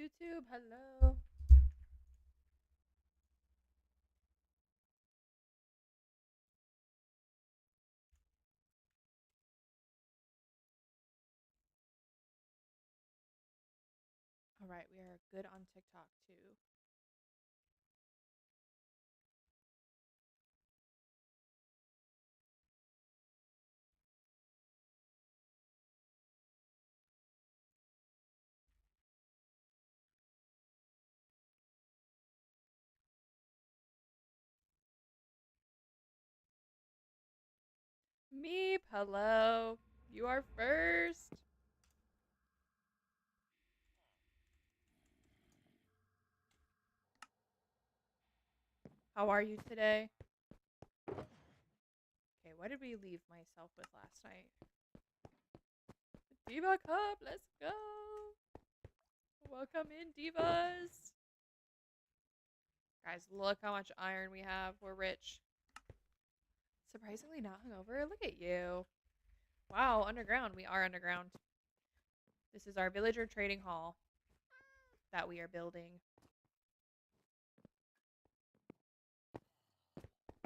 YouTube. Hello. All right, we are good on TikTok too. Meep, hello. You are first. How are you today? Okay, what did we leave myself with last night? The Diva Cup, let's go. Welcome in, Divas. Guys, look how much iron we have. We're rich. Surprisingly not hungover. Look at you. Wow, underground. We are underground. This is our villager trading hall that we are building.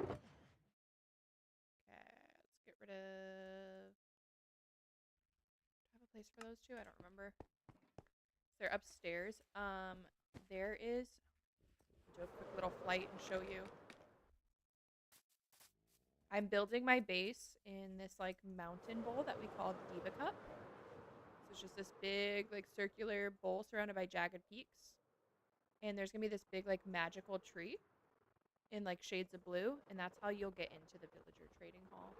Okay, let's get rid of. Do I have a place for those two? I don't remember. They're upstairs. There is. Do a quick little flight and show you. I'm building my base in this like mountain bowl that we call the Diva Cup. So it's just this big like circular bowl surrounded by jagged peaks, and there's gonna be this big like magical tree in like shades of blue, and that's how you'll get into the villager trading hall.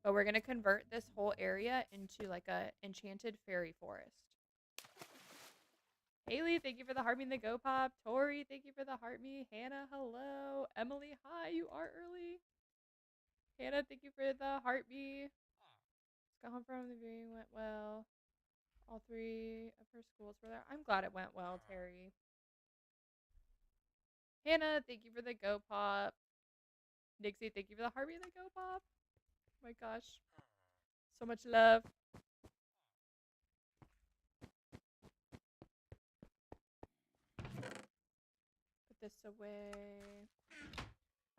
But we're gonna convert this whole area into like a enchanted fairy forest. Haley, thank you for the heart me and the go pop. Tori, thank you for the heart me. Hannah, hello. Emily, hi, you are early. Hannah, thank you for the heart me. Just got home from the viewing, went well. All three of her schools were there. I'm glad it went well, Terry. Hannah, thank you for the go pop. Nixie, thank you for the heart me and the go pop. Oh my gosh. So much love. Put this away.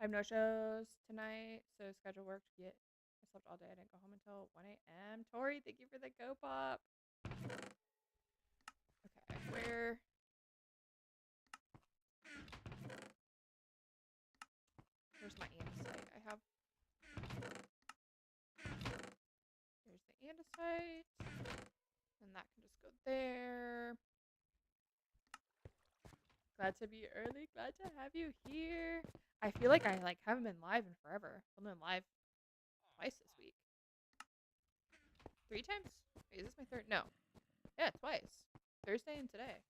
I have no shows tonight, so schedule worked. Yeah, I slept all day. I didn't go home until 1 a.m. Tori, thank you for the go pop. Okay, where's my andesite? I have. Here's the andesite, and that can just go there. Glad to be early. Glad to have you here. I feel like I haven't been live in forever. I've been live twice this week. 3 times? Wait, is this my third? No. Yeah, twice. Thursday and today.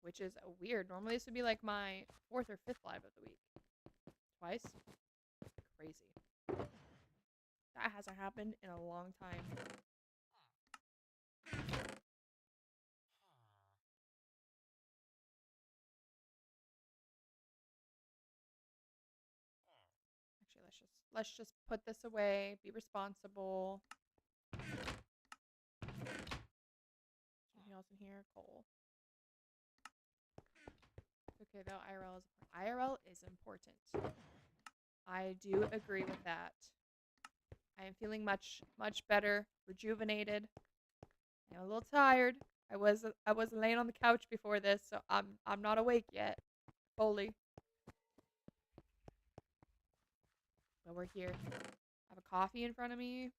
Which is weird. Normally this would be like my 4th or 5th live of the week. Twice? Crazy. That hasn't happened in a long time. Actually, let's just put this away. Be responsible. Anything else in here? Coal. Okay, though IRL is important. I do agree with that. I am feeling much better, rejuvenated. I'm a little tired. I was laying on the couch before this, so I'm not awake yet fully. But we're here. I have a coffee in front of me.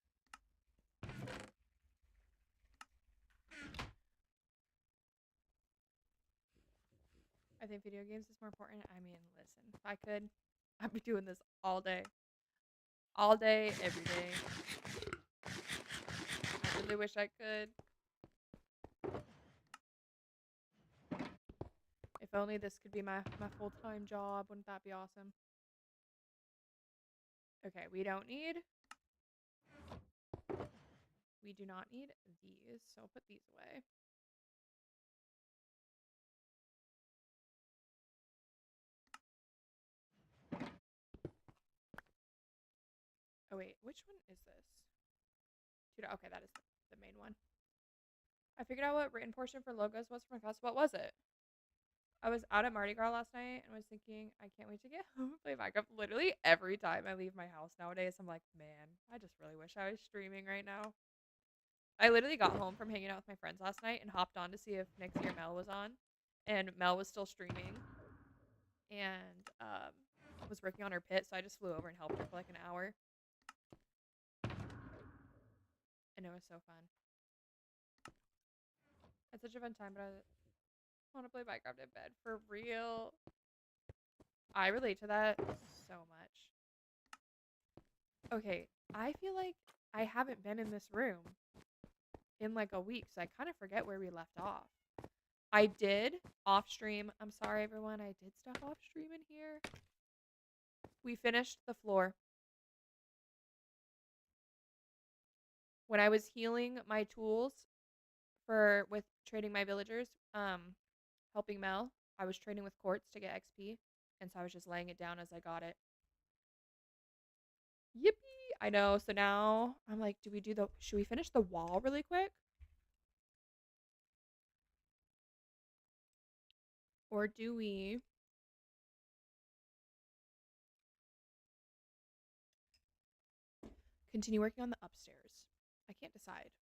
I think video games is more important. I mean, listen, if I could, I'd be doing this all day. All day, every day. I really wish I could. If only this could be my full-time job. Wouldn't that be awesome? Okay, we do not need these, so I'll put these away. Oh, wait. Which one is this? Okay, that is the main one. I figured out what written portion for logos was for my class. What was it? I was out at Mardi Gras last night and was thinking, I can't wait to get home and play Minecraft. Literally every time I leave my house nowadays, I'm like, man, I just really wish I was streaming right now. I literally got home from hanging out with my friends last night and hopped on to see if Nixie or Mel was on. And Mel was still streaming and was working on her pit, so I just flew over and helped her for like an hour. And it was so fun. It's such a fun time, but I want to play Minecraft in bed for real. I relate to that so much. Okay, I feel like I haven't been in this room in like a week, so I kind of forget where we left off. I did off stream. I'm sorry, everyone. I did stuff off stream in here. We finished the floor. When I was healing my tools with trading my villagers, helping Mel, I was trading with quartz to get XP, and so I was just laying it down as I got it. Yippee! I know. So now I'm like, should we finish the wall really quick? Or do we continue working on the upstairs? I can't decide.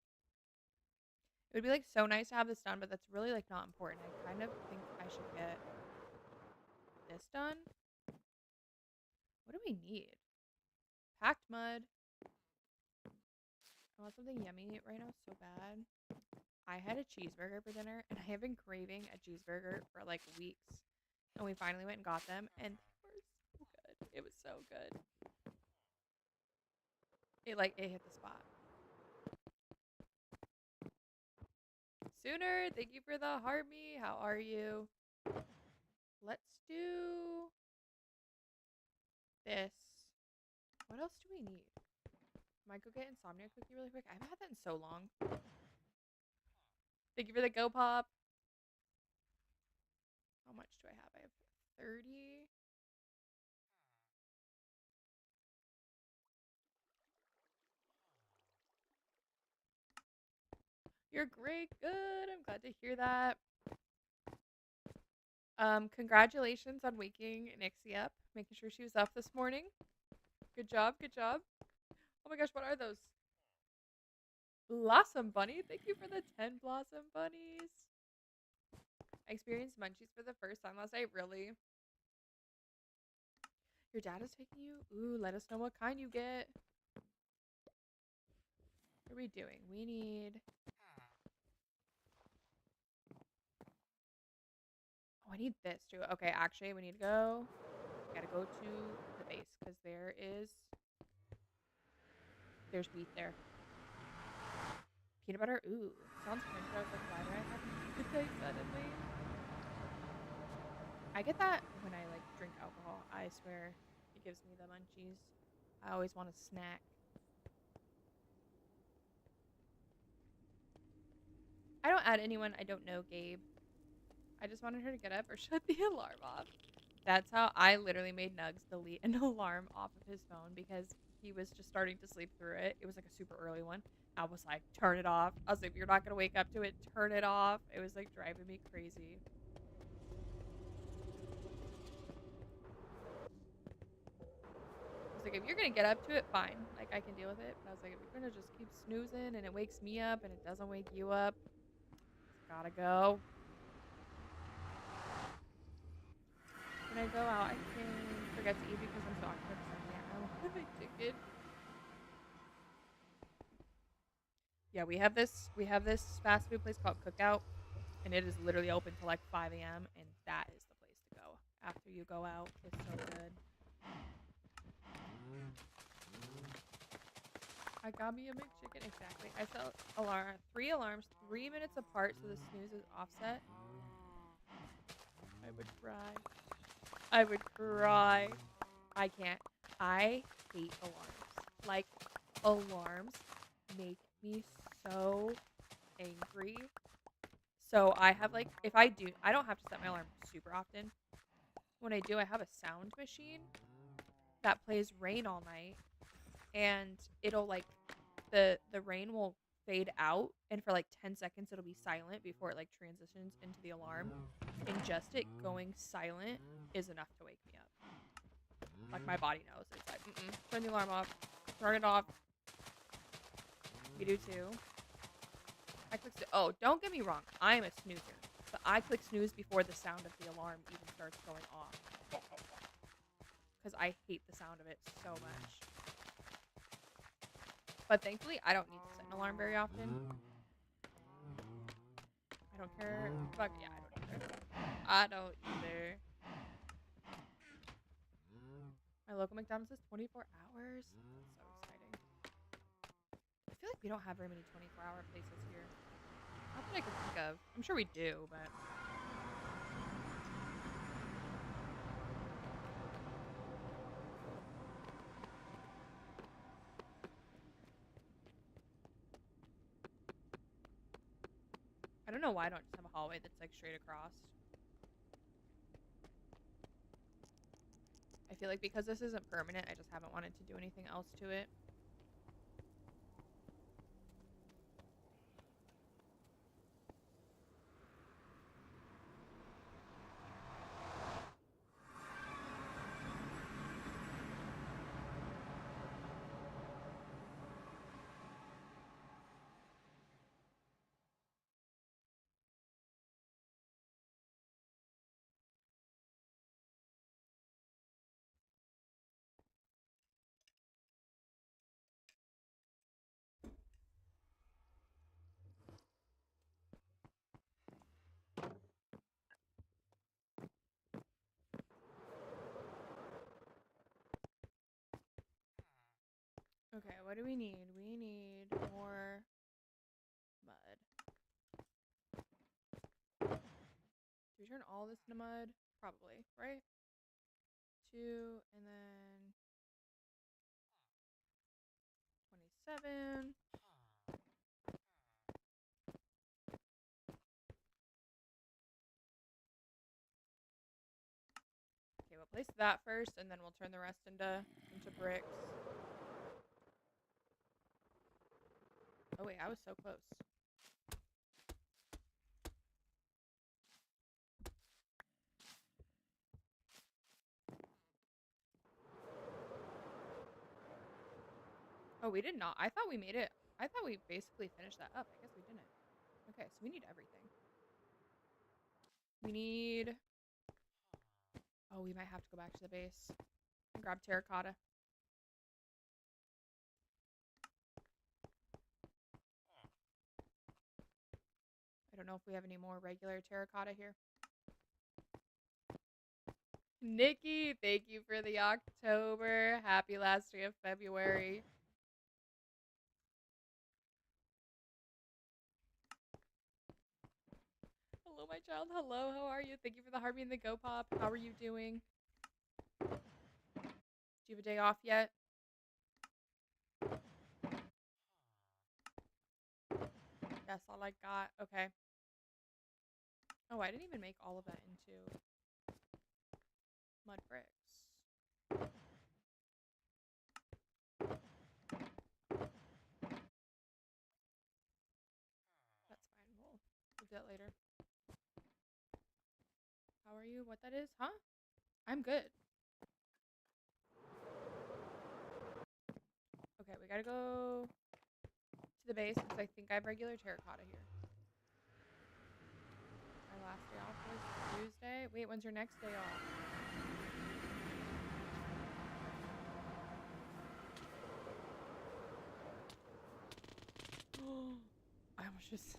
It would be like so nice to have this done, but that's really like not important. I kind of think I should get this done. What do we need? Packed mud. I want something yummy right now so bad. I had a cheeseburger for dinner, and I have been craving a cheeseburger for like weeks. And we finally went and got them, and they were so good. It was so good. It hit the spot. Sooner, thank you for the heart me. How are you? Let's do this. What else do we need? Might go get insomnia cookie really quick. I haven't had that in so long. Thank you for the go pop. How much do I have? I have 30. You're great. Good. I'm glad to hear that. Congratulations on waking Nixie up, making sure she was up this morning. Good job. Good job. Oh my gosh, what are those? Blossom bunny. Thank you for the 10 blossom bunnies. I experienced munchies for the first time last night. Really? Your dad is taking you? Ooh, let us know what kind you get. What are we doing? We need... Oh, I need this too. Okay, actually, we need to go... We gotta go to the base, because there's wheat there. Peanut butter? Ooh, sounds good. I was like, why do I have to say suddenly? I get that when I, like, drink alcohol. I swear, it gives me the munchies. I always want a snack. I don't add anyone I don't know, Gabe. I just wanted her to get up or shut the alarm off. That's how I literally made Nugs delete an alarm off of his phone because he was just starting to sleep through it. It was like a super early one. I was like, turn it off. I was like, if you're not going to wake up to it, turn it off. It was like driving me crazy. I was like, if you're going to get up to it, fine. Like, I can deal with it. But I was like, if you're going to just keep snoozing and it wakes me up and it doesn't wake you up, it's gotta go. When I go out, I can forget to eat because I'm so occupied. I want my chicken. Yeah, we have this fast food place called Cookout, and it is literally open till like 5 a.m. and that is the place to go after you go out. It's so good. I got me a McChicken, exactly. I set 3 alarms, 3 minutes apart, so the snooze is offset. I would cry. I would cry. I can't. I hate alarms. Like, alarms make me so angry. So I have like, I don't have to set my alarm super often. When I do, I have a sound machine that plays Rain all night. and it'll like the rain will fade out, and for like 10 seconds it'll be silent before it like transitions into the alarm. And just it going silent is enough to wake me up. Like my body knows. It's like, turn the alarm off, turn it off. You do too. I click. Oh, don't get me wrong. I'm a snoozer, but I click snooze before the sound of the alarm even starts going off, because I hate the sound of it so much. But thankfully, I don't need to set an alarm very often. I don't care. Fuck yeah, I don't either. I don't either. My local McDonald's is 24 hours. That's so exciting. I feel like we don't have very many 24-hour places here. Not that I can think of. I'm sure we do, but... I don't know why I don't just have a hallway that's like straight across. I feel like because this isn't permanent, I just haven't wanted to do anything else to it. Okay, what do we need? We need more mud. Do we turn all this into mud? Probably, right? 2, and then 27. Okay, we'll place that first, and then we'll turn the rest into bricks. Oh wait, I was so close. Oh, we did not. I thought we made it. I thought we basically finished that up. I guess we didn't. Okay, so we need everything. We need... Oh, we might have to go back to the base and grab terracotta. I don't know if we have any more regular terracotta here. Nikki, thank you for the October. Happy last day of February. Hello, my child. Hello, how are you? Thank you for the heartbeat and the go pop. How are you doing? Do you have a day off yet? That's all I got. Okay. Oh, I didn't even make all of that into mud bricks. That's fine. We'll do that later. How are you? What that is? Huh? I'm good. Okay, we gotta go to the base because I think I have regular terracotta here. My last day off was Tuesday. Wait, when's your next day off? I almost just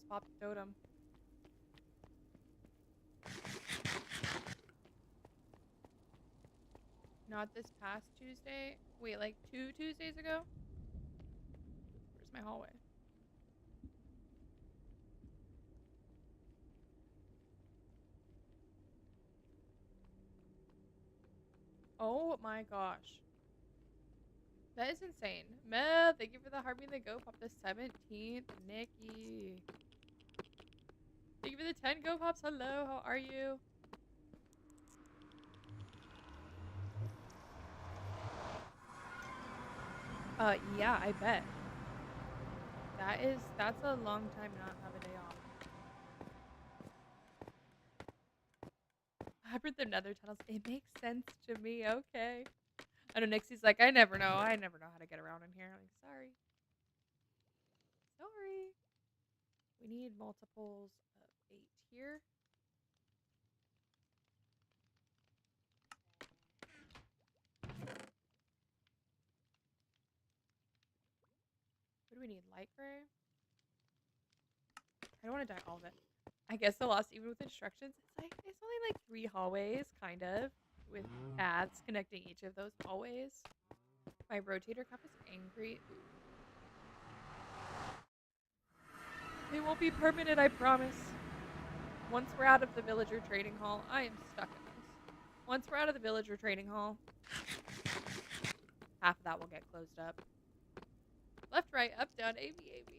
popped a totem. Not this past Tuesday. Wait, like 2 Tuesdays ago? Where's my hallway? Oh my gosh. That is insane. Mel, thank you for the heartbeat and the go pop the 17th. Nikki. Thank you for the 10 go pops. Hello, how are you? Yeah, I bet. That's a long time not have a day off. Labyrinth of Nether tunnels. It makes sense to me. Okay. I know Nixie's like, I never know. I never know how to get around in here. I'm like, sorry. Sorry. We need multiples of 8 here. What do we need? Light gray? I don't want to dye all of it. I guess the lost even with instructions. It's only like 3 hallways, kind of, with paths connecting each of those hallways. My rotator cuff is angry. It won't be permanent, I promise. Once we're out of the villager trading hall, I am stuck in this. Once we're out of the villager trading hall, half of that will get closed up. Left, right, up, down, A, B, A, B.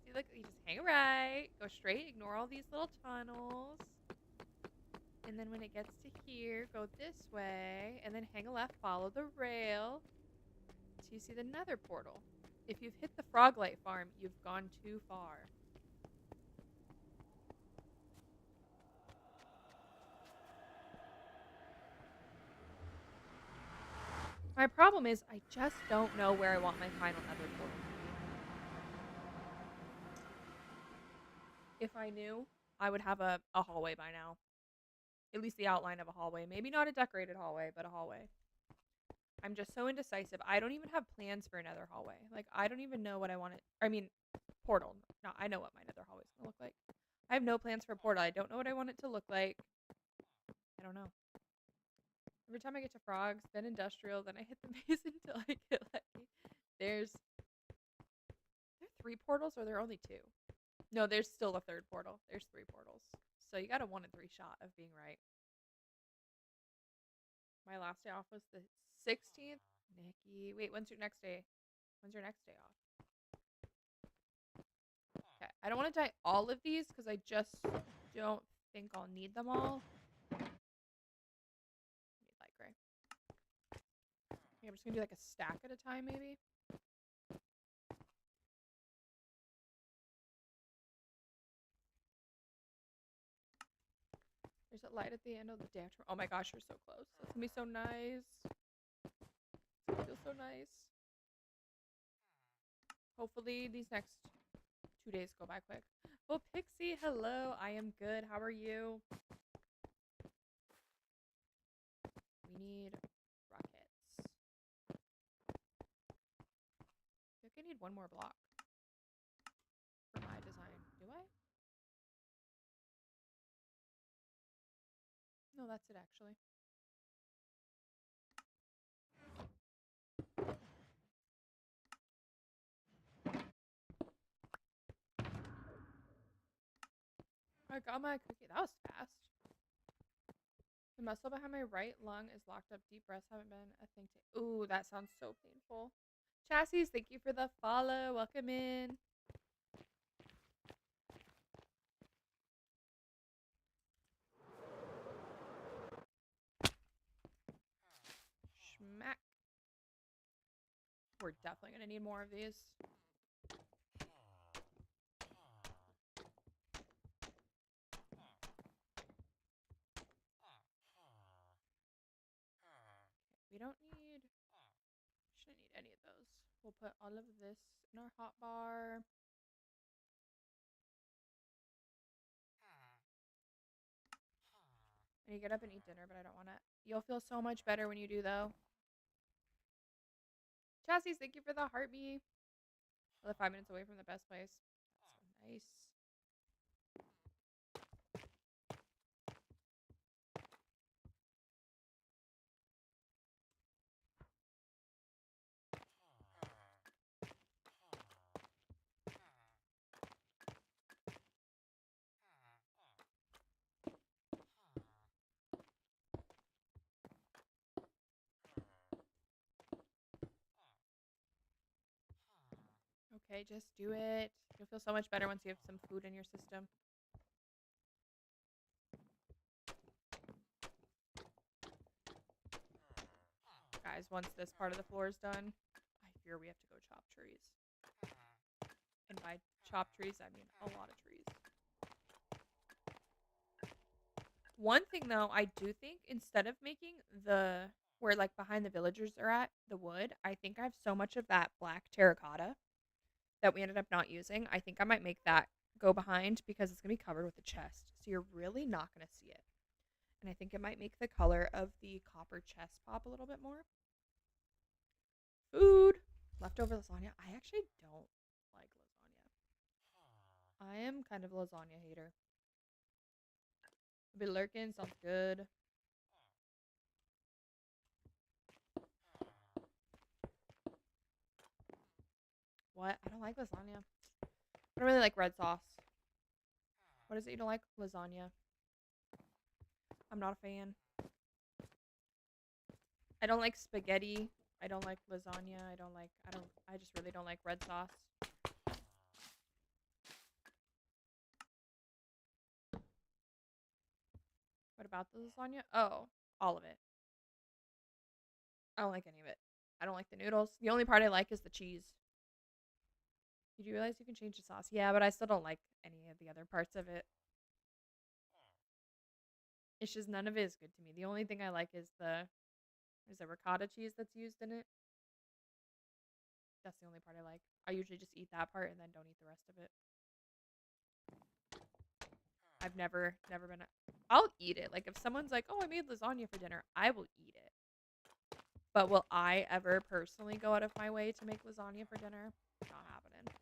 See, look, you just hang right, go straight, ignore all these little tunnels. And then when it gets to here, go this way, and then hang a left, follow the rail, till you see the nether portal. If you've hit the Froglight farm, you've gone too far. My problem is I just don't know where I want my final nether portal to be. If I knew, I would have a hallway by now. At least the outline of a hallway. Maybe not a decorated hallway, but a hallway. I'm just so indecisive. I don't even have plans for another hallway. Like, I don't even know what I want it. I mean, portal. No, I know what my nether hallway is going to look like. I have no plans for portal. I don't know what I want it to look like. I don't know. Every time I get to frogs, then industrial, then I hit the maze until I get lucky. There's 3 portals or there are only 2? No, there's still a 3rd portal. There's 3 portals. So you got a 1 in 3 shot of being right. My last day off was the 16th. Nikki, wait, when's your next day? When's your next day off? Okay, I don't want to dye all of these because I just don't think I'll need them all. I need light gray. Okay, I'm just gonna do like a stack at a time, maybe. There's a light at the end of the dance room. Oh my gosh, you're so close. That's gonna be so nice. It's gonna feel so nice. Hopefully these next 2 days go by quick. Oh, Pixie, hello. I am good. How are you? We need rockets. I think I need 1 more block for my design. Do I? No, that's it actually. I got my cookie. That was fast. The muscle behind my right lung is locked up. Deep breaths haven't been a thing to. Ooh, that sounds so painful. Chassis, thank you for the follow. Welcome in. Schmack. We're definitely going to need more of these. We don't need. Shouldn't need any of those. We'll put all of this in our hotbar. I need to get up and eat dinner, but I don't want to. You'll feel so much better when you do, though. Chassis, thank you for the heartbeat. I live 5 minutes away from the best place. That's so nice. Okay, just do it. You'll feel so much better once you have some food in your system. Guys, once this part of the floor is done, I year we have to go chop trees. And by chop trees, I mean a lot of trees. One thing though, I do think instead of making the where like behind the villagers are at the wood, I think I have so much of that black terracotta that we ended up not using. I think I might make that go behind because it's gonna be covered with a chest, so you're really not gonna see it. And I think it might make the color of the copper chest pop a little bit more. Food, leftover lasagna. I actually don't like lasagna. I am kind of a lasagna hater. A bit lurking sounds good. What? I don't like lasagna. I don't really like red sauce. What is it you don't like? Lasagna. I'm not a fan. I don't like spaghetti. I don't like lasagna. I just really don't like red sauce. What about the lasagna? Oh, all of it. I don't like any of it. I don't like the noodles. The only part I like is the cheese. Did you realize you can change the sauce? Yeah, but I still don't like any of the other parts of it. It's just none of it is good to me. The only thing I like is the ricotta cheese that's used in it. That's the only part I like. I usually just eat that part and then don't eat the rest of it. I've never been. I'll eat it. Like if someone's like, "Oh, I made lasagna for dinner," I will eat it. But will I ever personally go out of my way to make lasagna for dinner? Not happening.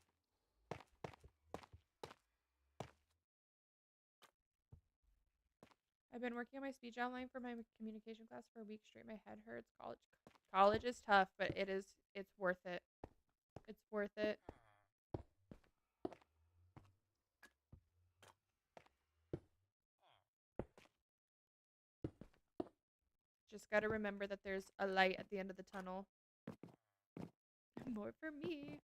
I've been working on my speech outline for my communication class for a week straight. My head hurts. College is tough, but it's worth it. It's worth it. Just got to remember that there's a light at the end of the tunnel. More for me.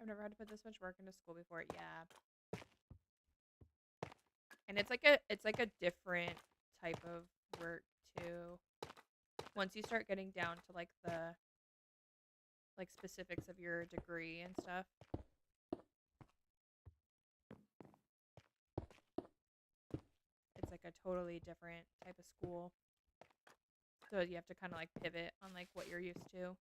I've never had to put this much work into school before. Yeah. And it's like a different type of work too. Once you start getting down to like the specifics of your degree and stuff. It's like a totally different type of school. So you have to kind of like pivot on like what you're used to.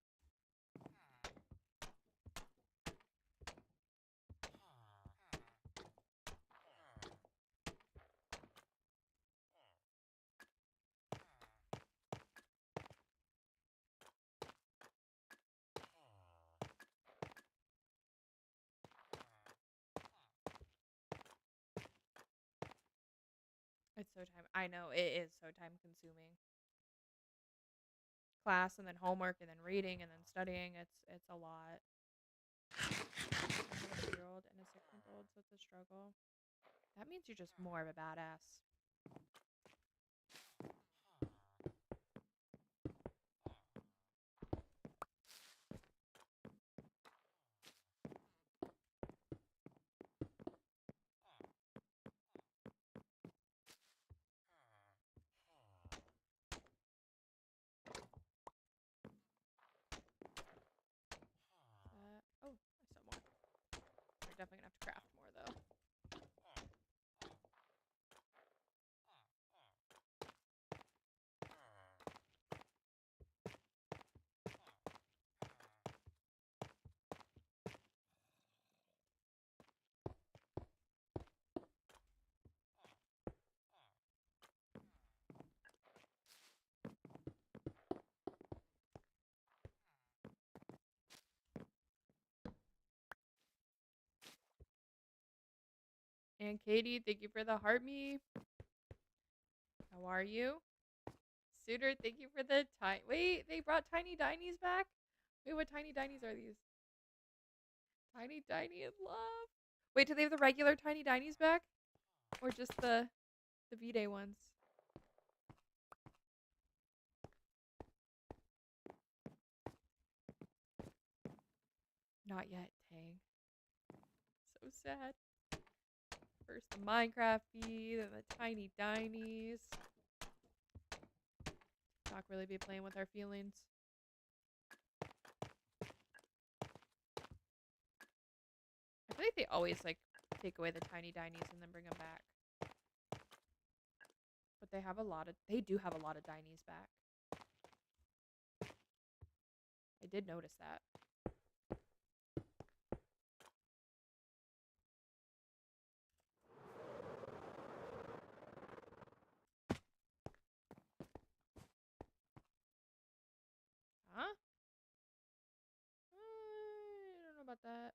It's so time. I know it is so time consuming. Class and then homework and then reading and then studying. It's a lot. I have a 2-year-old and a 6-month-old, so it's a struggle. That means you're just more of a badass. Oh, I saw more. We're definitely gonna have to craft more though. And Katie, thank you for the heart me. How are you? Suitor, thank you for the time. Wait, they brought Tiny Dinies back? Wait, what Tiny Dinies are these? Tiny Diny in love. Wait, do they have the regular Tiny Dinies back? Or just the V-Day ones? Not yet, dang. So sad. First the Minecraft bee, then the tiny dinies. Not really be playing with our feelings. I feel like they always like take away the tiny dinies and then bring them back. But they do have a lot of dinies back. I did notice that. Huh? I don't know about that.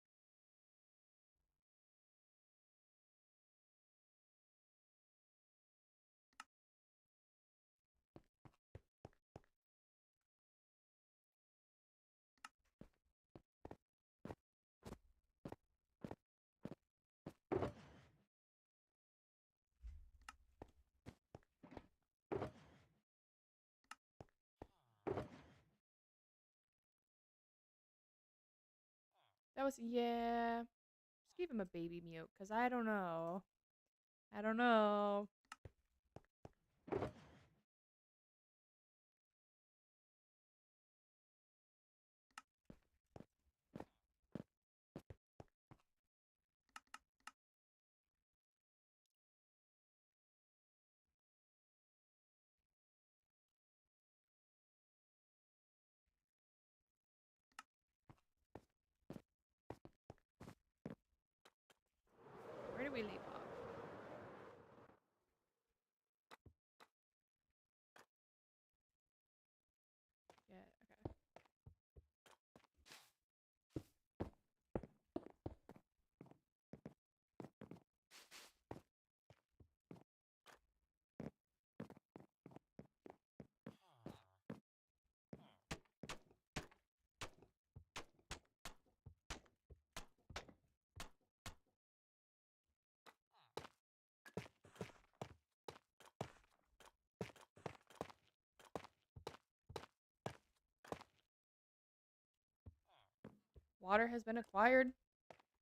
That was, yeah. Just give him a baby mute, because I don't know. I don't know. Where do we leave off? Yeah, okay. Water has been acquired.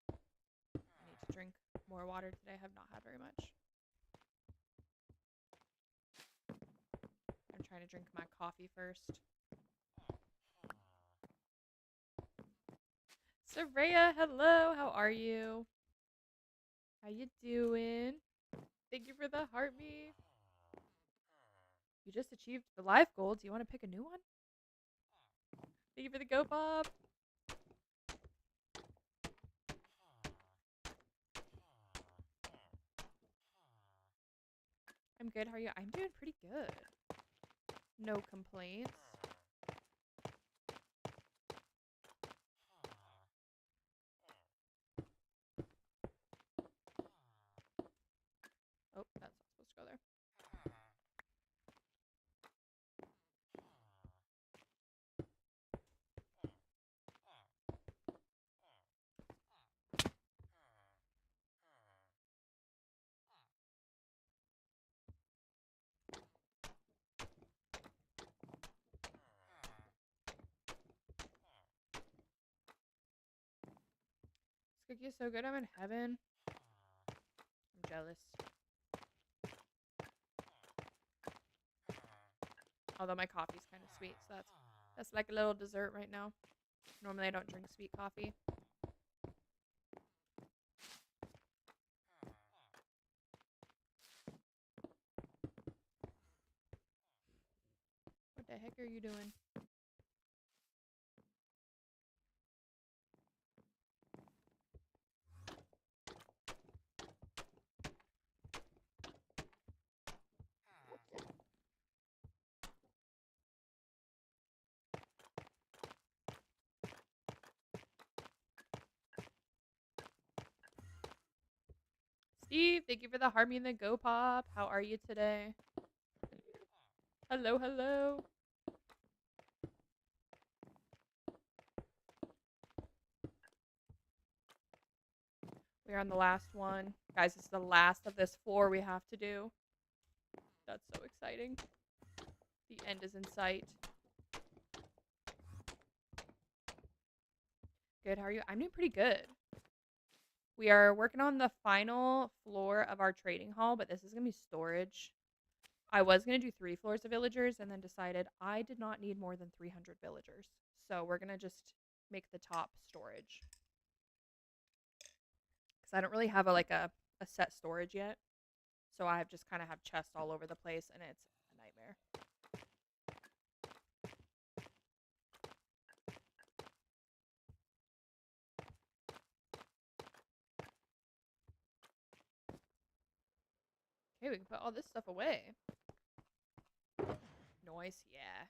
I need to drink more water today. I have not had very much. I'm trying to drink my coffee first. Soraya, hello. How are you? How you doing? Thank you for the heartbeat. You just achieved the life goal. Do you want to pick a new one? Thank you for the go, Bob. I'm good. How are you? I'm doing pretty good. No complaints. Oh, that's not supposed to go there. This cookie is so good. I'm in heaven. I'm jealous. Although my coffee's kind of sweet, so that's like a little dessert right now. Normally I don't drink sweet coffee. What the heck are you doing? Steve, thank you for the Harmony and the Go Pop. How are you today? Hello, hello. We're on the last one. Guys, this is the last of this 4 we have to do. That's so exciting. The end is in sight. Good, how are you? I'm doing pretty good. We are working on the final floor of our trading hall, but this is going to be storage. I was going to do 3 floors of villagers and then decided I did not need more than 300 villagers. So we're going to just make the top storage. Because I don't really have a set storage yet. So I have just kind of have chests all over the place and it's a nightmare. Okay, we can put all this stuff away. Noise, yeah.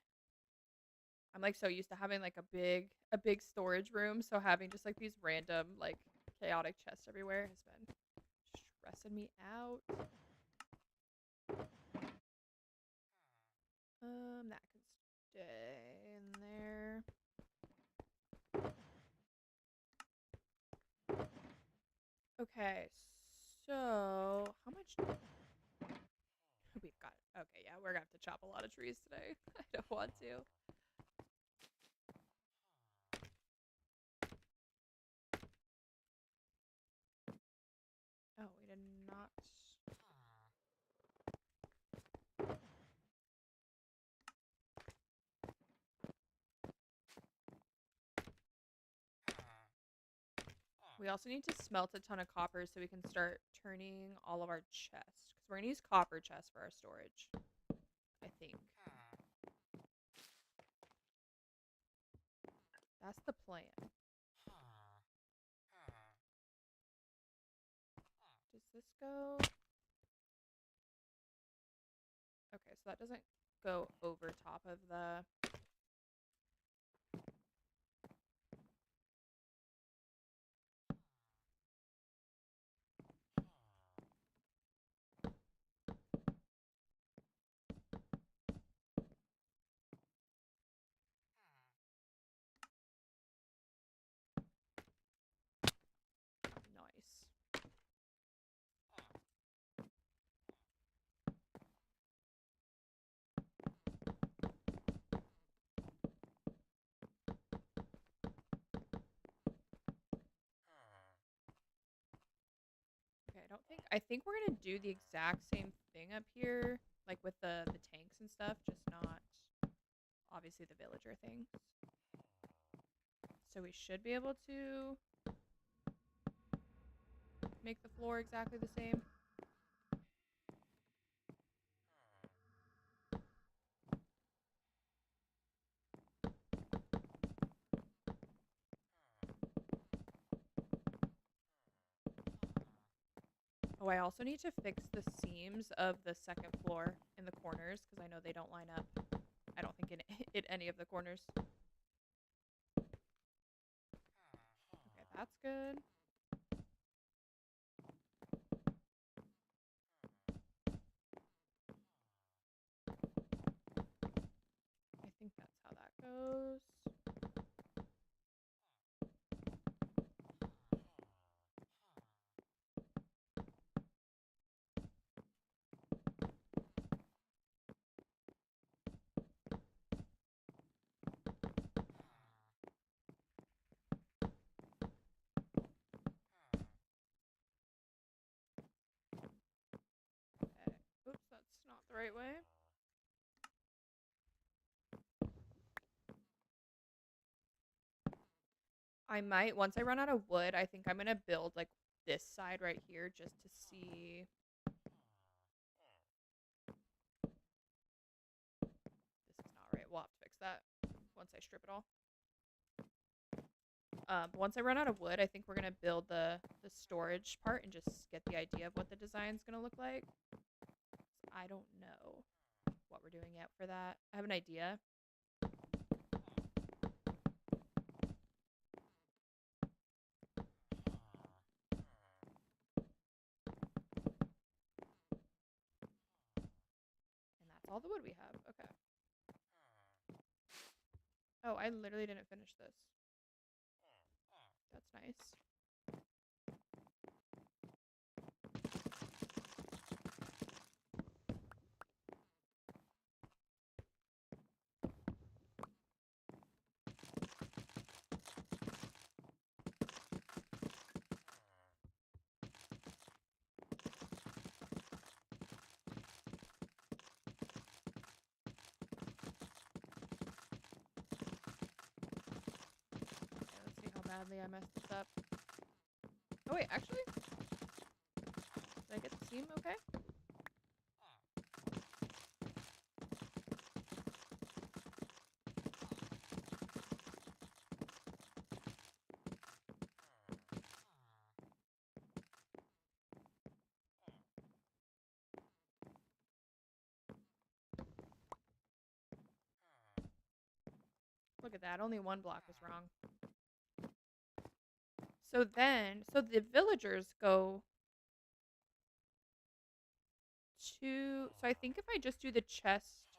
I'm like so used to having like a big storage room, so having just like these random like chaotic chests everywhere has been stressing me out. That can stay in there. Okay, so how much we've got? Okay, yeah, we're gonna have to chop a lot of trees today. I don't want to. Oh, we did not. We also need to smelt a ton of copper so we can start turning all of our chests. Because we're going to use copper chests for our storage. I think. That's the plan. Does this go? Okay, so that doesn't go over top of the... Nice. Okay, I think we're gonna do the exact same thing up here, like with the tanks and stuff, just not obviously the villager thing. So we should be able to make the floor exactly the same. Oh, I also need to fix the seams of the second floor in the corners because I know they don't line up. I don't think in any of the corners. Okay, that's good. I think that's how that goes. Okay. Oops, that's not the right way. I might, once I run out of wood, I think I'm going to build like this side right here just to see. This is not right. We'll have to fix that once I strip it all. But once I run out of wood, I think we're going to build the storage part and just get the idea of what the design's going to look like. I don't know what we're doing yet for that. I have an idea. And that's all the wood we have. Okay. Oh, I literally didn't finish this. That's nice. badly I messed this up. Oh wait, actually, did I get the seam okay? Look at that, only one block was wrong. So the villagers go to, so I think if I just do the chest,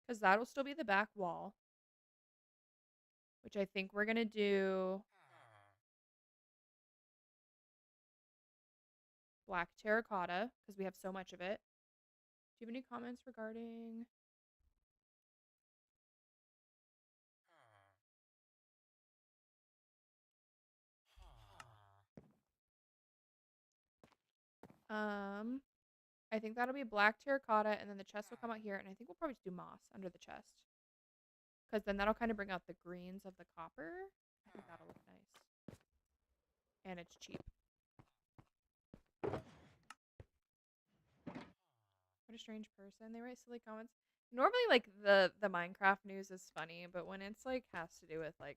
because that'll still be the back wall, which I think we're going to do black terracotta, because we have so much of it. Do you have any comments regarding... I think that'll be black terracotta, and then the chest will come out here, and I think we'll probably just do moss under the chest. Because then that'll kind of bring out the greens of the copper. I think that'll look nice. And it's cheap. What a strange person. They write silly comments. Normally, like, the Minecraft news is funny, but when it's, like, has to do with, like,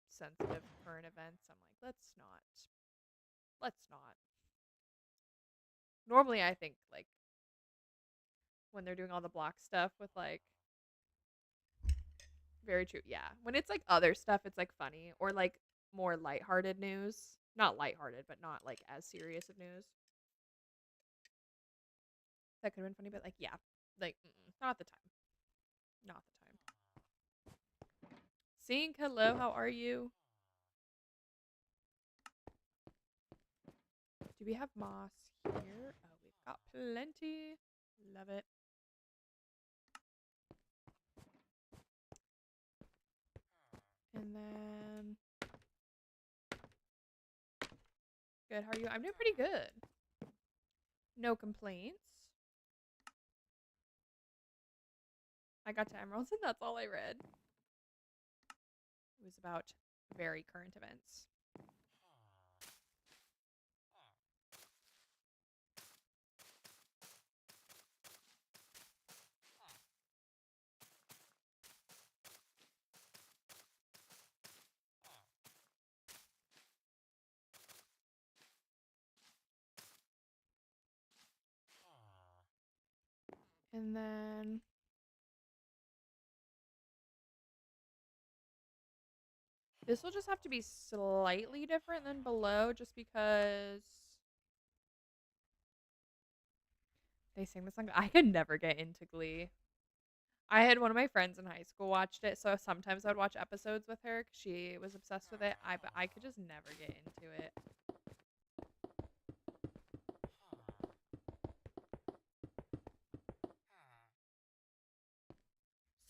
sensitive current events, I'm like, let's not. Let's not. Normally, I think, like, when they're doing all the block stuff with, like, very true. Yeah. When it's, like, other stuff, it's, like, funny. Or, like, more lighthearted news. Not lighthearted, but not, like, as serious of news. That could have been funny, but, like, yeah. Like, not the time. Not the time. Sink, hello, how are you? Do we have moss here? Oh, we've got plenty. Love it. And then... Good, how are you? I'm doing pretty good. No complaints. I got to emeralds and that's all I read. It was about very current events. And then... This will just have to be slightly different than below just because... They sing the song. I could never get into Glee. I had one of my friends in high school watched it, so sometimes I'd watch episodes with her because she was obsessed with it. But I could just never get into it.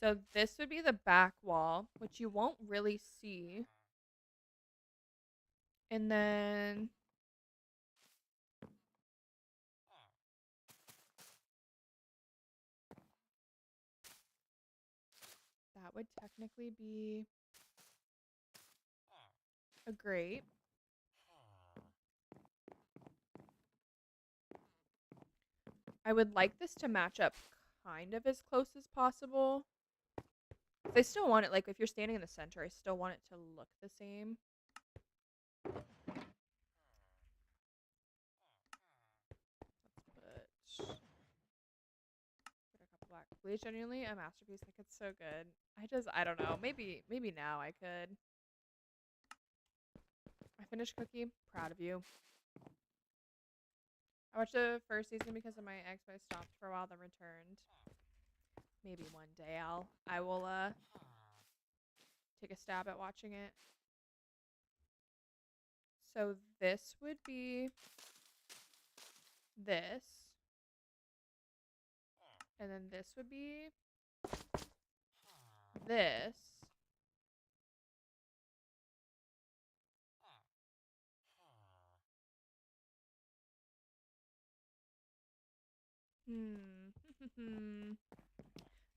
So this would be the back wall, which you won't really see. And then... That would technically be a grate. I would like this to match up kind of as close as possible. I still want it, like, if you're standing in the center, I still want it to look the same. Let's put a couple black. Glee is genuinely a masterpiece. Like, it's so good. I don't know. Maybe now I could. I finished Cookie. Proud of you. I watched the first season because of my ex, but I stopped for a while, then returned. Maybe one day I will take a stab at watching it. So this would be this. And then this would be this.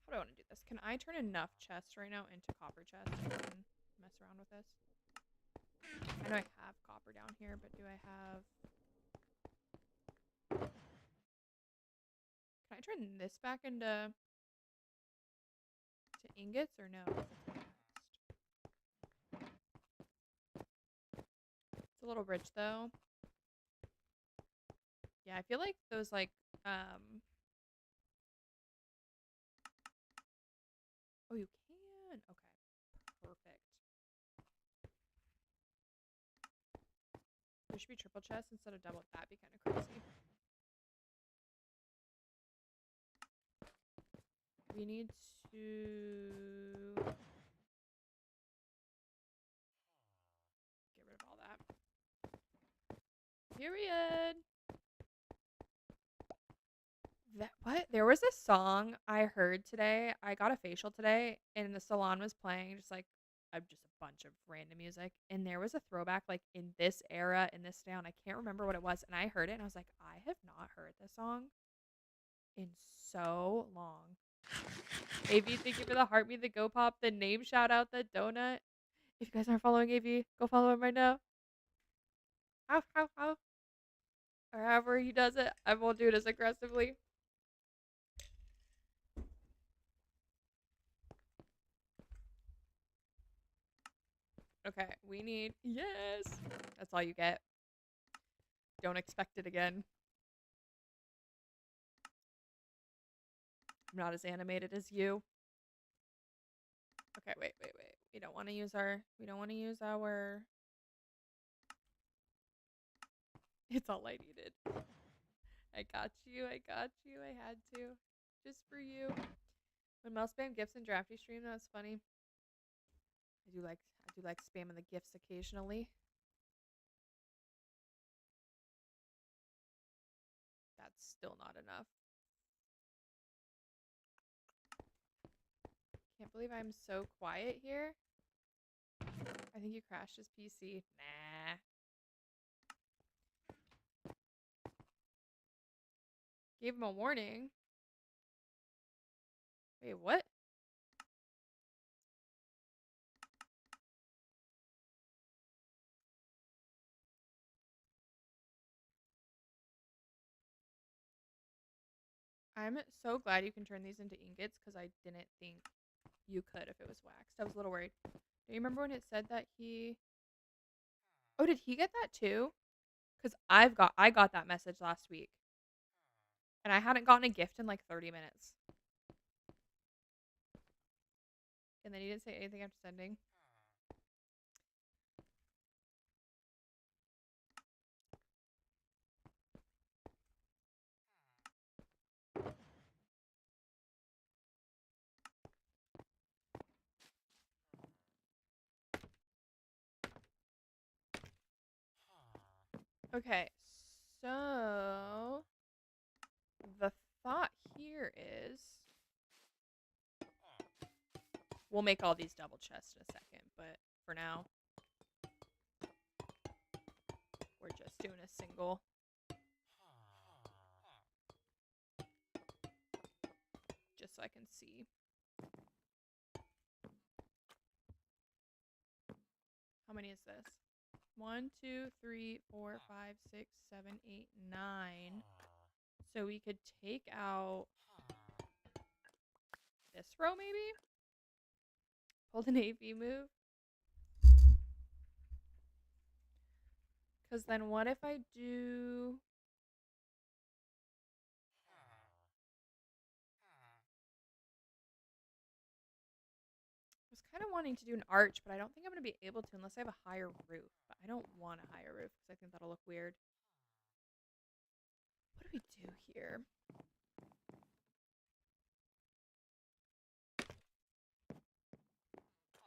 How do I want to do this? Can I turn enough chests right now into copper chests so I can mess around with this? I know I have copper down here, but do I have... Can I turn this back into ingots or no? It's a little rich though. Yeah, I feel like those like oh, you can. Okay. Perfect. There should be triple chests instead of double. That'd be kind of crazy. We need to get rid of all that. Period. What? There was a song I heard today. I got a facial today, and the salon was playing just a bunch of random music. And there was a throwback like in this era, in this town. I can't remember what it was, and I heard it, and I was like, I have not heard this song in so long. AV, thank you for the heart me, the go pop, the name shout out, the donut. If you guys aren't following AV, go follow him right now. Ow, ow, ow. Or however he does it. I won't do it as aggressively. Okay, we need... Yes! That's all you get. Don't expect it again. I'm not as animated as you. Okay, wait. We don't want to use our... It's all I needed. I got you. I had to. Just for you. When Mel spam gifts in Drafty stream, that's funny. I do like spamming the gifts occasionally. That's still not enough. Can't believe I'm so quiet here. I think you crashed his PC. Nah. Gave him a warning. Wait, what? I'm so glad you can turn these into ingots because I didn't think you could if it was waxed. I was a little worried. Do you remember when it said that he... Oh, did he get that too? Because I got that message last week. And I hadn't gotten a gift in like 30 minutes. And then he didn't say anything after sending. Okay, so the thought here is we'll make all these double chests in a second, but for now we're just doing a single. Just so I can see. How many is this? 1, 2, 3, 4, 5, 6, 7, 8, 9. So we could take out this row maybe? Hold an AV move. Because then what if I do... I was kind of wanting to do an arch, but I don't think I'm going to be able to unless I have a higher roof. But I don't want a higher roof because I think that'll look weird. What do we do here?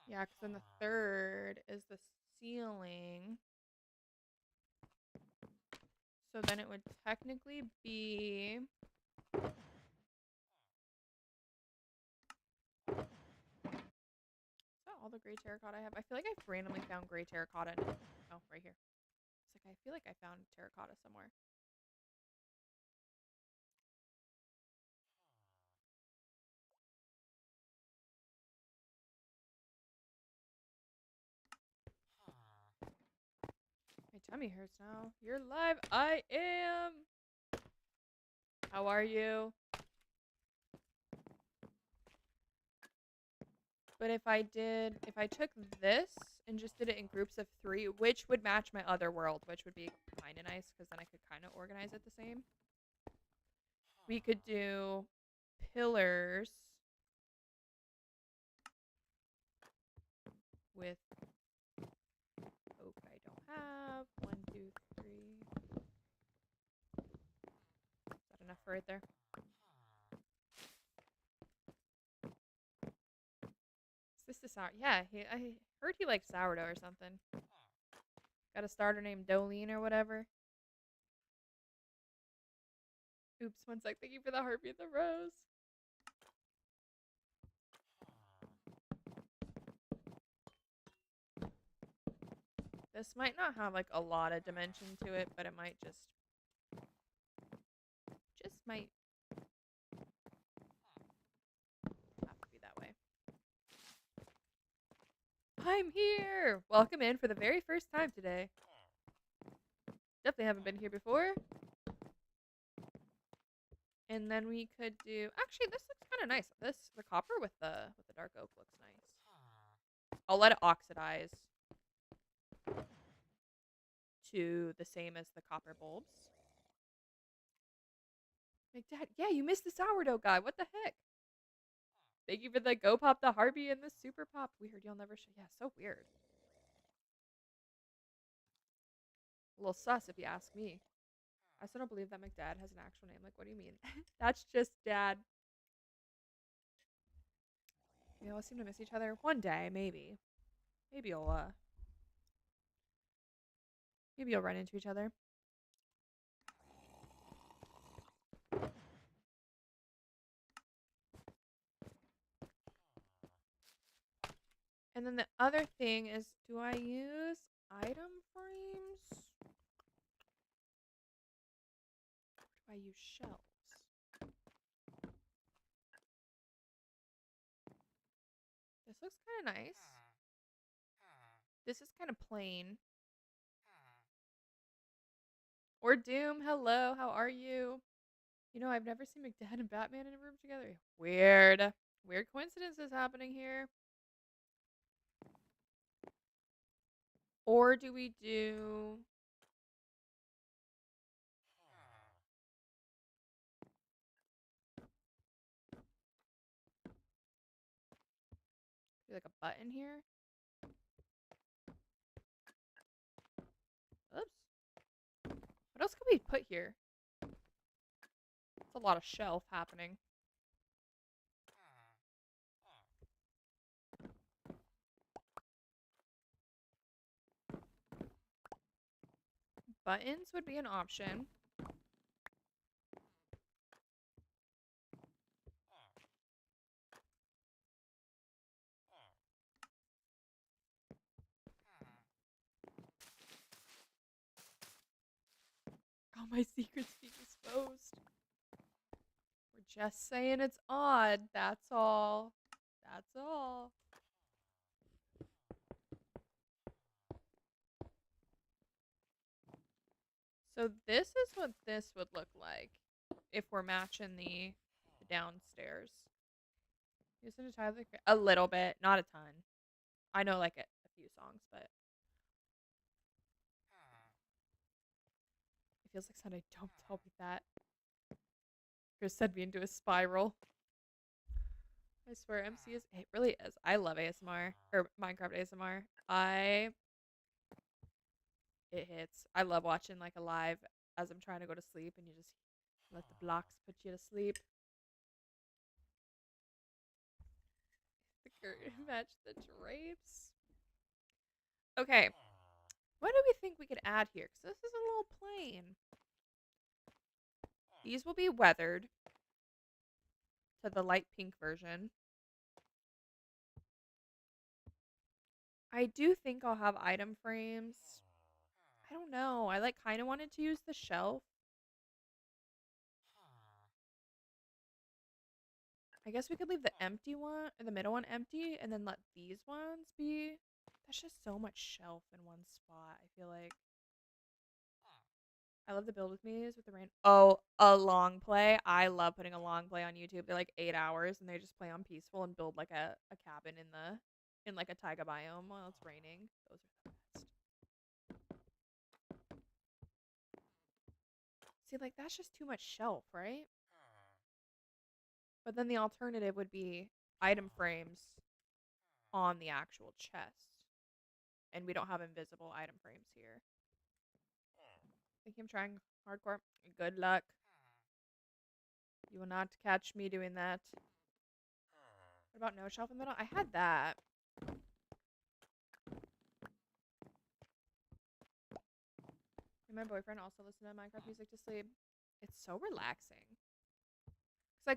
Yeah, because then the third is the ceiling. So then it would technically be... Is that all the gray terracotta I have? I feel like I've randomly found gray terracotta. Oh, right here. It's like I feel like I found terracotta somewhere. tummy hurts now. You're live. I am. How are you? But if I took this and just did it in groups of 3, which would match my other world, which would be kind of nice because then I could kind of organize it the same. We could do pillars with oak I don't have. 1, 2, 3. Is that enough for right there? Is this the sour? Yeah, I heard he likes sourdough or something. Got a starter named Dolene or whatever. Oops, one sec. Thank you for the heartbeat, the rose. This might not have like a lot of dimension to it, but it might just might have to be that way. I'm here! Welcome in for the very first time today. Definitely haven't been here before. And then we could do, actually this looks kind of nice. The copper with the dark oak looks nice. I'll let it oxidize to the same as the copper bulbs. Like, Dad, yeah, you missed the sourdough guy. What the heck? Thank you for the go pop the Harpy and the super pop. Weird, you'll never show. Yeah, so weird. A little sus if you ask me. I still don't believe that McDad has an actual name. Like, what do you mean? That's just Dad. We always seem to miss each other. One day, maybe. Maybe you'll run into each other. And then the other thing is, do I use item frames? Or do I use shelves? This looks kind of nice. This is kind of plain. Or Doom, hello, how are you? You know, I've never seen McDad and Batman in a room together. Weird. Weird coincidences happening here. Or do we do... like a button here? Oops. What else could we put here? It's a lot of shelf happening. Buttons would be an option. All my secrets being exposed. We're just saying it's odd. That's all. That's all. So this is what this would look like if we're matching the downstairs. Listen to Tyler a little bit, not a ton. I know like a few songs, but it feels like Sunday. Don't tell me that. Chris sent me into a spiral. I swear, MC is. It really is. I love ASMR or Minecraft ASMR. It hits. I love watching like a live as I'm trying to go to sleep, and you just let the blocks put you to sleep. The curtain match the drapes. Okay, what do we think we could add here? Because this is a little plain. These will be weathered to the light pink version. I do think I'll have item frames. I don't know. I like kind of wanted to use the shelf. I guess we could leave the empty one, or the middle one empty, and then let these ones be. That's just so much shelf in one spot, I feel like. I love the build with me's with the rain. Oh, a long play. I love putting a long play on YouTube. They're like 8 hours and they just play on peaceful and build like a cabin in like a taiga biome while it's raining. Those are the best. See, like that's just too much shelf, right? But then the alternative would be item frames on the actual chest. And we don't have invisible item frames here. I think I'm trying hardcore. Good luck. You will not catch me doing that. What about no shelf in the middle? I had that. And my boyfriend also listened to Minecraft music to sleep. It's so relaxing. Cause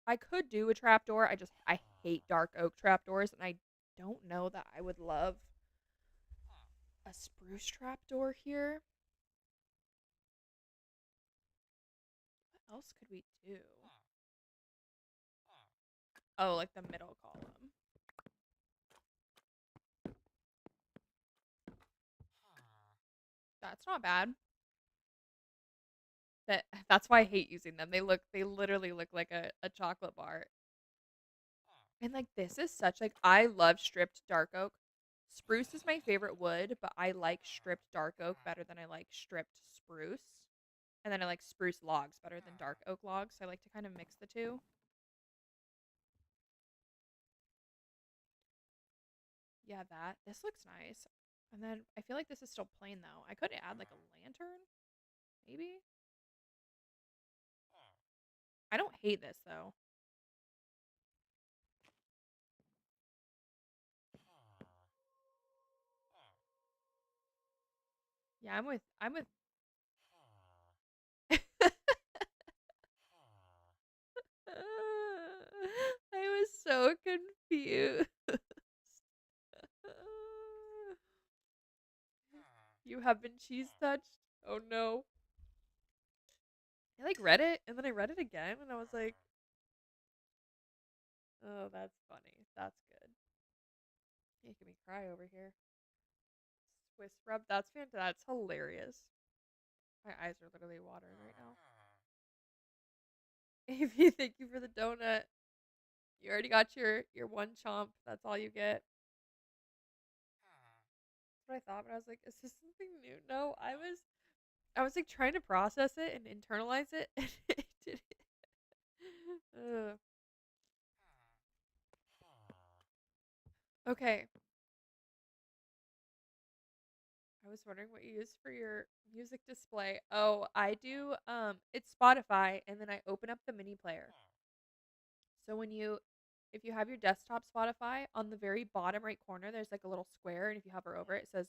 I could do a trapdoor. I hate dark oak trapdoors, and I don't know that I would love a spruce trapdoor here. What else could we do? Oh, like the middle column. That's not bad. That's why I hate using them. They literally look like a chocolate bar. And like this is such like I love stripped dark oak. Spruce is my favorite wood, but I like stripped dark oak better than I like stripped spruce. And then I like spruce logs better than dark oak logs. So I like to kind of mix the two. Yeah, that. This looks nice. And then I feel like this is still plain though. I could add like a lantern, maybe. I don't hate this though. Yeah, I'm with I was so confused. You have been cheese touched? Oh no. I like read it and then I read it again and I was like, oh, that's funny. That's good. You're making me cry over here. Swiss rub. That's fantastic. That's hilarious. My eyes are literally watering right now. Avy, thank you for the donut. You already got your one chomp. That's all you get. That's what I thought, but I was like, is this something new? No, I was like trying to process it and internalize it, and it didn't. Ugh. Okay. I was wondering what you use for your music display. Oh, I do it's Spotify and then I open up the mini player. So if you have your desktop Spotify, on the very bottom right corner there's like a little square and if you hover over it, it says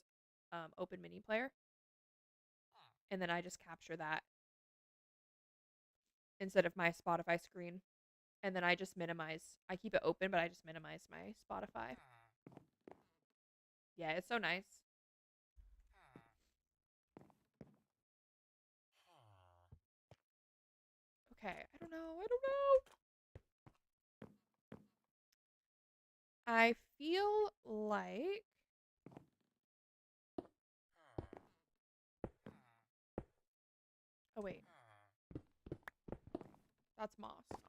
open mini player and then I just capture that instead of my Spotify screen. And then I keep it open but I just minimize my Spotify. Yeah, it's so nice. Okay, I don't know. I don't know. I feel like oh wait, that's moss, not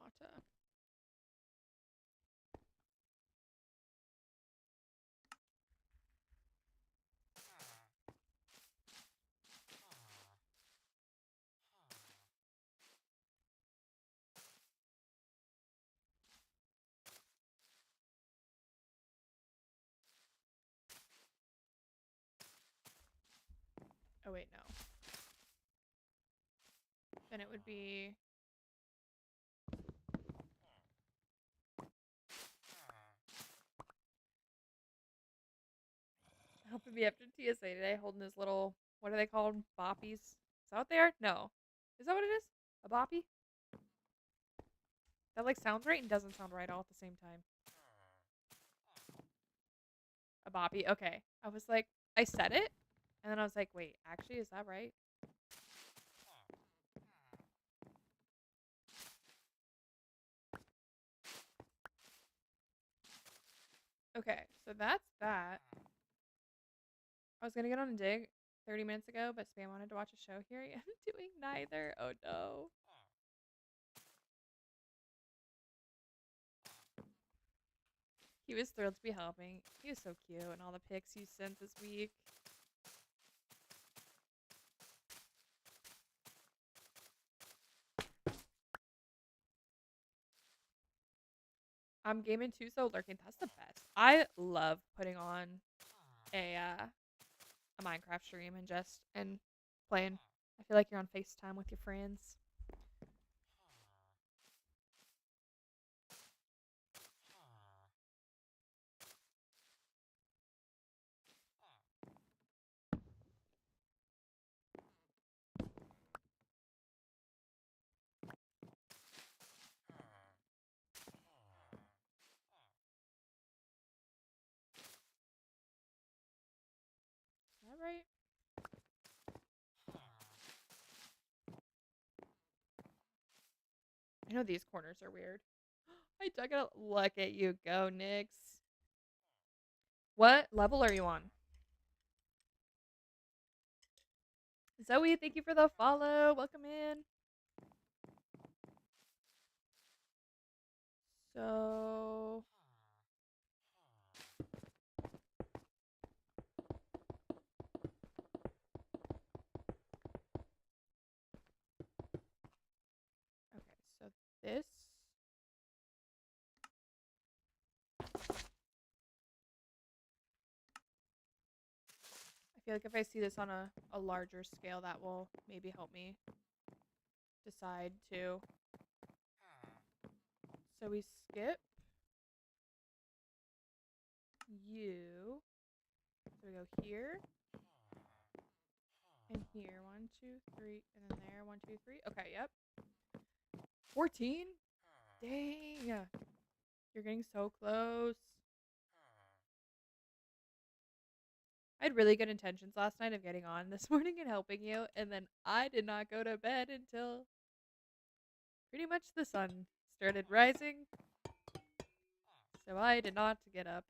oh wait, no. Then it would be helping me after TSA today, holding his little what are they called? Boppies. Is that what they are? No. Is that what it is? A boppy? That like sounds right and doesn't sound right all at the same time. A boppy. Okay. I was like, I said it, and then I was like, wait, actually, is that right? Okay, so that's that. I was gonna get on a dig. 30 minutes ago, but Spam wanted to watch a show. Here I am doing neither. Oh no. He was thrilled to be helping. He was so cute, and all the pics you sent this week. I'm gaming too, so lurking. That's the best. I love putting on a Minecraft stream and playing. I feel like you're on FaceTime with your friends. Is that right? I know these corners are weird. I dug it. Look at you go, Nyx. What level are you on? Zoe, thank you for the follow. Welcome in. So okay, so this I feel like if I see this on a larger scale, that will maybe help me decide too. So we skip you. So we go here and here. 1, 2, 3, and then there. 1, 2, 3. Okay, yep. 14? Dang. You're getting so close. I had really good intentions last night of getting on this morning and helping you, and then I did not go to bed until pretty much the sun started rising. So I did not get up.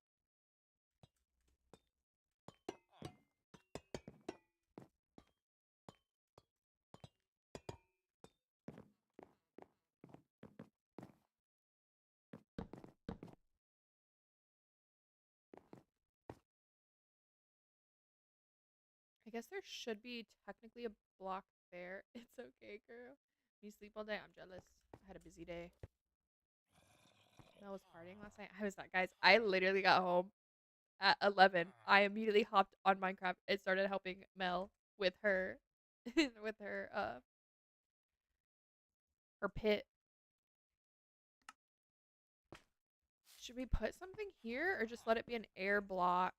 I guess there should be technically a block there. It's okay, girl. You sleep all day. I'm jealous. I had a busy day. Mel was partying last night. I was not, guys. I literally got home at 11. I immediately hopped on Minecraft and started helping Mel with her, with her pit. Should we put something here or just let it be an air block?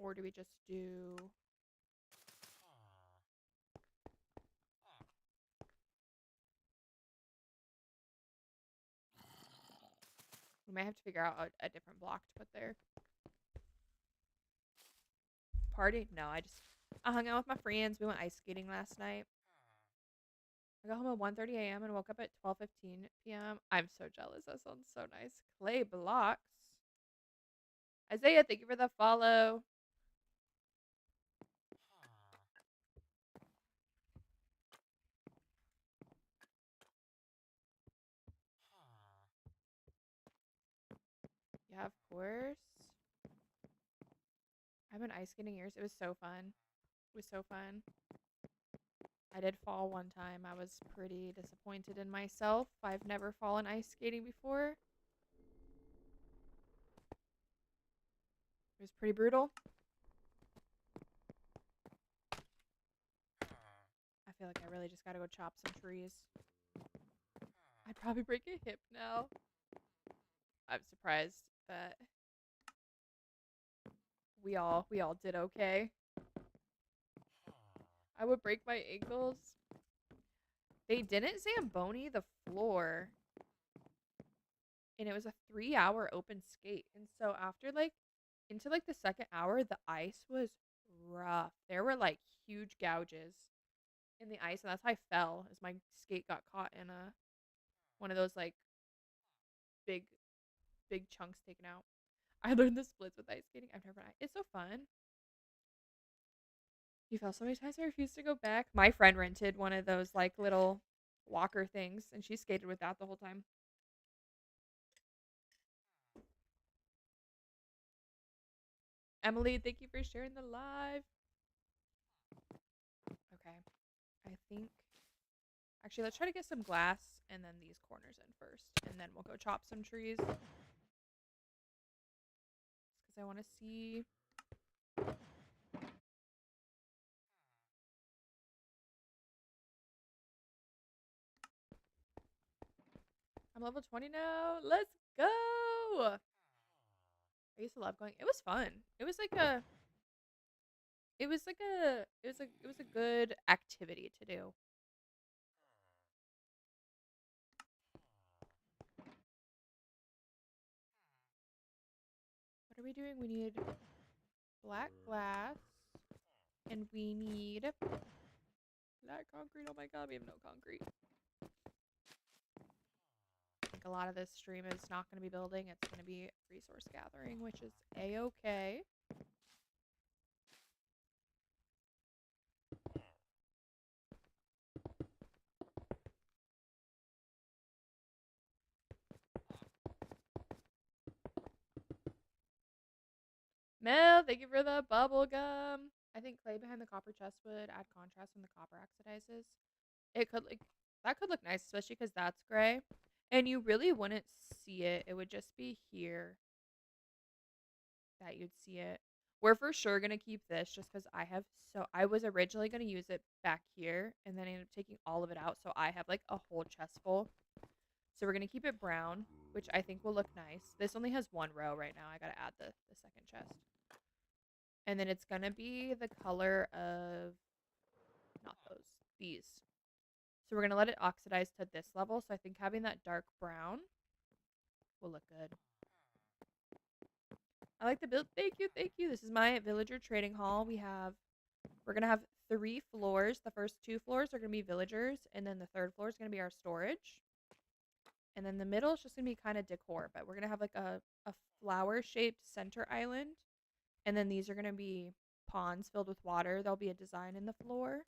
Or do we just do... We might have to figure out a different block to put there. Party? No, I hung out with my friends. We went ice skating last night. I got home at 1:30 a.m. and woke up at 12:15 p.m. I'm so jealous. That sounds so nice. Clay blocks. Isaiah, thank you for the follow. Yeah, of course. I've been ice skating years. It was so fun. It was so fun. I did fall one time. I was pretty disappointed in myself. I've never fallen ice skating before. It was pretty brutal. I feel like I really just gotta go chop some trees. I'd probably break a hip now. I'm surprised that we all did okay. I would break my ankles. They didn't Zamboni the floor. And it was a 3-hour open skate. And so after into the second hour, the ice was rough. There were huge gouges in the ice, and that's how I fell as my skate got caught in one of those big big chunks taken out. I learned the splits with ice skating. I've never been. It's so fun. You fell so many times I refused to go back. My friend rented one of those like little walker things and she skated with that the whole time. Emily, thank you for sharing the live. Okay. I think actually let's try to get some glass and then these corners in first. And then we'll go chop some trees. Because I want to see. I'm level 20 now. Let's go. I used to love going. It was fun. It was like a good activity to do. What are we doing? We need black glass and we need black concrete. Oh my god, we have no concrete. I think a lot of this stream is not going to be building. It's going to be resource gathering, which is a-okay. Mel, thank you for the bubble gum. I think clay behind the copper chest would add contrast when the copper oxidizes. It could like that could look nice, especially because that's gray, and you really wouldn't see it. It would just be here that you'd see it. We're for sure gonna keep this just because I was originally gonna use it back here, and then I ended up taking all of it out, so I have like a whole chest full. So we're gonna keep it brown, which I think will look nice. This only has one row right now. I gotta add the second chest. And then it's gonna be the color of not these. So we're gonna let it oxidize to this level. So I think having that dark brown will look good. I like the build. Thank you, thank you. This is my villager trading hall. We're gonna have 3 floors. The first 2 floors are gonna be villagers, and then the third floor is gonna be our storage. And then the middle is just gonna be kind of decor, but we're gonna have like a flower shaped center island. And then these are gonna be ponds filled with water. There'll be a design in the floor.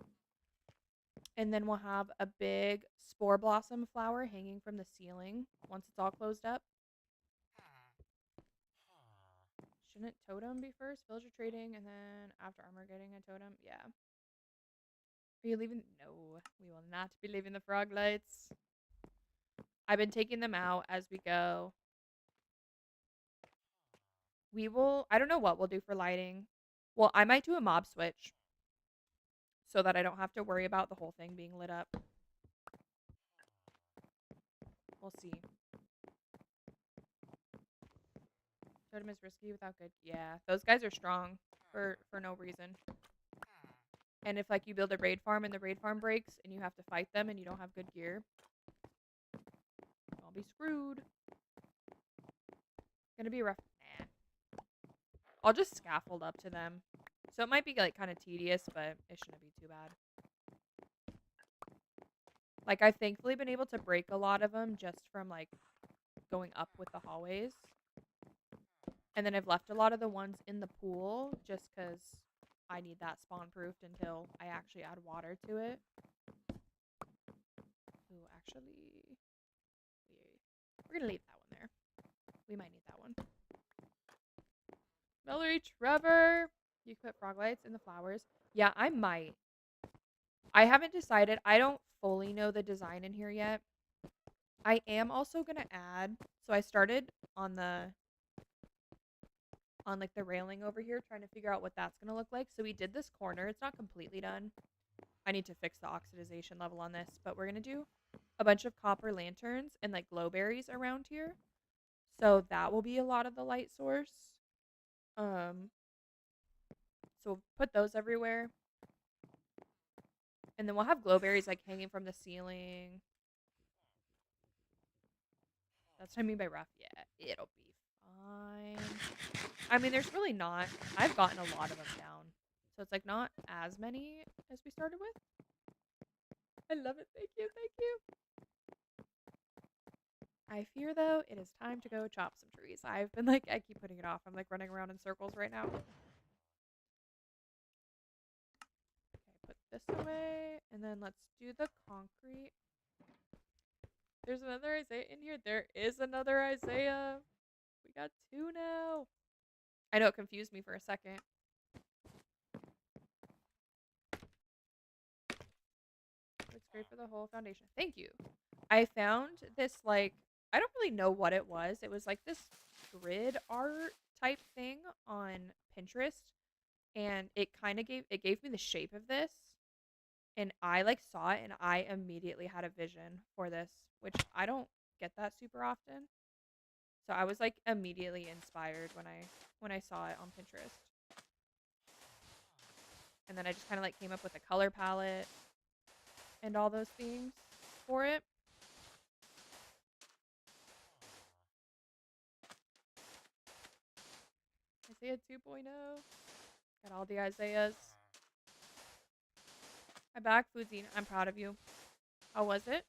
And then we'll have a big spore blossom flower hanging from the ceiling once it's all closed up. Shouldn't totem be first? Villager trading and then after armor getting a totem? Yeah. Are you leaving? No, we will not be leaving the frog lights. I've been taking them out as we go. I don't know what we'll do for lighting. Well, I might do a mob switch so that I don't have to worry about the whole thing being lit up. We'll see. Totem is risky without good. Yeah, those guys are strong for no reason. And if like you build a raid farm and the raid farm breaks and you have to fight them and you don't have good gear, I'll be screwed. Gonna be rough. Nah. I'll just scaffold up to them. So it might be like kind of tedious, but it shouldn't be too bad. Like I've thankfully been able to break a lot of them just from like going up with the hallways. And then I've left a lot of the ones in the pool just because I need that spawn proofed until I actually add water to it. Ooh, actually, we're going to leave that one there. We might need that one. Mallory Trevor, you put frog lights in the flowers? Yeah, I might. I haven't decided. I don't fully know the design in here yet. I am also going to add, so I started on like the railing over here trying to figure out what that's going to look like. So we did this corner. It's not completely done. I need to fix the oxidization level on this, but we're going to do a bunch of copper lanterns and like glowberries around here. So that will be a lot of the light source. So we'll put those everywhere. And then we'll have glowberries like hanging from the ceiling. That's what I mean by rough. Yeah, it'll be fine. I mean, there's really not. I've gotten a lot of them down. So it's like not as many as we started with. I love it. Thank you. Thank you. I fear though, it is time to go chop some trees. I keep putting it off. I'm like running around in circles right now. this away, and then let's do the concrete. There's another Isaiah in here. There is another Isaiah. We got two now. I know it confused me for a second. It's great for the whole foundation. Thank you. I found this, like, I don't really know what it was. It was like this grid art type thing on Pinterest, and it gave me the shape of this, and I like saw it and I immediately had a vision for this, which I don't get that super often. So I was like immediately inspired when I saw it on Pinterest. And then I just kind of like came up with a color palette and all those things for it. Isaiah 2.0. Got all the Isaiahs. I'm back, Foodzine. I'm proud of you. How was it?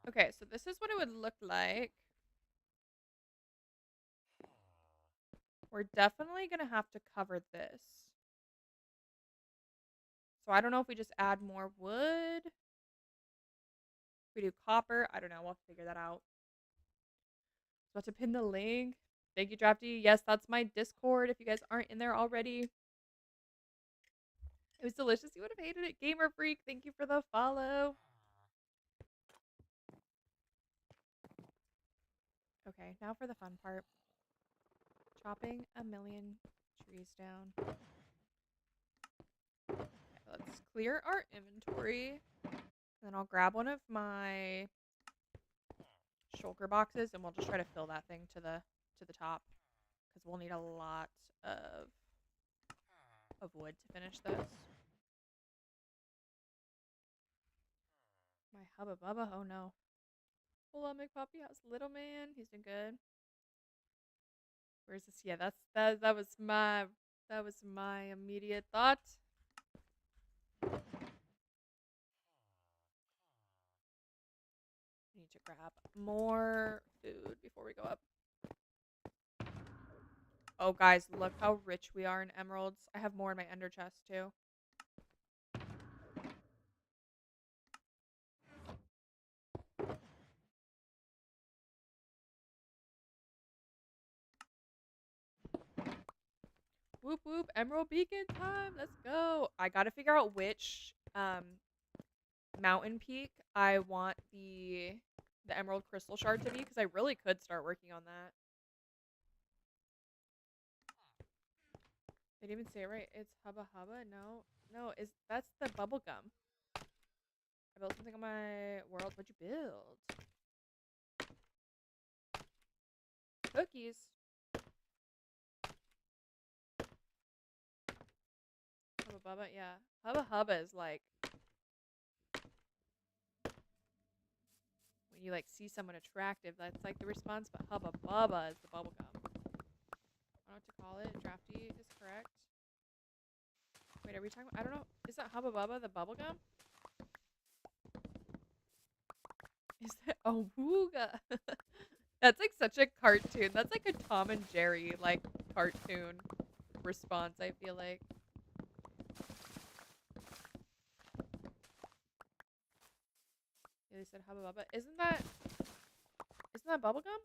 Okay, so this is what it would look like. We're definitely going to have to cover this. So I don't know if we just add more wood. If we do copper. I don't know. We'll figure that out. About to pin the link. Thank you, Drafty. Yes, that's my Discord if you guys aren't in there already. It was delicious. You would have hated it. Gamer Freak, thank you for the follow. Okay, now for the fun part. Chopping a million trees down. Okay, let's clear our inventory. And then I'll grab one of my shulker boxes and we'll just try to fill that thing to the top. Because we'll need a lot of wood to finish this. My Hubba Bubba, oh no. Hold on, McPuppy, how's little man? He's doing good. Where's this? Yeah, that was my immediate thought. Need to grab more food before we go up. Oh, guys, look how rich we are in emeralds. I have more in my ender chest, too. Whoop, whoop. Emerald beacon time. Let's go. I got to figure out which mountain peak I want the emerald crystal shard to be, because I really could start working on that. They didn't even say it right. It's Hubba Hubba? No, that's the bubble gum. I built something on my world. What'd you build? Cookies. Hubba Bubba, yeah. Hubba Hubba is like when you like see someone attractive, that's like the response, but Hubba Bubba is the bubble gum. I don't know what to call it. Drafty is correct. Wait, are we talking about, I don't know. Is that Hubba Bubba the bubble gum? Is that Awooga? That's like such a cartoon. That's like a Tom and Jerry like cartoon response, I feel like. Yeah, they said Hubba Bubba. Isn't that bubblegum?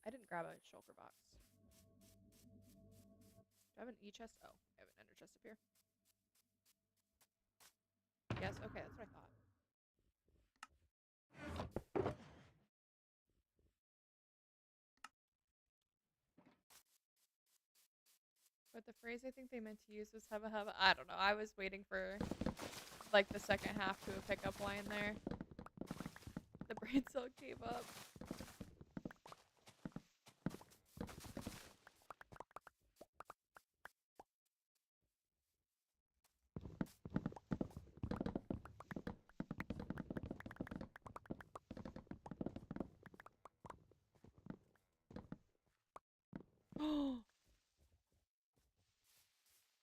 I didn't grab a shulker box. Do I have an E-chest? Oh, I have an ender chest up here. Yes, okay, that's what I thought. But the phrase I think they meant to use was hubba hubba. I don't know. I was waiting for like the second half to a pickup line there. The brain cell gave up.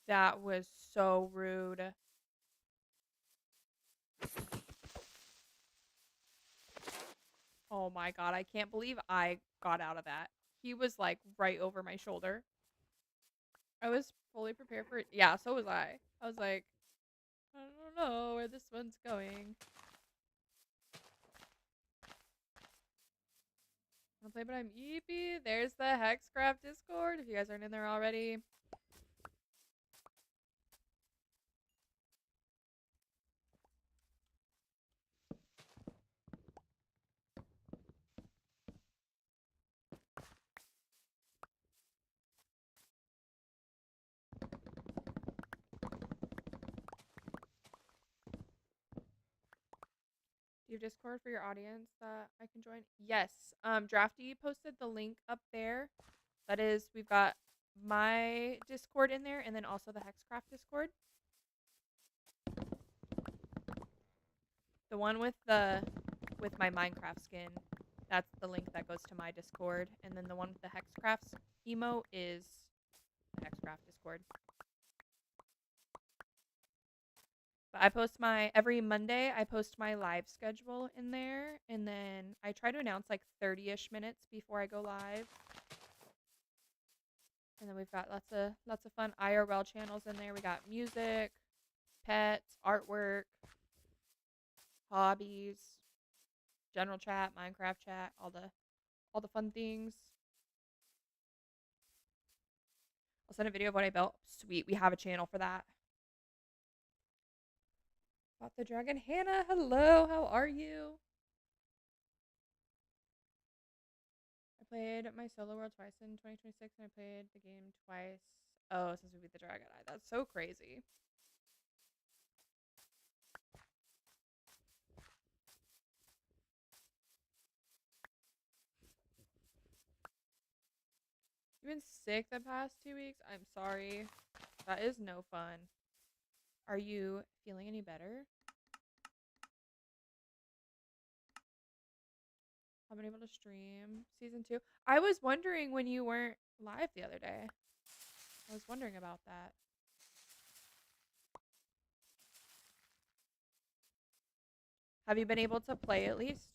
That was so rude. Oh my god, I can't believe I got out of that. He was like right over my shoulder. I was fully prepared for it. Yeah, so was I. I was like, I don't know where this one's going. Wanna play but I'm EP? There's the Hexcraft Discord if you guys aren't in there already. Do you have Discord for your audience that I can join? Yes. Drafty posted the link up there. That is, we've got my Discord in there and then also the Hexcraft Discord. The one with my Minecraft skin, that's the link that goes to my Discord. And then the one with the Hexcraft emote is the Hexcraft Discord. But I post every Monday, I post my live schedule in there. And then I try to announce like 30-ish minutes before I go live. And then we've got lots of fun IRL channels in there. We got music, pets, artwork, hobbies, general chat, Minecraft chat, all the fun things. I'll send a video of what I built. Sweet, we have a channel for that. Bought the dragon. Hannah, hello, how are you? I played my solo world twice in 2026 and I played the game twice. Oh, since we beat the dragon eye. That's so crazy. You've been sick the past 2 weeks? I'm sorry. That is no fun. Are you feeling any better? I've been able to stream season 2. I was wondering when you weren't live the other day. I was wondering about that. Have you been able to play at least?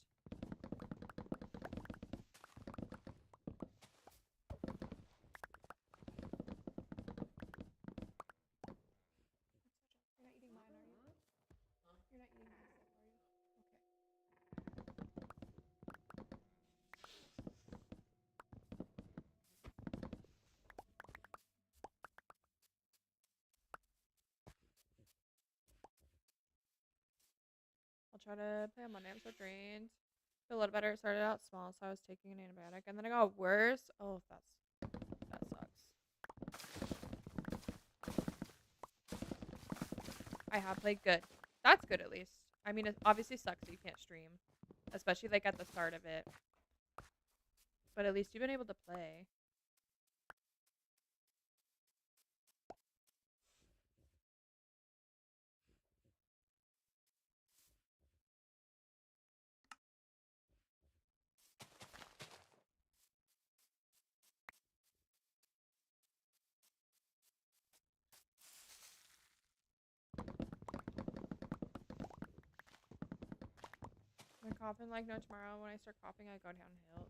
You're not eating mine, are you? You're not eating my stuff, are you? I'll try to play on Monday. I'm so drained. Feel a little better. It started out small, so I was taking an antibiotic, and then it got worse. Oh, that sucks. I have played good. That's good at least. I mean, it obviously sucks that you can't stream, especially like at the start of it. But at least you've been able to play. I'm coughing like no tomorrow. When I start coughing, I go downhill.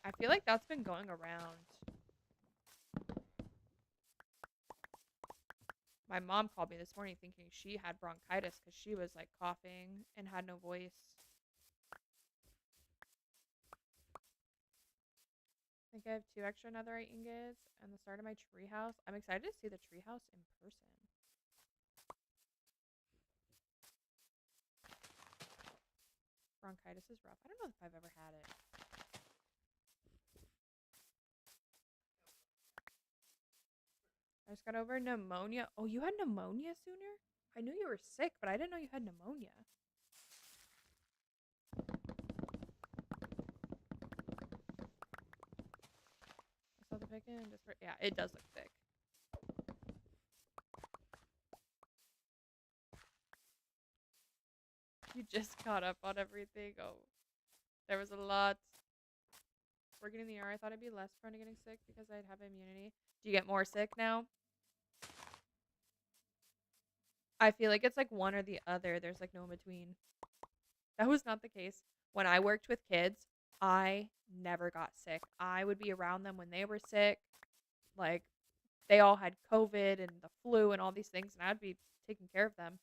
I feel like that's been going around. My mom called me this morning thinking she had bronchitis because she was like coughing and had no voice. I think I have 2 extra netherite ingots and the start of my treehouse. I'm excited to see the treehouse in person. Bronchitis is rough. I don't know if I've ever had it. I just got over pneumonia. Oh, you had pneumonia sooner? I knew you were sick, but I didn't know you had pneumonia. I saw the pickin' just for, yeah, it does look thick. You just caught up on everything. Oh, there was a lot. Working in the ER, I thought I'd be less prone to getting sick because I'd have immunity. Do you get more sick now? I feel like it's like one or the other. There's like no in between. That was not the case. When I worked with kids, I never got sick. I would be around them when they were sick. Like they all had COVID and the flu and all these things, and I'd be taking care of them.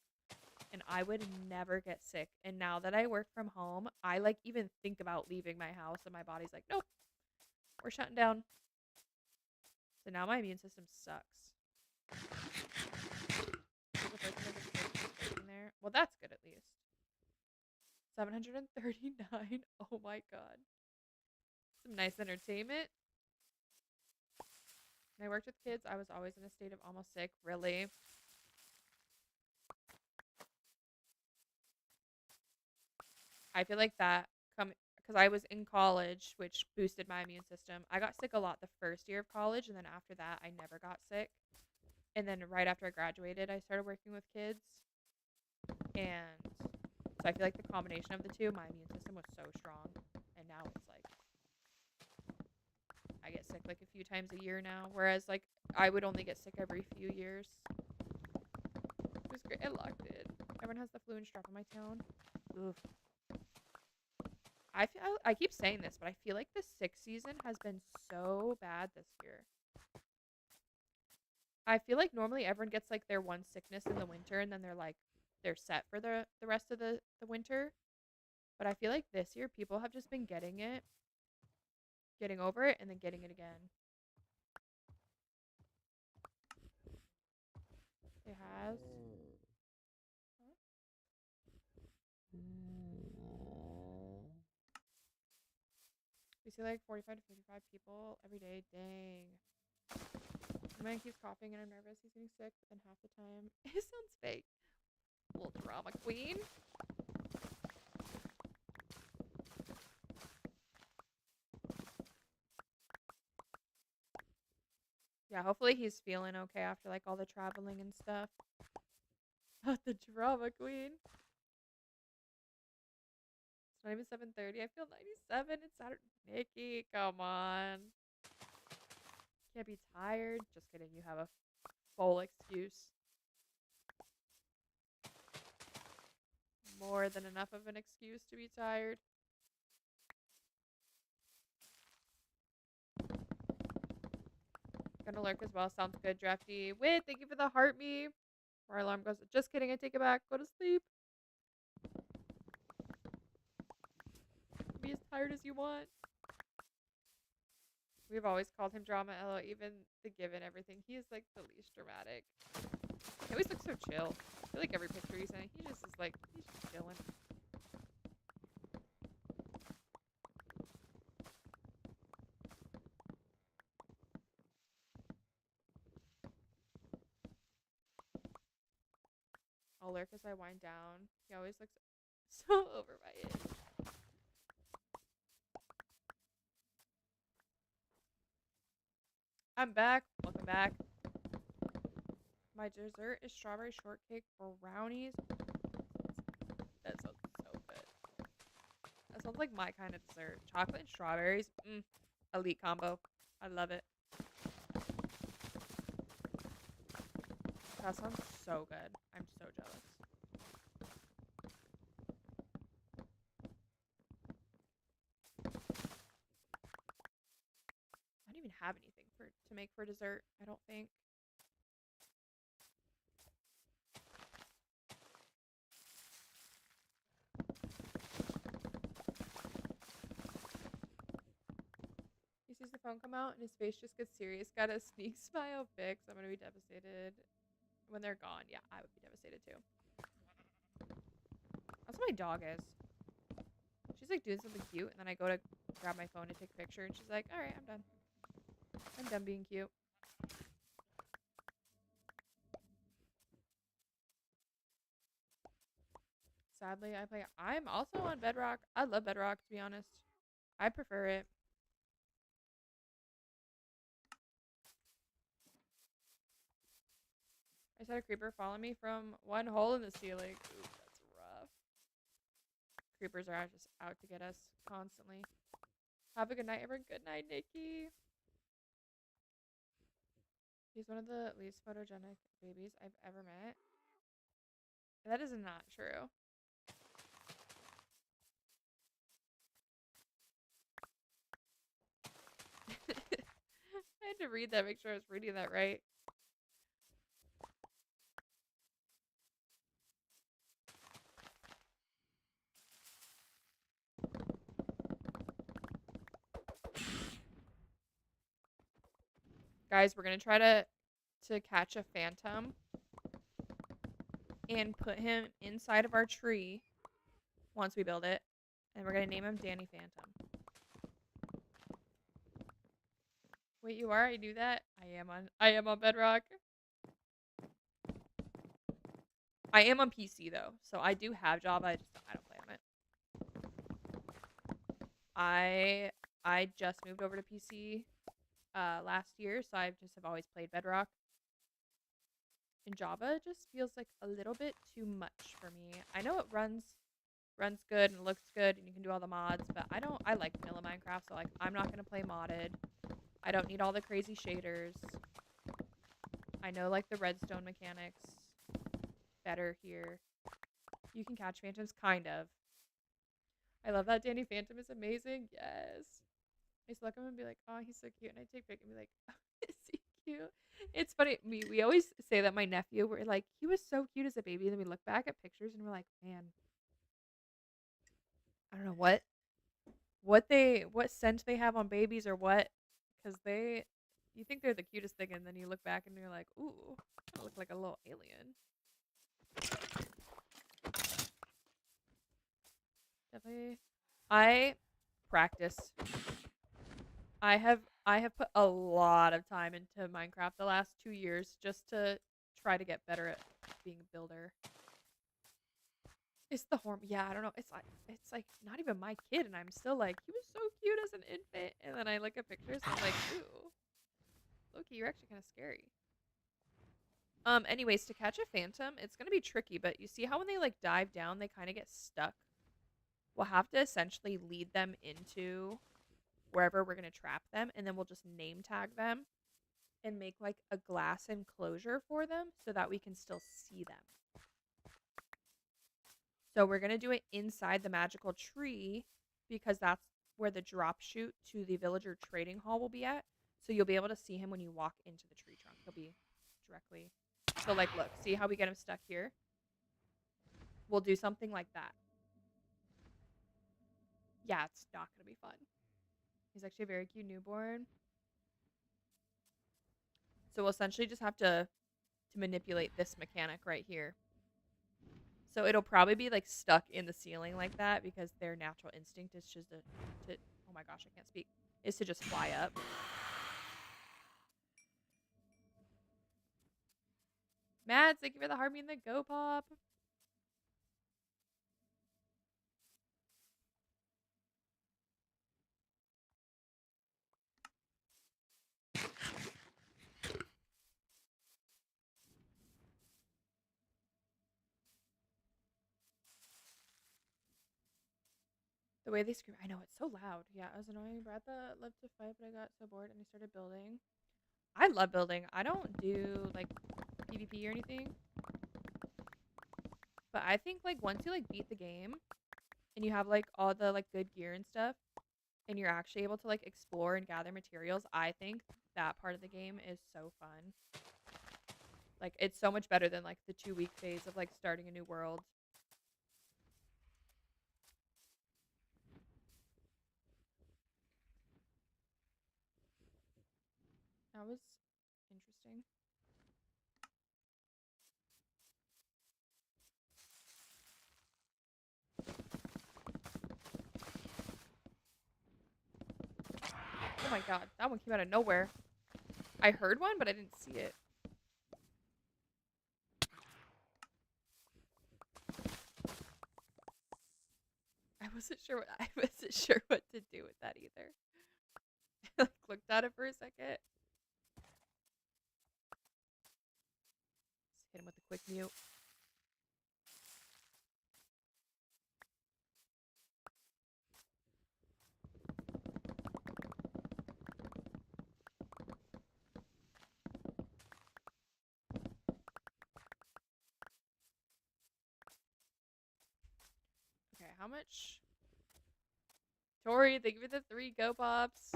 And I would never get sick. And now that I work from home, I like even think about leaving my house, and my body's like, nope, we're shutting down. So now my immune system sucks. There. Well, that's good at least. 739. Oh my god. Some nice entertainment. When I worked with kids, I was always in a state of almost sick. Really? I feel like that come because I was in college, which boosted my immune system. I got sick a lot the first year of college, and then after that, I never got sick. And then right after I graduated, I started working with kids, and so I feel like the combination of the two, my immune system was so strong, and now it's like I get sick like a few times a year now, whereas like I would only get sick every few years. It was great. I locked it. Everyone has the flu and strep in my town. Oof. I keep saying this, but I feel like the sick season has been so bad this year. I feel like normally everyone gets like their one sickness in the winter and then they're set for the rest of the winter. But I feel like this year people have just been getting it, getting over it, and then getting it again. It has. Huh? We see like 45 to 55 people every day. Dang. My man keeps coughing and I'm nervous. He's getting sick, but then half the time it sounds fake. Little drama queen. Yeah, hopefully he's feeling okay after like all the traveling and stuff. The drama queen. It's not even 7:30. I feel 97. It's Saturday. Nikki, come on. Can't be tired. Just kidding. You have a full excuse. More than enough of an excuse to be tired. Gonna lurk as well. Sounds good, Drafty. Wait, thank you for the heart me. Our alarm goes. Just kidding. I take it back. Go to sleep. Be as tired as you want. We've always called him drama, LO, even the given everything. He is like the least dramatic. He always looks so chill. I feel like every picture he's in, he just is like, he's just chilling. I'll lurk as I wind down. He always looks so over my age. I'm back. Welcome back. My dessert is strawberry shortcake brownies. That sounds so good. That sounds like my kind of dessert. Chocolate and strawberries. Elite combo. I love it. That sounds so good. I'm so jealous. I don't even have anything to make for dessert, I don't think. He sees the phone come out and his face just gets serious. Got a sneak smile fix. I'm gonna be devastated when they're gone. Yeah, I would be devastated too. That's what my dog is. She's like doing something cute, and then I go to grab my phone to take a picture, and she's like, "All right, I'm done. I'm done being cute." Sadly, I'm also on Bedrock. I love Bedrock, to be honest. I prefer it. I just had a creeper follow me from one hole in the ceiling. Ooh, that's rough. Creepers are just out to get us constantly. Have a good night, everyone. Good night, Nikki. He's one of the least photogenic babies I've ever met. That is not true. I had to read that, make sure I was reading that right. Guys, we're gonna try to catch a phantom and put him inside of our tree once we build it, and we're gonna name him Danny Phantom. Wait, you are? I knew that. I am on Bedrock. I am on PC though, so I do have Java. I don't play on it. I just moved over to PC last year, so I just have always played Bedrock. And Java just feels like a little bit too much for me. I know it runs good and looks good and you can do all the mods, but I like vanilla Minecraft, so like I'm not gonna play modded. I don't need all the crazy shaders. I know like the redstone mechanics better here. You can catch phantoms, kind of. I love that Danny Phantom is amazing. Yes. I used to look at him and be like, oh, he's so cute. And I take a pic and be like, oh, is he cute? It's funny. We always say that my nephew, we're like, he was so cute as a baby. And then we look back at pictures and we're like, man, I don't know what scent they have on babies or what, because you think they're the cutest thing, and then you look back and you're like, ooh, I look like a little alien. Definitely, I practice. I have put a lot of time into Minecraft the last 2 years just to try to get better at being a builder. It's the horn. Yeah, I don't know. It's like not even my kid, and I'm still like, he was so cute as an infant. And then I look at pictures and I'm like, ooh, Loki, you're actually kind of scary. Anyways, to catch a phantom, it's gonna be tricky, but you see how when they like dive down, they kind of get stuck. We'll have to essentially lead them into wherever we're gonna trap them, and then we'll just name tag them and make like a glass enclosure for them so that we can still see them. So we're going to do it inside the magical tree because that's where the drop chute to the villager trading hall will be at. So you'll be able to see him when you walk into the tree trunk. He'll be directly. So like, look, see how we get him stuck here? We'll do something like that. Yeah, it's not going to be fun. He's actually a very cute newborn. So we'll essentially just have to manipulate this mechanic right here. So it'll probably be like stuck in the ceiling like that because their natural instinct is just to oh my gosh, I can't speak, is to just fly up. Mads, thank you for the heart and the go pop. The way they scream, I know, it's so loud. Yeah, I was annoying. Bratha loved to fight, but I got so bored and I started building. I love building. I don't do like PvP or anything. But I think like once you like beat the game and you have like all the like good gear and stuff and you're actually able to like explore and gather materials, I think that part of the game is so fun. Like it's so much better than like the 2-week phase of like starting a new world. That was interesting. Oh my god, that one came out of nowhere. I heard one, but I didn't see it. I wasn't sure what to do with that either. Like looked at it for a second. Just hit him with a quick mute. how much? Tori, thank you for the 3 go pops.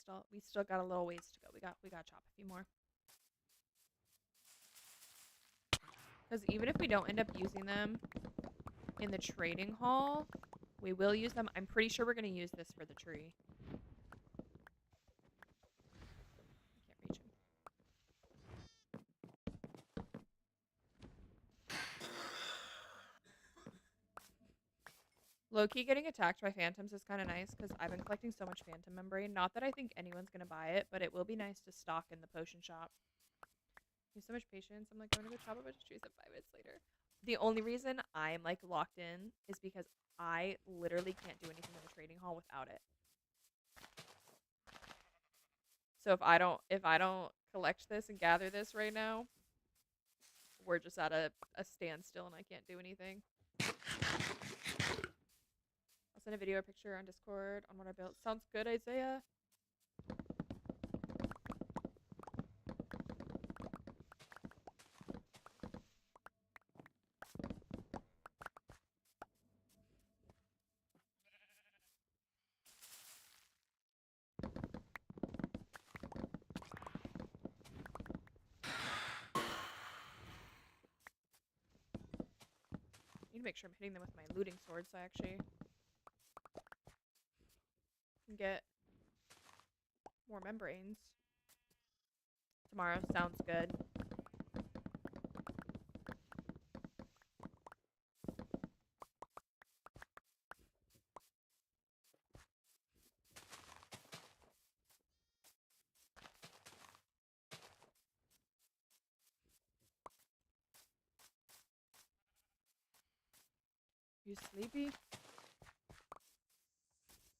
Oh, we still got a little ways to go. We got to chop a few more. Because even if we don't end up using them in the trading hall, we will use them. I'm pretty sure we're going to use this for the tree. I can't reach him. Low-key getting attacked by phantoms is kind of nice because I've been collecting so much phantom membrane. Not that I think anyone's going to buy it, but it will be nice to stock in the potion shop. You have so much patience. I'm like going to go chop a bunch of trees at 5 minutes later. The only reason I'm like locked in is because I literally can't do anything in the trading hall without it. So if I don't collect this and gather this right now, we're just at a standstill and I can't do anything. I'll send a video or picture on Discord on what I built. Sounds good, Isaiah. I need to make sure I'm hitting them with my looting sword so I actually can get more membranes. Tomorrow sounds good. You sleepy?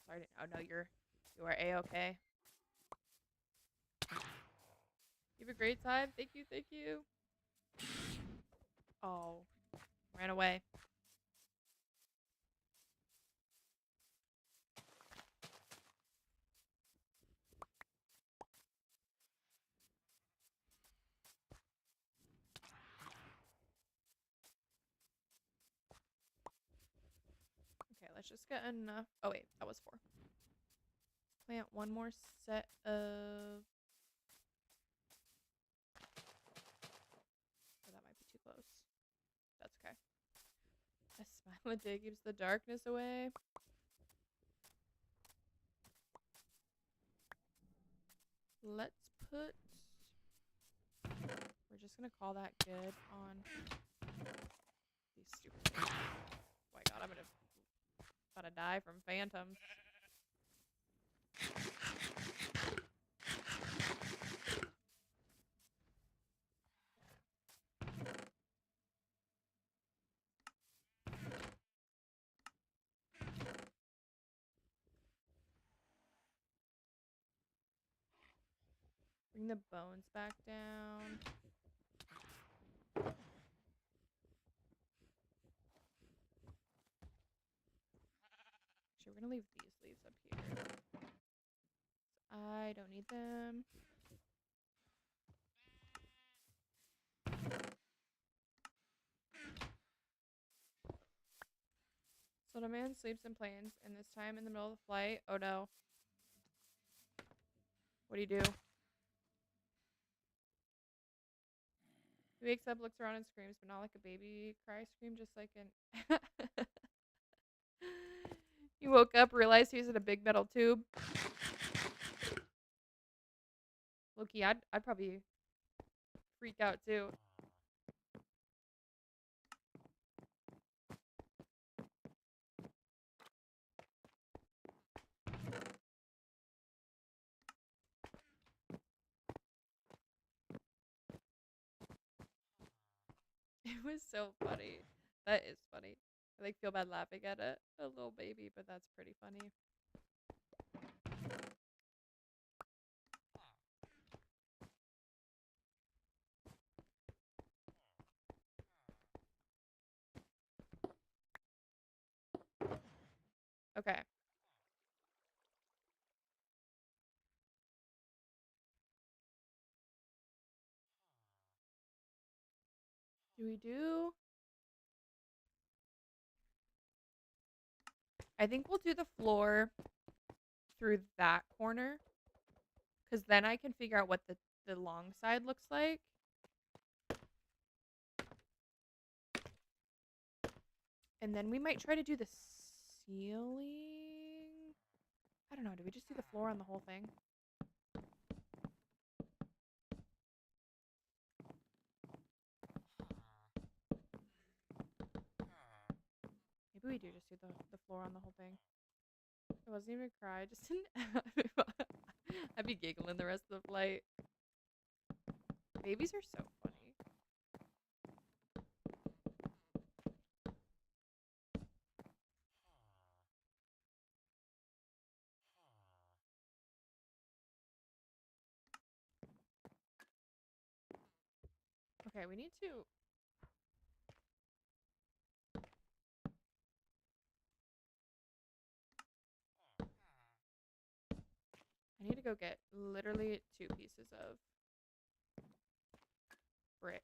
Sorry. Oh no, you are a-okay. You have a great time. Thank you. Thank you. Oh, ran away. Okay, let's just get enough. Oh wait, that was 4. Plant one more set of. Oh, that might be too close. That's okay. A smile a day keeps the darkness away. Let's put. We're just gonna call that good on these stupid things. Oh my god, I'm about to die from phantoms. Bring the bones back down. Actually, we're gonna leave these leaves up here. I don't need them. So the man sleeps in planes, and this time in the middle of the flight, oh no. What do you do? He wakes up, looks around, and screams, but not like a baby cry scream, just like an. He woke up, realized he was in a big metal tube. Loki, I'd probably freak out too. It was so funny. That is funny. I like feel bad laughing at a little baby, but that's pretty funny. Okay. Do we do? I think we'll do the floor through that corner, because then I can figure out what the long side looks like. And then we might try to do the ceiling. I don't know. Do we just do the floor on the whole thing? Maybe we do just do the floor on the whole thing. It wasn't even a cry. Just didn't. I'd be giggling the rest of the flight. Babies are so funny. Okay, we need to. I need to go get literally 2 pieces of brick.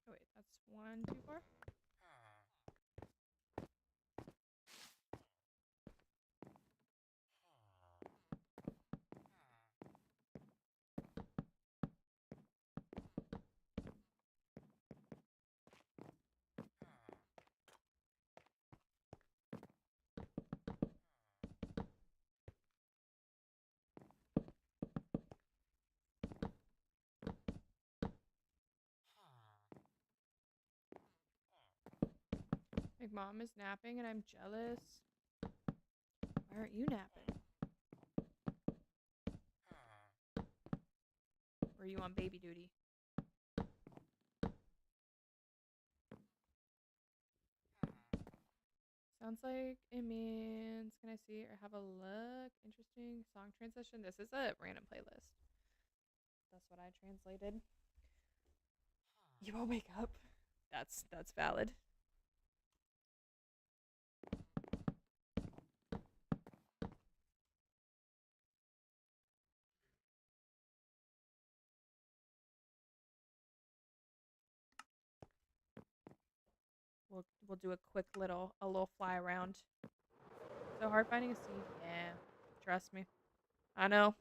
Oh wait, that's 1, 2, 4. Big Mom is napping and I'm jealous. Why aren't you napping? Or are you on baby duty? Sounds like it means, can I see or have a look? Interesting song transition. This is a random playlist. That's what I translated. You won't wake up. That's valid. We'll do a quick little fly around. So hard finding a seed. Yeah, trust me. I know.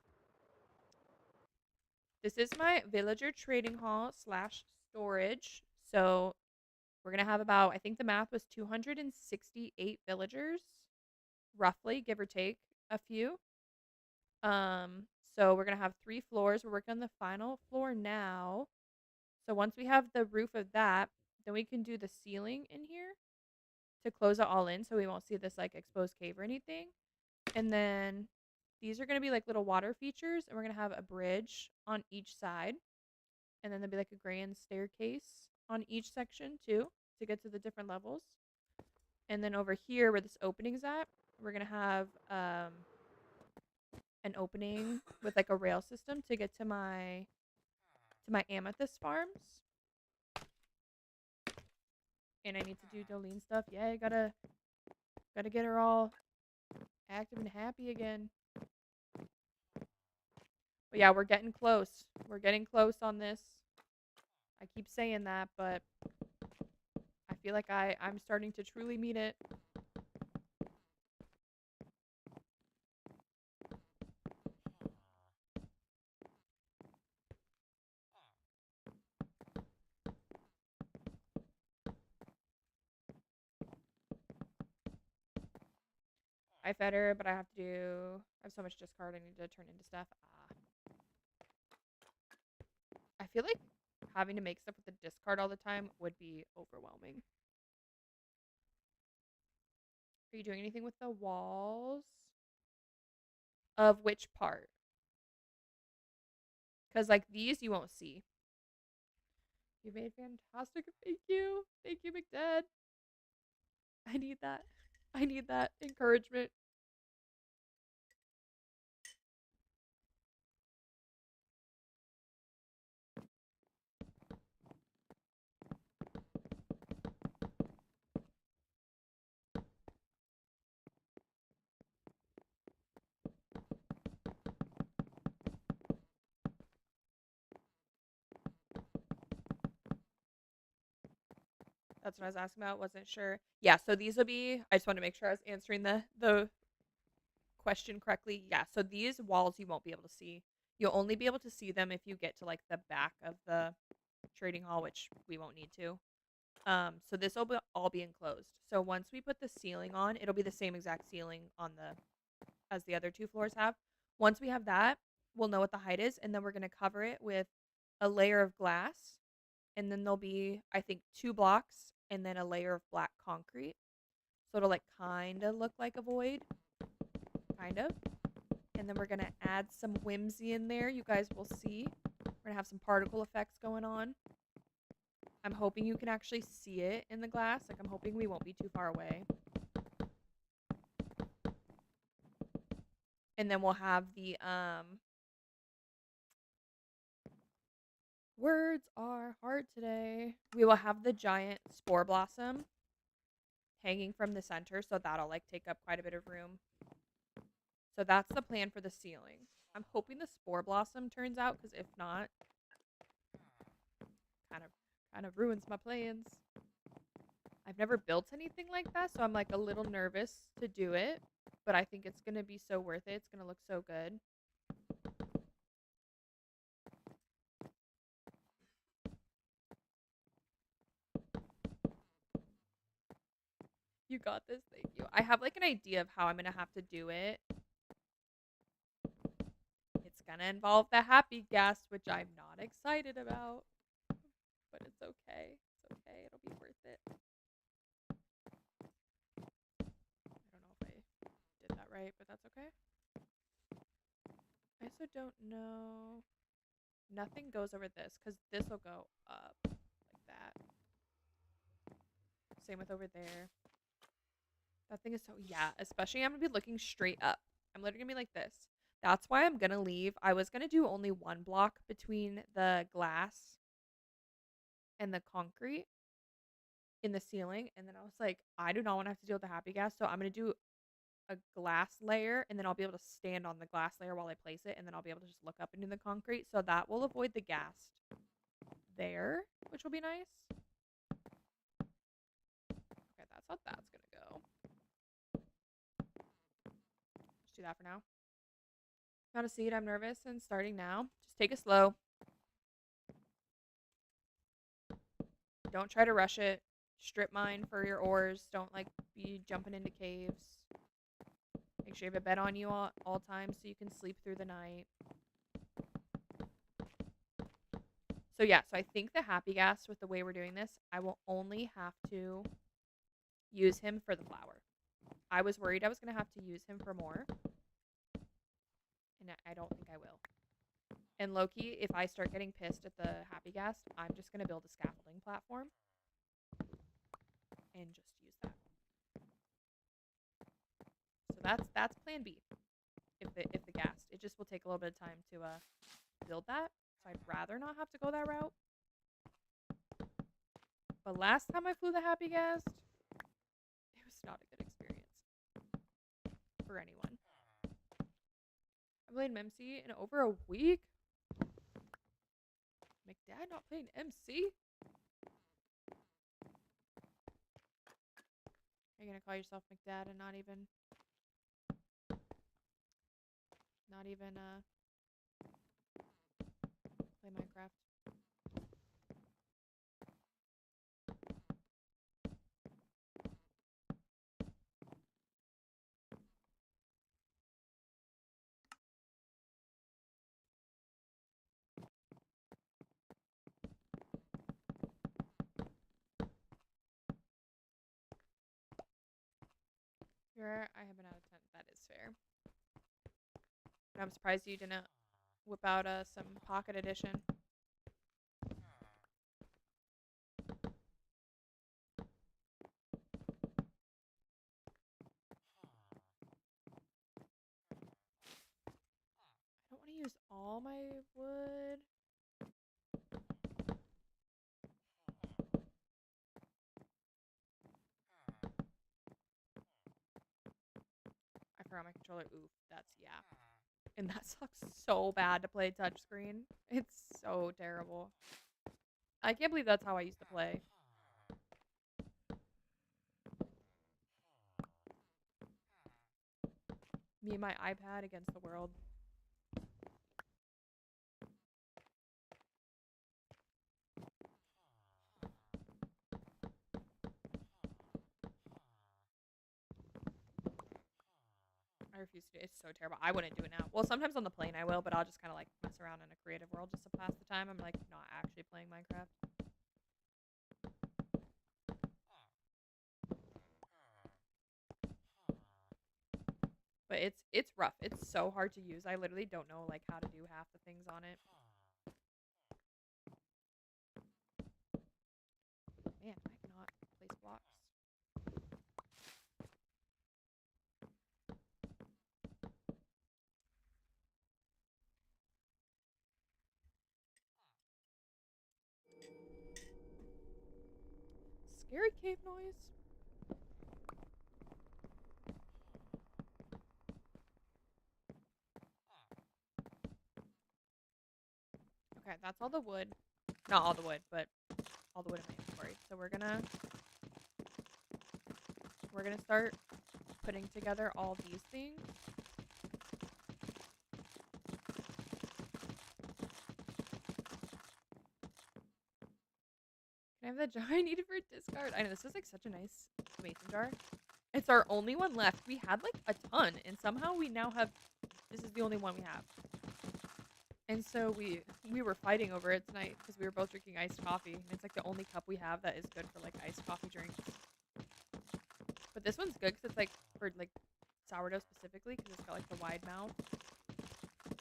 This is my villager trading hall / storage. So we're gonna have about, I think the math was 268 villagers, roughly, give or take a few. So we're gonna have 3 floors. We're working on the final floor now. So once we have the roof of that, then we can do the ceiling in here to close it all in so we won't see this like exposed cave or anything. And then these are going to be like little water features, and we're going to have a bridge on each side. And then there'll be like a grand staircase on each section too to get to the different levels. And then over here where this opening's at, we're going to have an opening with like a rail system to get to my amethyst farms. And I need to do Dolene stuff. Yeah, I gotta get her all active and happy again. But yeah, we're getting close. We're getting close on this. I keep saying that, but I feel like I'm starting to truly mean it. I fed her, but I have so much discard I need to turn into stuff. I feel like having to make stuff with the discard all the time would be overwhelming. Are you doing anything with the walls? Of which part? Because, like, these you won't see. You made fantastic. Thank you. Thank you, McDad. I need that. I need that encouragement. That's what I was asking about. Wasn't sure. Yeah, so these will be. I just want to make sure I was answering the question correctly. Yeah, so these walls you won't be able to see. You'll only be able to see them if you get to like the back of the trading hall, which we won't need to. So this will all be enclosed. So once we put the ceiling on, it'll be the same exact ceiling on the as the other two floors have. Once we have that, we'll know what the height is, and then we're gonna cover it with a layer of glass, and then there'll be I think 2 blocks and then a layer of black concrete. So it'll like kind of look like a void, kind of. And then we're going to add some whimsy in there. You guys will see. We're going to have some particle effects going on. I'm hoping you can actually see it in the glass. Like, I'm hoping we won't be too far away. And then we'll have the, words are hard today. We will have the giant spore blossom hanging from the center. So that'll, like, take up quite a bit of room. So that's the plan for the ceiling. I'm hoping the spore blossom turns out, because if not, kind of ruins my plans. I've never built anything like that, so I'm like a little nervous to do it, but I think it's going to be so worth it. It's going to look so good. You got this. Thank you. I have like an idea of how I'm going to have to do it. It's going to involve the happy gas, which I'm not excited about, but it's okay. It's okay. It'll be worth it. I don't know if I did that right, but that's okay. I also don't know. Nothing goes over this because this will go up like that. Same with over there. That thing is so, yeah, especially I'm going to be looking straight up. I'm literally going to be like this. That's why I'm going to leave. I was going to do only 1 block between the glass and the concrete in the ceiling. And then I was like, I do not want to have to deal with the happy gas. So I'm going to do a glass layer, and then I'll be able to stand on the glass layer while I place it. And then I'll be able to just look up into the concrete. So that will avoid the gas there, which will be nice. Okay, that's how that's going to go. Just do that for now. Found a seed. I'm nervous and starting now. Just take it slow. Don't try to rush it. Strip mine for your ores. Don't like be jumping into caves. Make sure you have a bed on you all times so you can sleep through the night. So yeah, so I think the happy gas with the way we're doing this, I will only have to use him for the flower. I was worried I was going to have to use him for more. And I don't think I will. And Loki, if I start getting pissed at the happy gas, I'm just going to build a scaffolding platform and just use that. So that's plan B. If the gas, it just will take a little bit of time to build that. So I'd rather not have to go that route. But last time I flew the happy gas, it was not a good experience for anyone. I played MC in over a week. McDad not playing MC? Are you gonna call yourself McDad and not even play Minecraft? You're, I have an out of 10. That is fair. But I'm surprised you didn't whip out some pocket edition. I don't want to use all my wood. I forgot my controller. Oof, that's, yeah. And that sucks so bad to play touchscreen. It's so terrible. I can't believe that's how I used to play. Me and my iPad against the world. I refuse to do it. It's so terrible. I wouldn't do it now. Well, sometimes on the plane I will, but I'll just kind of like mess around in a creative world just to pass the time. I'm like not actually playing Minecraft. But it's rough. It's so hard to use. I literally don't know like how to do half the things on it. Man, I cannot place blocks. Scary cave noise. Okay, that's all the wood. Not all the wood, but all the wood in my inventory. So we're gonna start putting together all these things. Can I have that jar I needed for discard? I know, this is like such a nice mason jar. It's our only one left. We had like a ton, and somehow we now have, this is the only one we have. And so we were fighting over it tonight because we were both drinking iced coffee. And it's like the only cup we have that is good for like iced coffee drinks. But this one's good because it's like for like sourdough specifically because it's got like the wide mouth.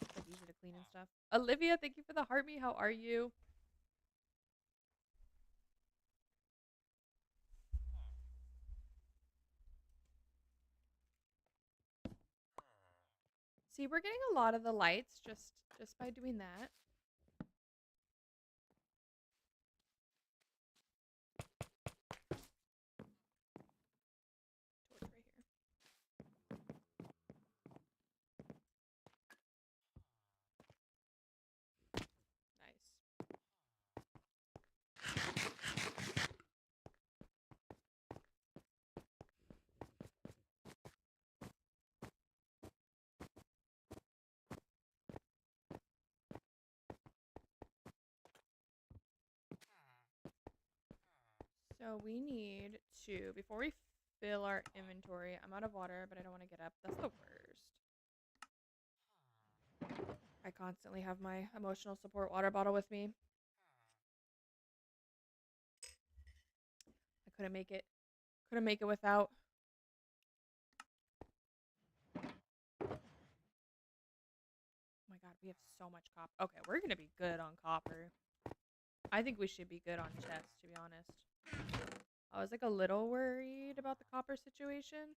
It's like easy to clean and stuff. Olivia, thank you for the heart me. How are you? See, we're getting a lot of the lights just by doing that. Torch right here. Nice. So we need to, before we fill our inventory, I'm out of water, but I don't want to get up. That's the worst. I constantly have my emotional support water bottle with me. I couldn't make it. Couldn't make it without. Oh my god, we have so much copper. Okay, we're gonna be good on copper. I think we should be good on chest, to be honest. I was like a little worried about the copper situation.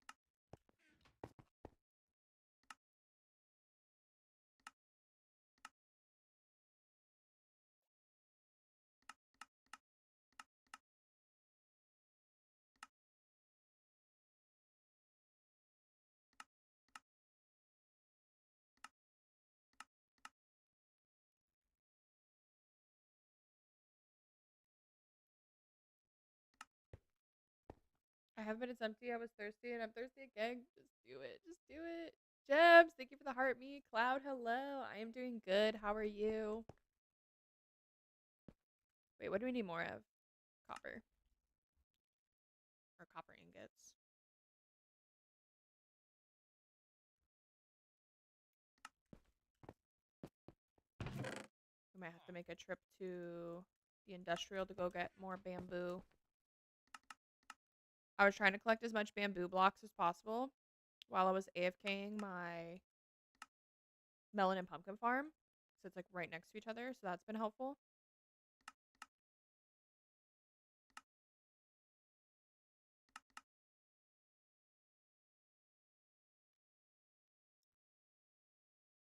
I have been, it's empty. I was thirsty and I'm thirsty again. Just do it. Just do it. Jebs, thank you for the heart me. Cloud, hello. I am doing good. How are you? Wait, what do we need more of? Copper. Or copper ingots. We might have to make a trip to the industrial to go get more bamboo. I was trying to collect as much bamboo blocks as possible while I was AFKing my melon and pumpkin farm. So it's like right next to each other. So that's been helpful.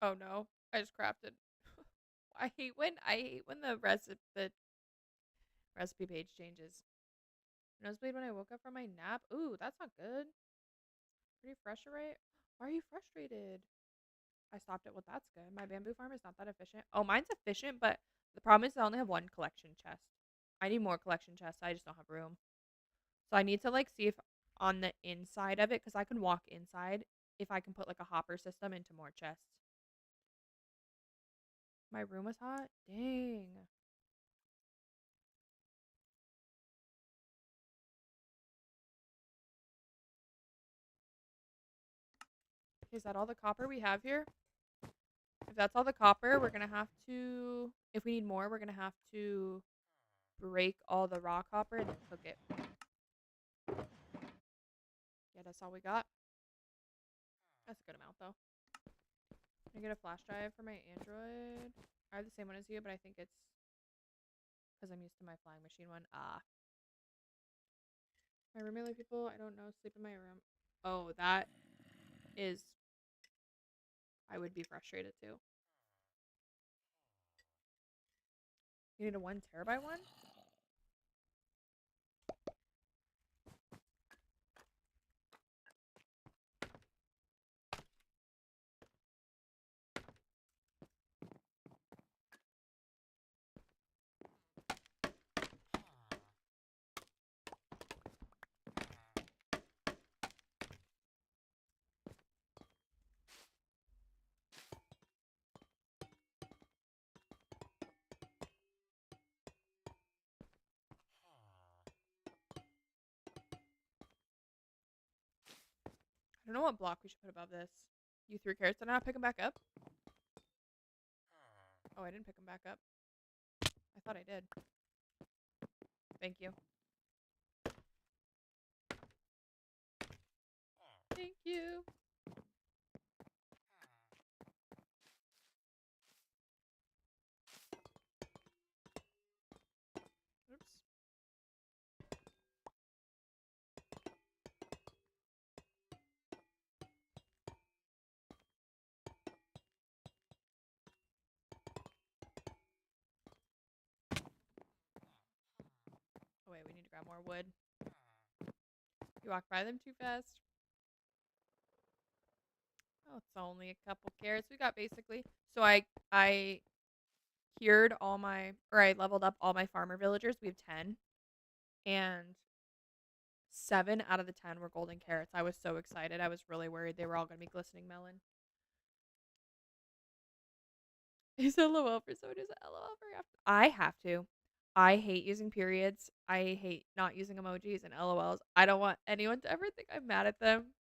Oh no, I just crafted. I hate when the recipe page changes. Nosebleed when I woke up from my nap. Ooh, that's not good. Pretty fresh, right? Why are you frustrated? I stopped it. Well, that's good. My bamboo farm is not that efficient. Oh, mine's efficient, but the problem is I only have one collection chest. I need more collection chests. I just don't have room. So I need to like see if on the inside of it, because I can walk inside, if I can put like a hopper system into more chests. My room was hot? Dang. Is that all the copper we have here? If that's all the copper, we're going to have to, if we need more, we're going to have to break all the raw copper and then cook it. Yeah, that's all we got. That's a good amount, though. Can I get a flash drive for my Android? I have the same one as you, but I think it's because I'm used to my flying machine one. My roommate like people I don't know sleep in my room. Oh, that is. I would be frustrated too. You need a 1 terabyte one? I don't know what block we should put above this. You threw carrots. Did I not pick them back up? Oh, I didn't pick them back up. I thought I did. Thank you. Thank you. Oops. Oh wait, we need to grab more wood. You walked by them too fast. Oh, it's only a couple carrots we got basically. So I cured all my, or I leveled up all my farmer villagers. We have 10, and 7 out of the 10 were golden carrots. I was so excited. I was really worried they were all going to be glistening melon. Is LOL for someone who's LOL for after? I have to. I hate using periods. I hate not using emojis and LOLs. I don't want anyone to ever think I'm mad at them.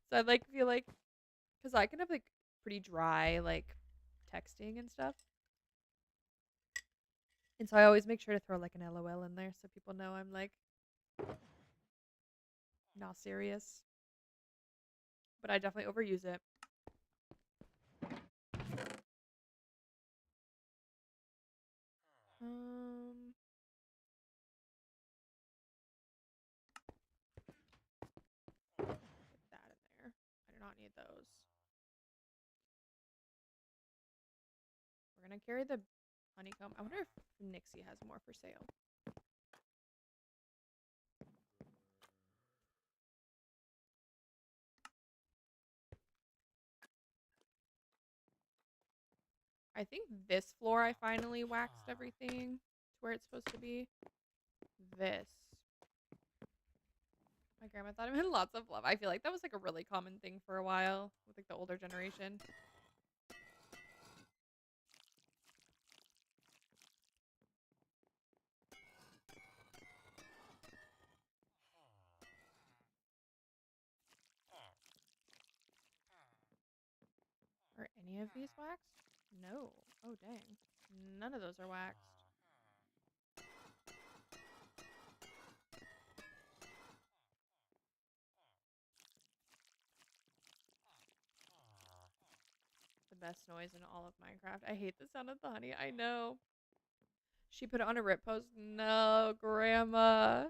So I like feel like, because I can have like pretty dry like texting and stuff. And so I always make sure to throw like an LOL in there so people know I'm like not serious. But I definitely overuse it. Put that in there. I do not need those. We're gonna carry the honeycomb. I wonder if Nixie has more for sale. I think this floor I finally waxed everything to where it's supposed to be. This. My grandma thought it meant lots of love. I feel like that was like a really common thing for a while with like the older generation. Are any of these waxed? No. Oh, dang. None of those are waxed. best noise in all of Minecraft. I hate the sound of the honey. I know. She put it on a rip post. No, Grandma.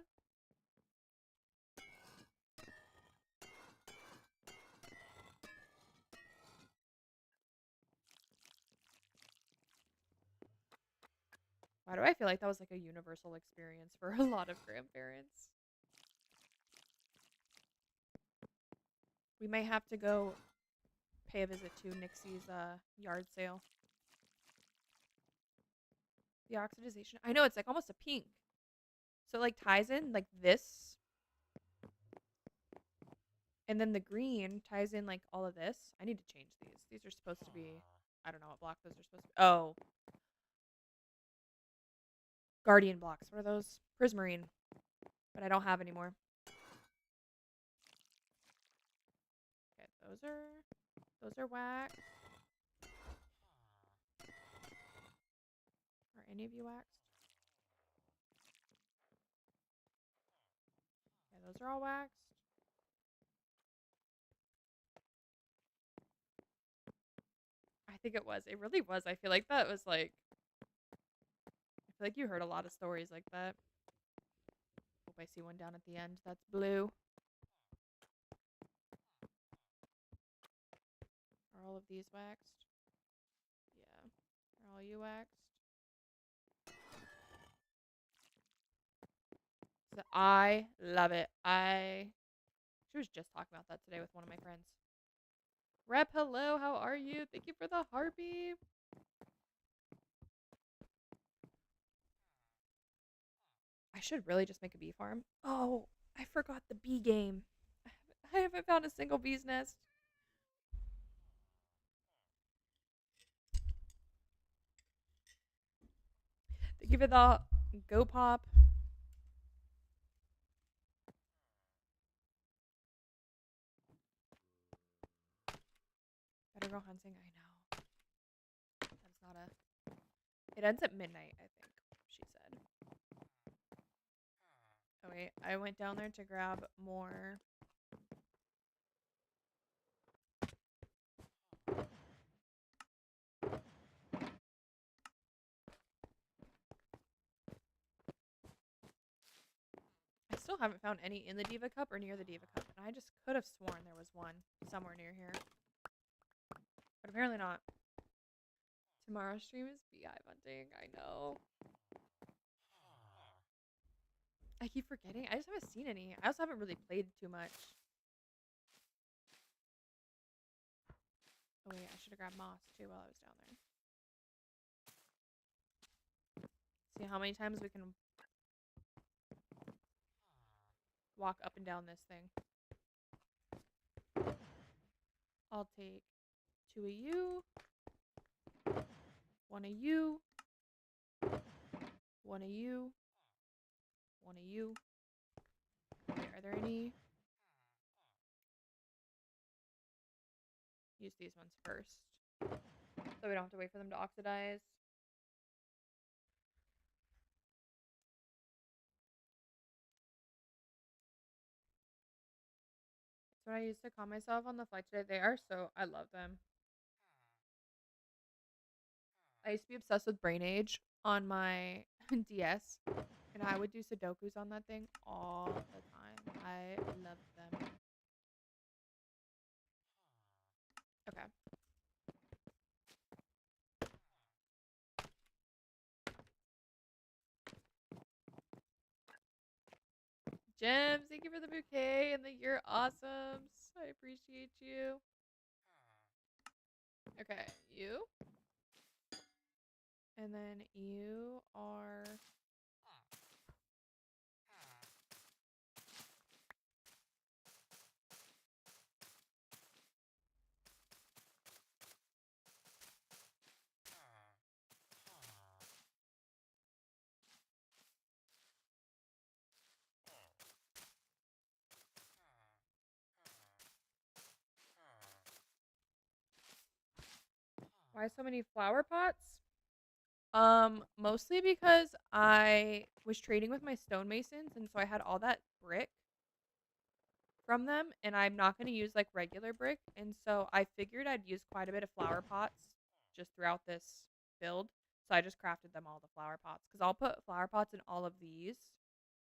Why do I feel like that was like a universal experience for a lot of grandparents? We may have to go pay a visit to Nixie's yard sale. The oxidization. I know, it's like almost a pink. So it like ties in like this. And then the green ties in like all of this. I need to change these. These are supposed to be, I don't know what block those are supposed to be. Oh. Guardian blocks. What are those? Prismarine. But I don't have anymore. Okay, those are wax. Are any of you waxed? Yeah, those are all waxed. I think it was. It really was. I feel like that was like, I feel like you heard a lot of stories like that. Hope I see one down at the end. That's blue. Are all of these waxed? Yeah. Are all you waxed? So I love it. She was just talking about that today with one of my friends. Rep, hello, how are you? Thank you for the harpy. I should really just make a bee farm. Oh, I forgot the bee game. I haven't found a single bee's nest. Thank you for the go pop. Better go hunting. I know. That's not a. It ends at midnight, I think, she said. Oh, wait. I went down there to grab more. I still haven't found any in the Diva Cup or near the Diva Cup, and I just could have sworn there was one somewhere near here. But apparently not. Tomorrow's stream is beehive hunting. I know. I keep forgetting. I just haven't seen any. I also haven't really played too much. Oh wait, I should have grabbed moss too while I was down there. See how many times we can walk up and down this thing. I'll take 2 of you. 1 of you. 1 of you. 1 of you. Okay, are there any? Use these ones first. So we don't have to wait for them to oxidize. That's what I used to call myself on the flight today. They are so, I love them. I used to be obsessed with Brain Age on my DS, and I would do Sudokus on that thing all the time. I loved them. Okay. Gems, thank you for the bouquet and the you're awesome. I appreciate you. Okay, you. And then you are. Why so many flower pots? Mostly because I was trading with my stonemasons, and so I had all that brick. from them, and I'm not going to use like regular brick, and so I figured I'd use quite a bit of flower pots just throughout this build. So I just crafted them all the flower pots because I'll put flower pots in all of these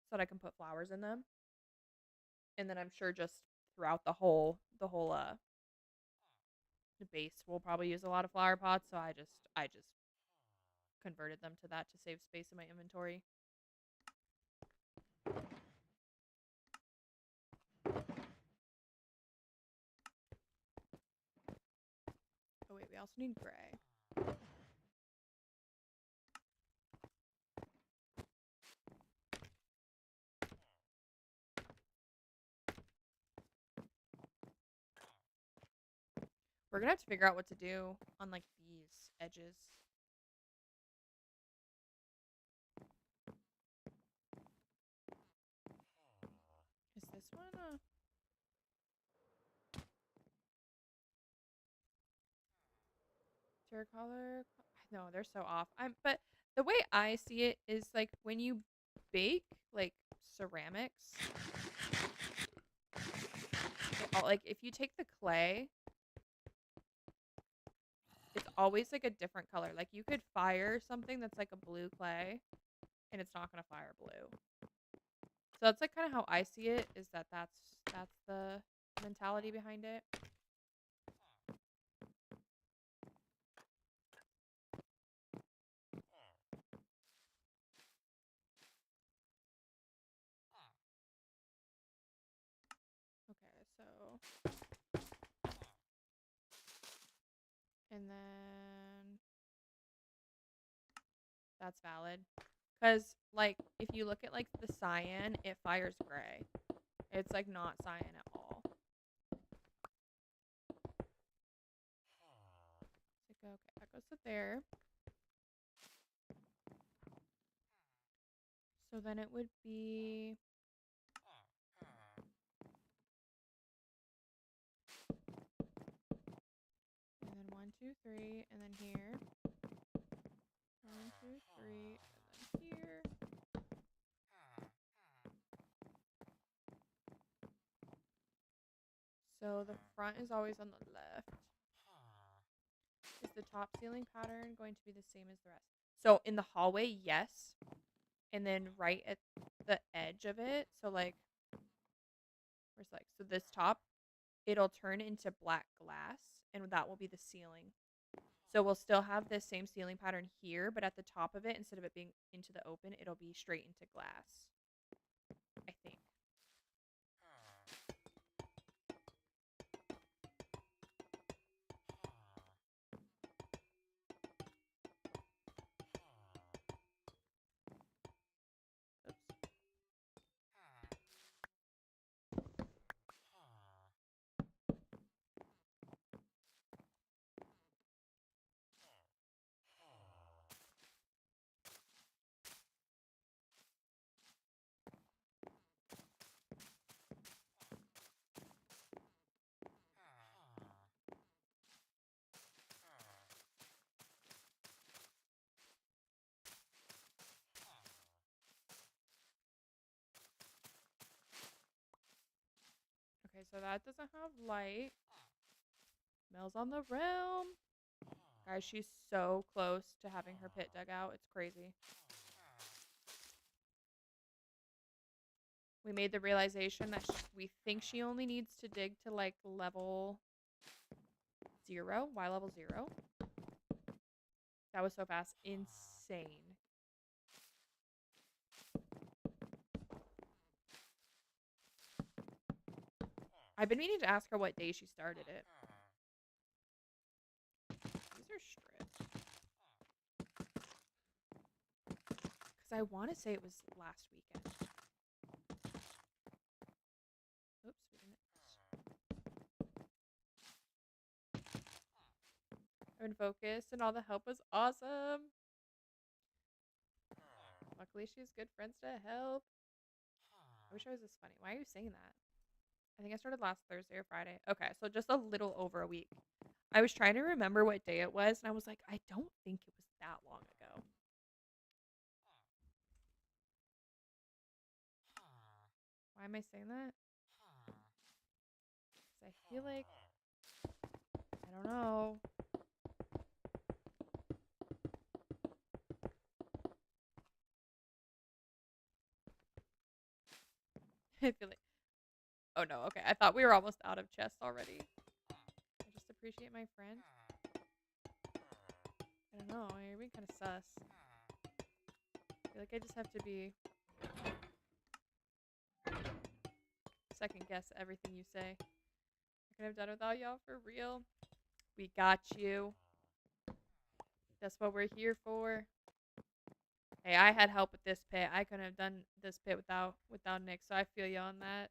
so that I can put flowers in them, and then I'm sure just throughout the base we'll probably use a lot of flower pots. So I just converted them to that to save space in my inventory. Oh wait, we also need gray. We're gonna have to figure out what to do on like these edges. Is this one terracolor? No, they're so off. But the way I see it is like when you bake like ceramics, like if you take the clay, it's always like a different color. Like you could fire something that's like a blue clay, and it's not gonna fire blue. So that's like kind of how I see it. Is that's the mentality behind it. Okay, so and then that's valid. Because, like, if you look at, like, the cyan, it fires gray. It's, like, not cyan at all. It's like, okay, that goes to there. So then it would be... And then 1, 2, 3, and then here. 1, 2, 3, and then here. So the front is always on the left. Is the top ceiling pattern going to be the same as the rest? So in the hallway, yes. And then right at the edge of it, so like, where's like, so this top, it'll turn into black glass, and that will be the ceiling. So we'll still have this same ceiling pattern here, but at the top of it, instead of it being into the open, it'll be straight into glass, I think. Oops. Okay, so that doesn't have light. Mel's on the realm. Guys, she's so close to having her pit dug out. It's crazy. We made the realization that we think she only needs to dig to like level 0. Why level 0? That was so fast. Insane. I've been meaning to ask her what day she started it. These are strips. Because I want to say it was last weekend. Oops, we didn't. I've been focused and all the help was awesome. Luckily, she has good friends to help. I wish I was this funny. Why are you saying that? I think I started last Thursday or Friday. Okay, so just a little over a week. I was trying to remember what day it was, and I was like, I don't think it was that long ago. Why am I saying that? I feel like, I don't know. I feel like, oh no, okay. I thought we were almost out of chests already. I just appreciate my friend. I don't know, you're being kind of sus. I feel like I just have to be second guess everything you say. I could have done without y'all for real. We got you. That's what we're here for. Hey, I had help with this pit. I couldn't have done this pit without Nick, so I feel you on that.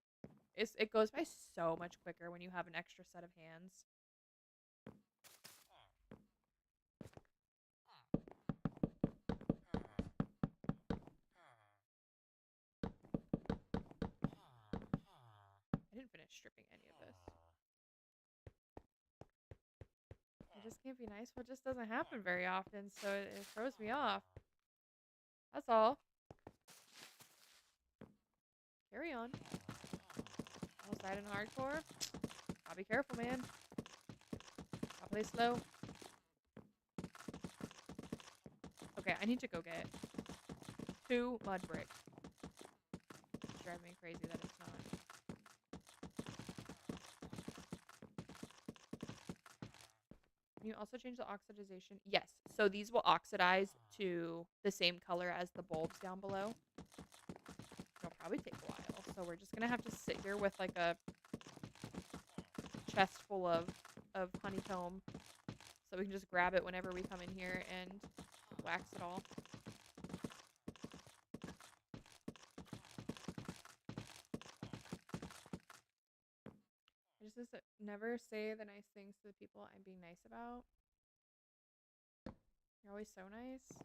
It goes by so much quicker when you have an extra set of hands. I didn't finish stripping any of this. It just can't be nice. Well, it just doesn't happen very often, so it throws me off. That's all. Carry on. Almost died in hardcore. I'll be careful, man. I'll play slow. Okay, I need to go get 2 mud bricks. It's driving me crazy that it's not. Can you also change the oxidization? Yes. So these will oxidize to the same color as the bulbs down below. It'll probably take a while. So we're just going to have to sit here with like a chest full of honeycomb. So we can just grab it whenever we come in here and wax it all. I just never say the nice things to the people I'm being nice about. You're always so nice.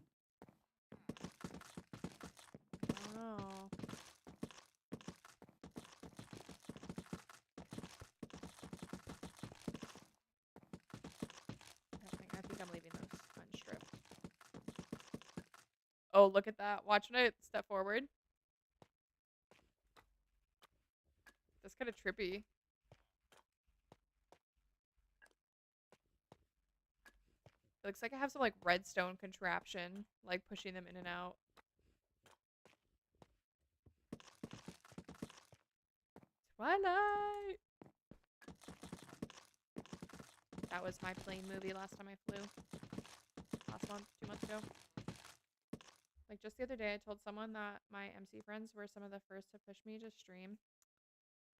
I don't know. I think I'm leaving those unstripped. Oh, look at that. Watch when I step forward. That's kind of trippy. It looks like I have some like redstone contraption, like pushing them in and out. Twilight! That was my plane movie last time I flew. Last month, 2 months ago. Like just the other day, I told someone that my MC friends were some of the first to push me to stream.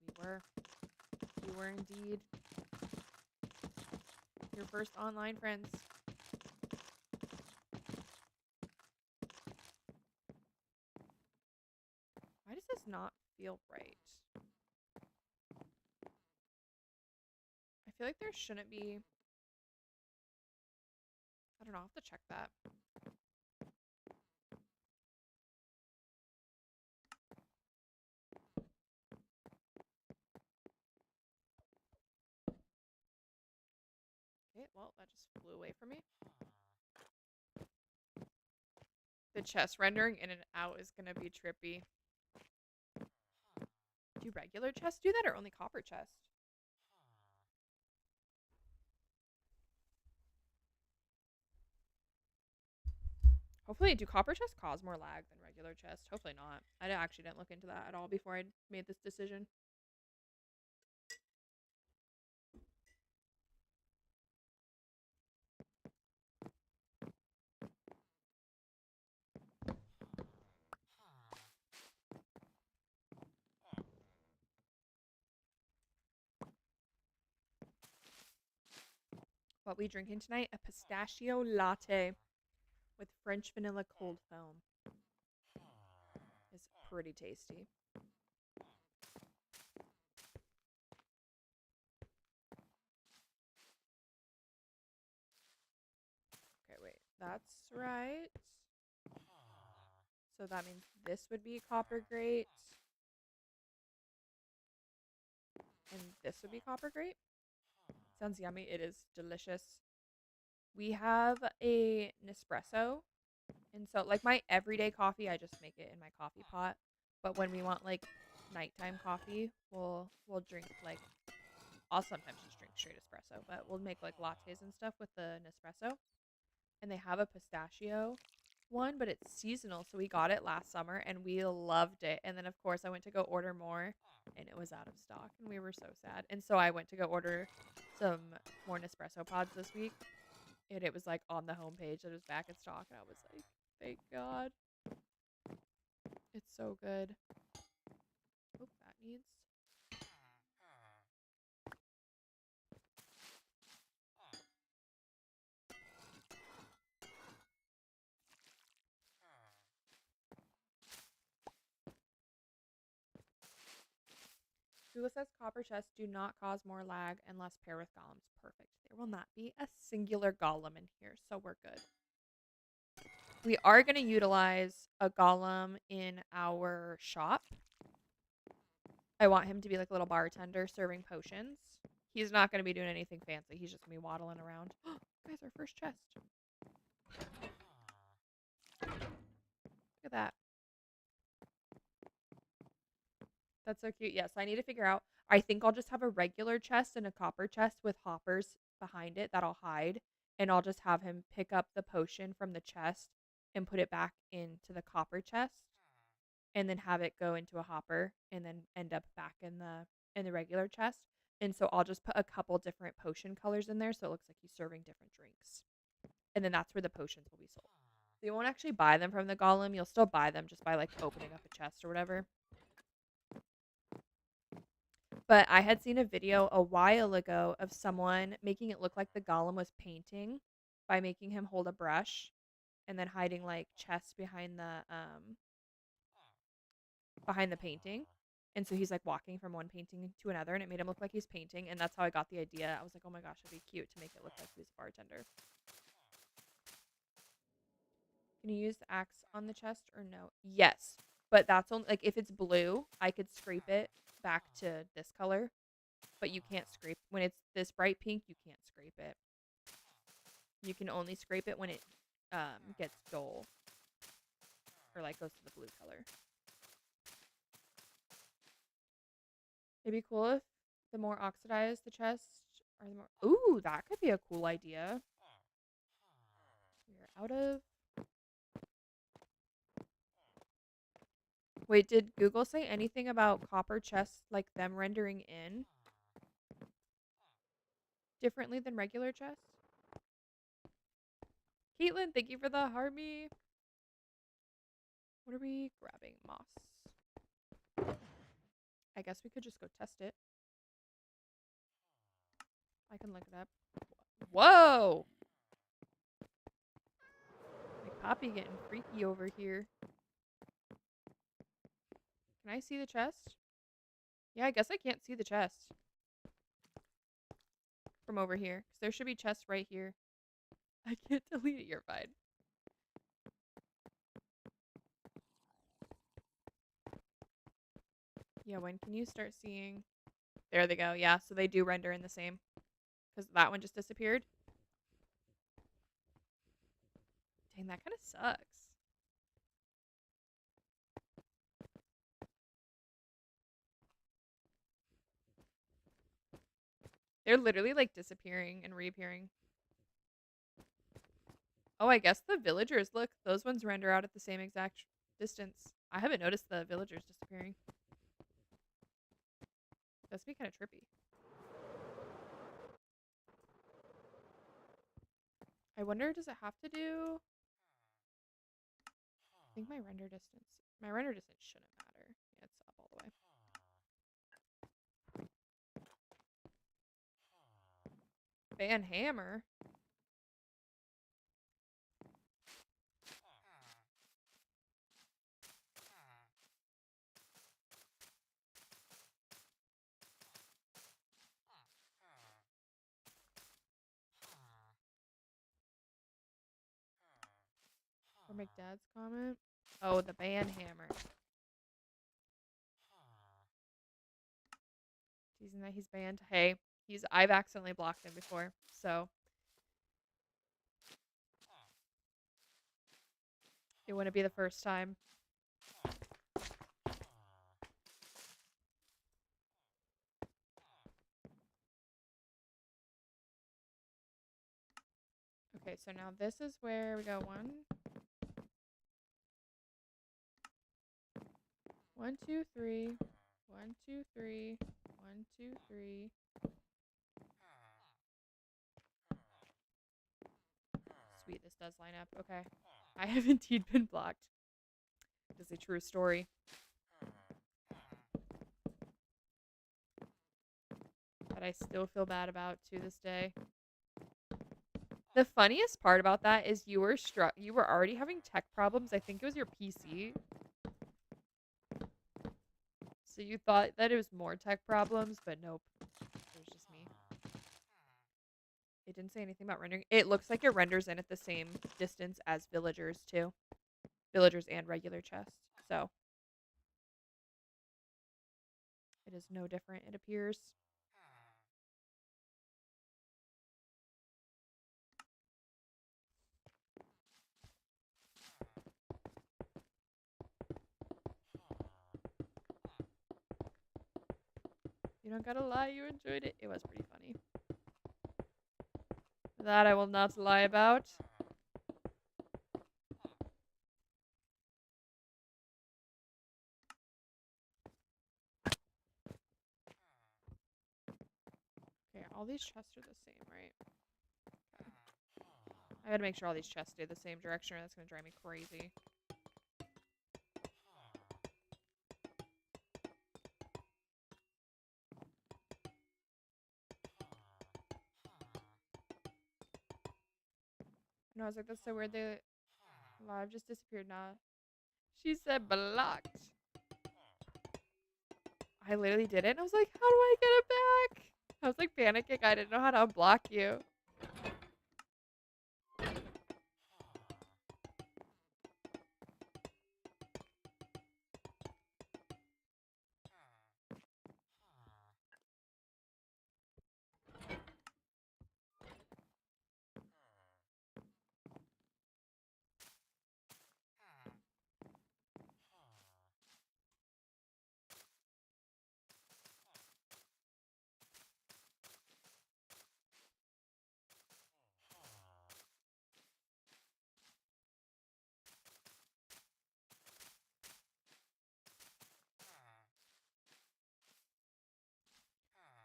We were. We were indeed. Your first online friends. Why does this not feel right? I feel like there shouldn't be... I don't know, I'll have to check that. Okay, well, that just flew away from me. The chest rendering in and out is going to be trippy. Do regular chests do that or only copper chests? Hopefully, do copper chests cause more lag than regular chests? Hopefully not. I actually didn't look into that at all before I made this decision. What we drinking tonight? A pistachio latte with French vanilla cold foam. It's pretty tasty. Okay, wait. That's right. So that means this would be copper grate. And this would be copper grate. Sounds yummy. It is delicious. We have a Nespresso. And so, like, my everyday coffee, I just make it in my coffee pot. But when we want, like, nighttime coffee, we'll drink, like, I'll sometimes just drink straight espresso, but we'll make like lattes and stuff with the Nespresso. And they have a pistachio one, but it's seasonal, so we got it last summer and we loved it. And then of course I went to go order more and it was out of stock and we were so sad. And so I went to go order some more Nespresso pods this week and it was like on the homepage that it was back in stock and I was like, thank God. It's so good. Oh, that needs. Google says copper chests do not cause more lag unless paired with golems. Perfect. There will not be a singular golem in here, so we're good. We are going to utilize a golem in our shop. I want him to be like a little bartender serving potions. He's not going to be doing anything fancy. He's just going to be waddling around. Guys, our first chest. Look at that. That's so cute. Yes, I need to figure out. I think I'll just have a regular chest and a copper chest with hoppers behind it that I'll hide. And I'll just have him pick up the potion from the chest and put it back into the copper chest. And then have it go into a hopper and then end up back in the regular chest. And so I'll just put a couple different potion colors in there so it looks like he's serving different drinks. And then that's where the potions will be sold. So you won't actually buy them from the golem. You'll still buy them just by like opening up a chest or whatever. But I had seen a video a while ago of someone making it look like the golem was painting by making him hold a brush and then hiding like chests behind the painting. And so he's like walking from one painting to another and it made him look like he's painting. And that's how I got the idea. I was like, oh my gosh, it'd be cute to make it look like he was a bartender. Can you use the axe on the chest or no? Yes. But that's only like if it's blue, I could scrape it back to this color. But you can't scrape when it's this bright pink, you can't scrape it. You can only scrape it when it gets dull. Or like goes to the blue color. It'd be cool if the more oxidized the chest are the more. Ooh, that could be a cool idea. We're out of. Wait, did Google say anything about copper chests, like them rendering in differently than regular chests? Caitlin, thank you for the harmony. What are we grabbing? Moss. I guess we could just go test it. I can look it up. Whoa! My Poppy getting freaky over here. Can I see the chest? Yeah, I guess I can't see the chest from over here. Because there should be chests right here. I can't delete it. You're fine. Yeah, when can you start seeing? There they go. Yeah, so they do render in the same. Because that one just disappeared. Dang, that kind of sucks. They're literally like disappearing and reappearing. Oh, I guess the villagers, look, those ones render out at the same exact distance. I haven't noticed the villagers disappearing. That's be kind of trippy. I wonder, does it have to do? I think my render distance shouldn't matter. Yeah, it's up all the way. Ban hammer. Or McDad's comment. Oh, the ban hammer. Teasing that he's banned. Hey, I've accidentally blocked him before, so it wouldn't be the first time. Okay, so now this is where we go 1, 2, 3, 1, 2, 3, 1, 2, 3. Sweet, this does line up. Okay. I have indeed been blocked. It is a true story. That I still feel bad about to this day. The funniest part about that is you were already having tech problems. I think it was your PC. So you thought that it was more tech problems, but nope. It was just me. It didn't say anything about rendering. It looks like it renders in at the same distance as villagers too. Villagers and regular chests. So it is no different, it appears. You don't gotta lie, you enjoyed it. It was pretty funny. That I will not lie about. Okay, all these chests are the same, right? Okay. I gotta make sure all these chests stay the same direction or that's gonna drive me crazy. No, I was like, that's so weird. The live just disappeared now. She said blocked. I literally did it and I was like, how do I get it back? I was like panicking. I didn't know how to unblock you.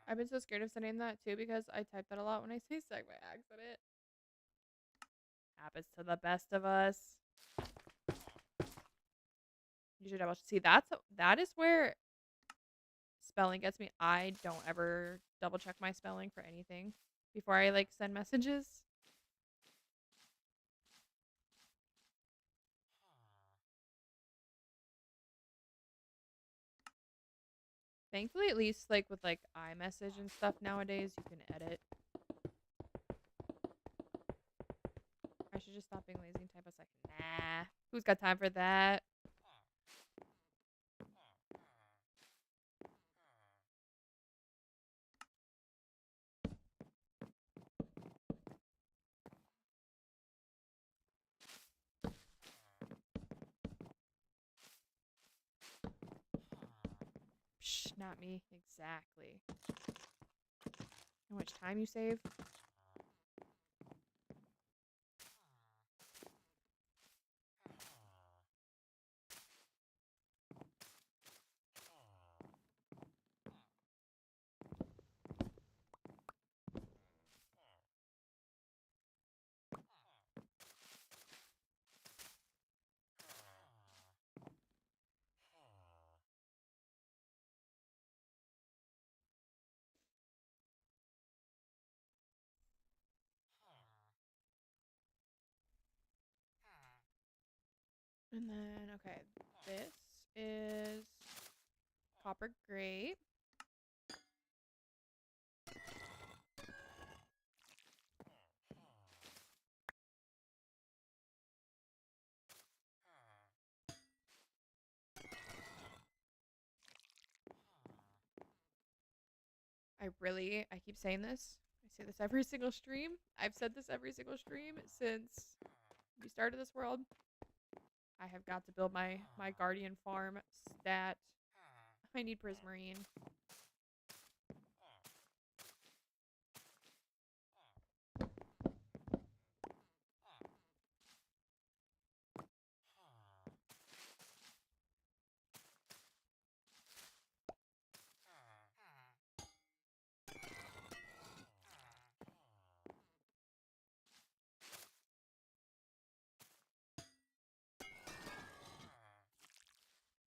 I've been so scared of sending that too because I type that a lot when I say seg by accident. Happens to the best of us. You should double see that is where spelling gets me. I don't ever double check my spelling for anything before I like send messages. Thankfully, at least like with like iMessage and stuff nowadays, you can edit. I should just stop being lazy and type a second. Nah, who's got time for that? Psh, not me. Exactly. How much time you save? And then, okay, this is copper grate. I keep saying this. I say this every single stream. I've said this every single stream since we started this world. I have got to build my guardian farm stat. I need prismarine.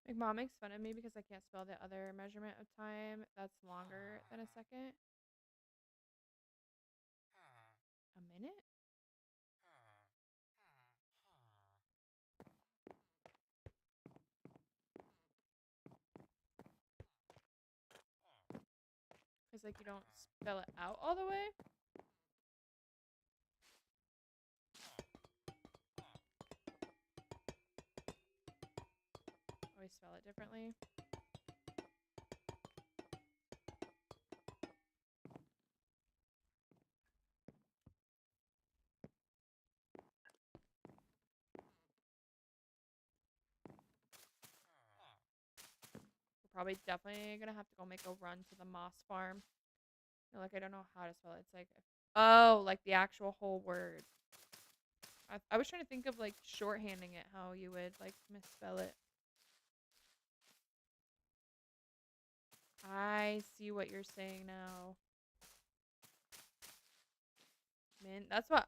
My mom makes fun of me because I can't spell the other measurement of time that's longer than a second. A minute? Because, like, you don't spell it out all the way? Always spell it differently. We're probably definitely gonna have to go make a run to the moss farm. No, like, I don't know how to spell it. It's like, oh, like the actual whole word. I was trying to think of, like, shorthanding it, how you would, like, misspell it. I see what you're saying now. Man, that's what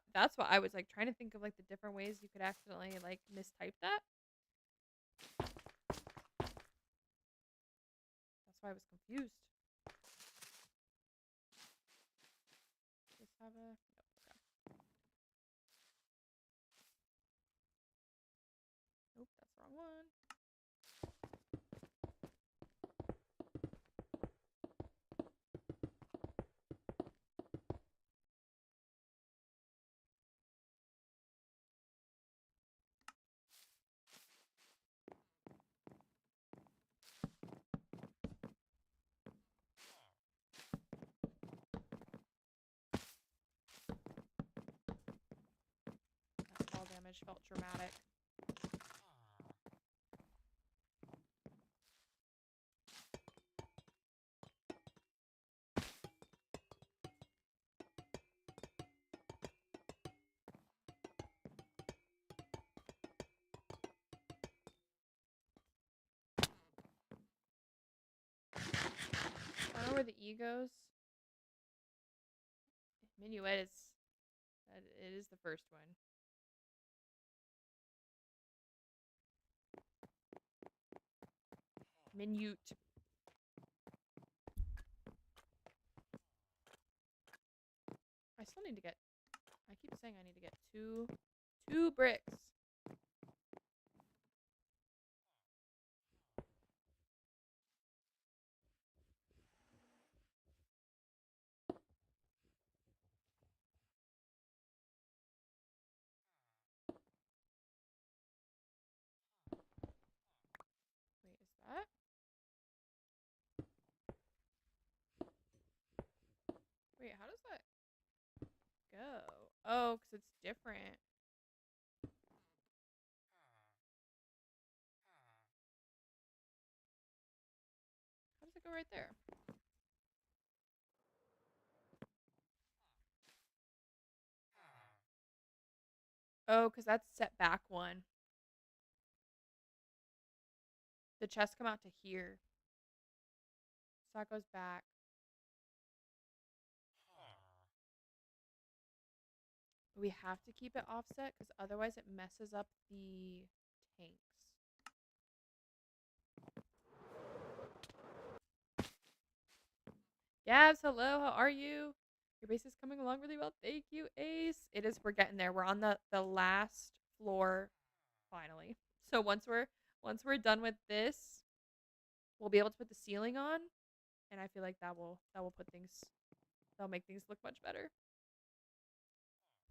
I was, like, trying to think of, like, the different ways you could accidentally, like, mistype that. That's why I was confused. Just have a... Nope, okay. Nope, that's the wrong one. That fall damage felt dramatic. I don't know where the E goes. Minuet is... It is the first one. Minute. I still need to get... I keep saying I need to get two bricks. Wait, is that? Wait, how does that go? Oh, because it's different. How does it go right there? Oh, because that's set back one. The chests come out to here. So that goes back. But we have to keep it offset because otherwise it messes up the tanks. Gabs, hello, how are you? Your base is coming along really well. Thank you, Ace. It is, we're getting there. We're on the last floor finally. So once we're done with this, we'll be able to put the ceiling on, and I feel like that'll make things look much better.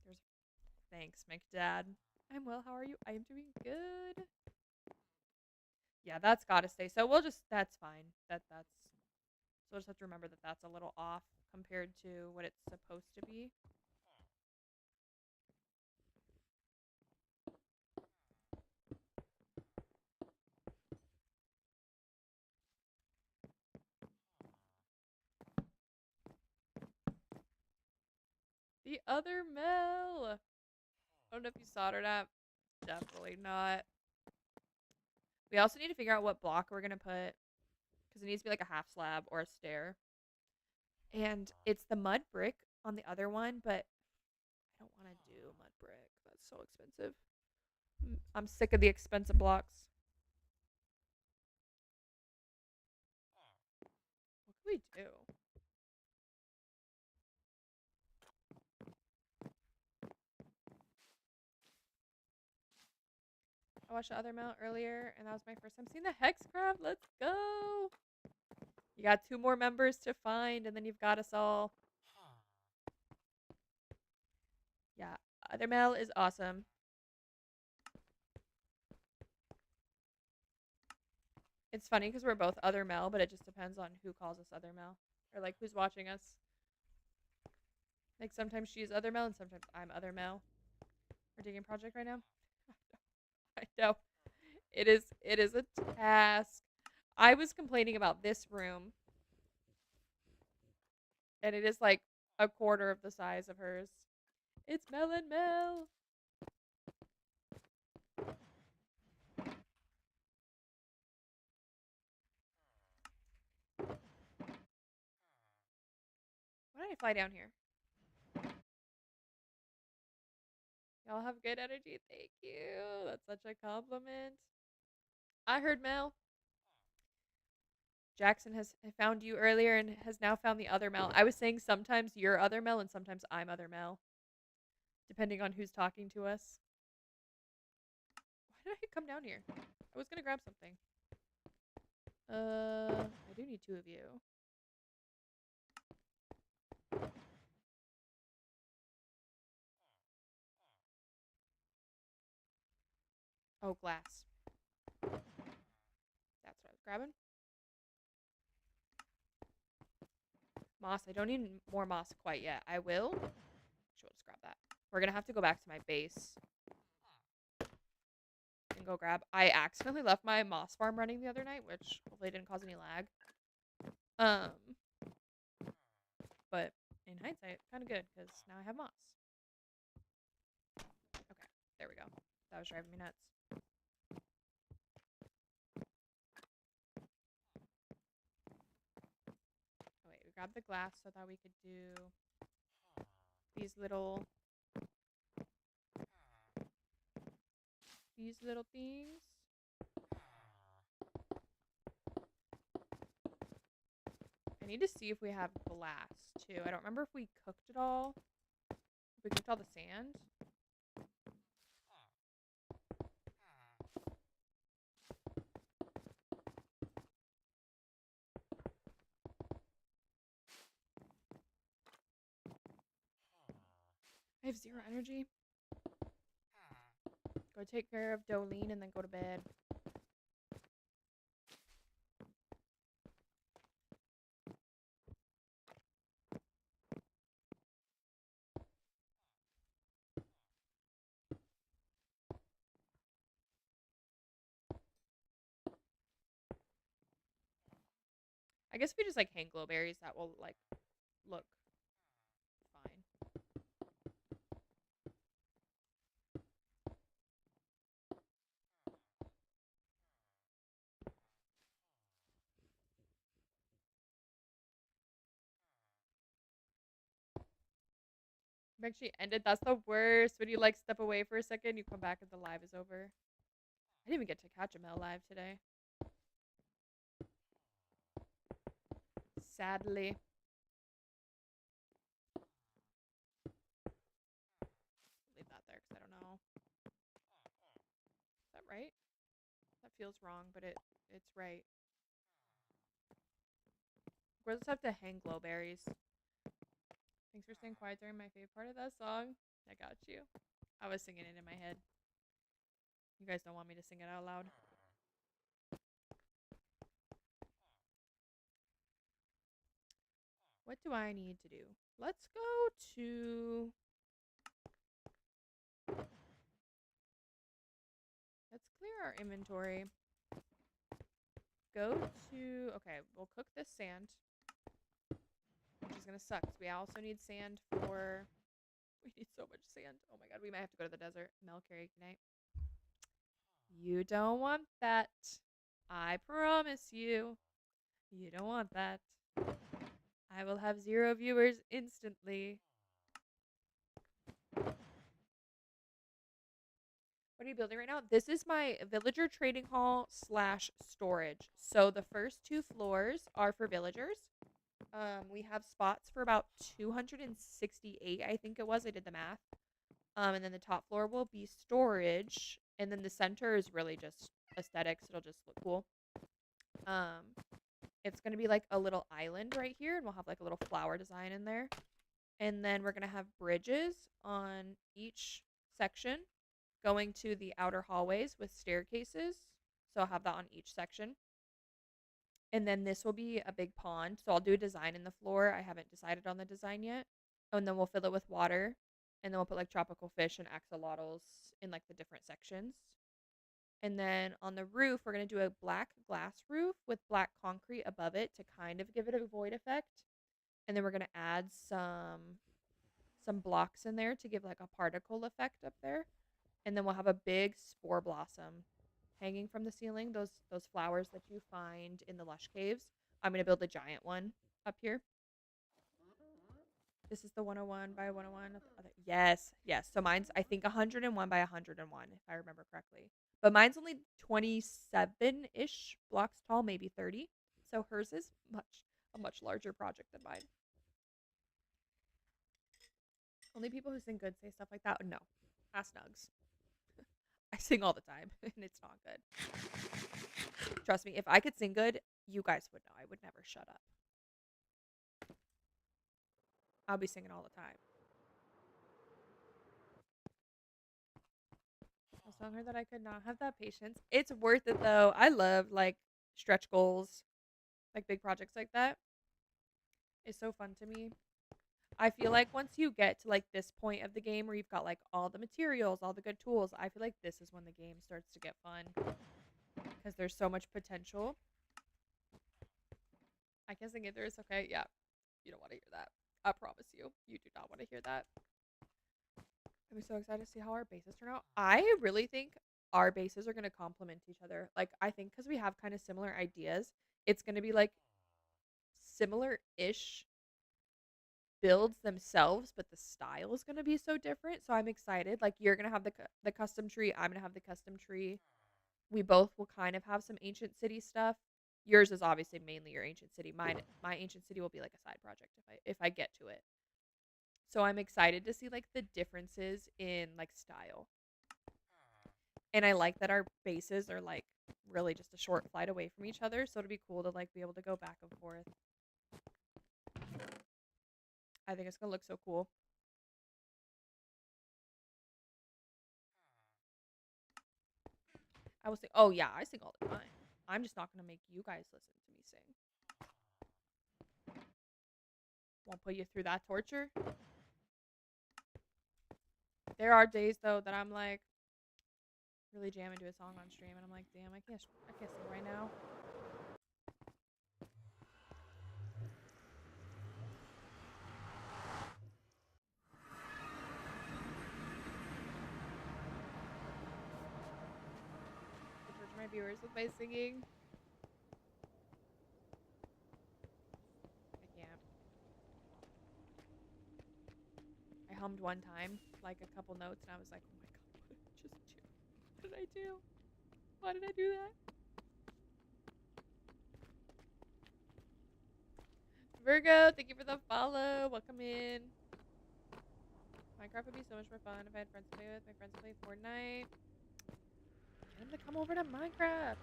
There's Thanks, McDad. I'm well. How are you? I am doing good. Yeah, that's got to stay. So that's fine. That's so we'll just have to remember that that's a little off compared to what it's supposed to be. The other mill. I don't know if you saw it or not. Definitely not. We also need to figure out what block we're gonna put because it needs to be like a half slab or a stair. And it's the mud brick on the other one, but I don't want to do mud brick. That's so expensive. I'm sick of the expensive blocks. We do. I watched the other mount earlier, and that was my first time seeing the Hexcraft. Let's go. You got 2 more members to find, and then you've got us all. Yeah, other Mel is awesome. It's funny because we're both other Mel, but it just depends on who calls us other Mel, or like who's watching us. Like sometimes she's other Mel, and sometimes I'm other Mel. We're digging project right now. I know. It is a task. I was complaining about this room, and it is like a quarter of the size of hers. It's Mel and Mel. Why did I fly down here? Y'all have good energy. Thank you. That's such a compliment. I heard Mel. Jackson has found you earlier and has now found the other Mel. I was saying sometimes you're other Mel and sometimes I'm other Mel, depending on who's talking to us. Why did I come down here? I was gonna grab something. I do need 2 of you. Oh, glass. That's what I was grabbing. Moss. I don't need more moss quite yet. I will. Actually, we'll just grab that. We're gonna have to go back to my base and go grab. I accidentally left my moss farm running the other night, which hopefully didn't cause any lag. But in hindsight, kind of good because now I have moss. Okay, there we go. That was driving me nuts. Oh wait, we grabbed the glass so that we could do these little things. I need to see if we have glass too. I don't remember if we cooked it all. If we cooked all the sand. I have 0 energy. Go take care of Dolene and then go to bed. I guess if we just like hang glowberries, that will like look fine. I'm actually ended. That's the worst. When you like step away for a second, you come back and the live is over. I didn't even get to catch a Mel live today. Sadly. Leave that there because I don't know. Is that right? That feels wrong, but it's right. We'll just have to hang glowberries. Thanks for staying quiet during my favorite part of that song. I got you. I was singing it in my head. You guys don't want me to sing it out loud. What do I need to do? Let's go to... Let's clear our inventory. Go to... Okay, we'll cook this sand. Which is going to suck. We also need sand for... We need so much sand. Oh my god, we might have to go to the desert. Mel carry night. You don't want that. I promise you. You don't want that. I will have 0 viewers instantly. What are you building right now? This is my villager trading hall / storage. So the first 2 floors are for villagers. We have spots for about 268, I think it was. I did the math. And then the top floor will be storage, and then the center is really just aesthetics. It'll just look cool. Um, it's gonna be like a little island right here, and we'll have like a little flower design in there. And then we're gonna have bridges on each section going to the outer hallways with staircases. So I'll have that on each section. And then this will be a big pond. So I'll do a design in the floor. I haven't decided on the design yet. And then we'll fill it with water. And then we'll put like tropical fish and axolotls in like the different sections. And then on the roof, we're going to do a black glass roof with black concrete above it to kind of give it a void effect. And then we're going to add some blocks in there to give like a particle effect up there. And then we'll have a big spore blossom hanging from the ceiling, those flowers that you find in the lush caves. I'm going to build a giant one up here. This is the 101 by 101. Yes, yes. So mine's, I think, 101 by 101, if I remember correctly. But mine's only 27-ish blocks tall, maybe 30. So hers is a much larger project than mine. Only people who sing good say stuff like that. No, ask Nugs. I sing all the time, and it's not good. Trust me, if I could sing good, you guys would know. I would never shut up. I'll be singing all the time. I was telling her that I could not have that patience. It's worth it though. I love like stretch goals, like big projects like that. It's so fun to me. I feel like once you get to like this point of the game where you've got like all the materials, all the good tools, I feel like this is when the game starts to get fun because there's so much potential. I can't sing either. It's okay. Yeah, you don't want to hear that. I promise you, you do not want to hear that. I'm so excited to see how our bases turn out. I really think our bases are going to complement each other. Like, I think because we have kind of similar ideas, it's going to be like similar-ish builds themselves, but the style is going to be so different. So I'm excited. Like, you're going to have the custom tree. I'm going to have the custom tree. We both will kind of have some ancient city stuff. Yours is obviously mainly your ancient city. My ancient city will be like a side project if I get to it. So I'm excited to see like the differences in like style. And I like that our bases are like really just a short flight away from each other, so it'll be cool to like be able to go back and forth. I think it's going to look so cool. I will sing. Oh yeah, I sing all the time. I'm just not going to make you guys listen to me sing. Won't put you through that torture. There are days though that I'm like really jamming to a song on stream, and I'm like, damn, I can't sing right now. I torture my viewers with my singing. I can't. I hummed one time, like a couple notes, and I was like, oh my god, what did I just do? What did I do? Why did I do that? Virgo, thank you for the follow. Welcome in. Minecraft would be so much more fun if I had friends to play with. My friends play Fortnite. Get them to come over to Minecraft.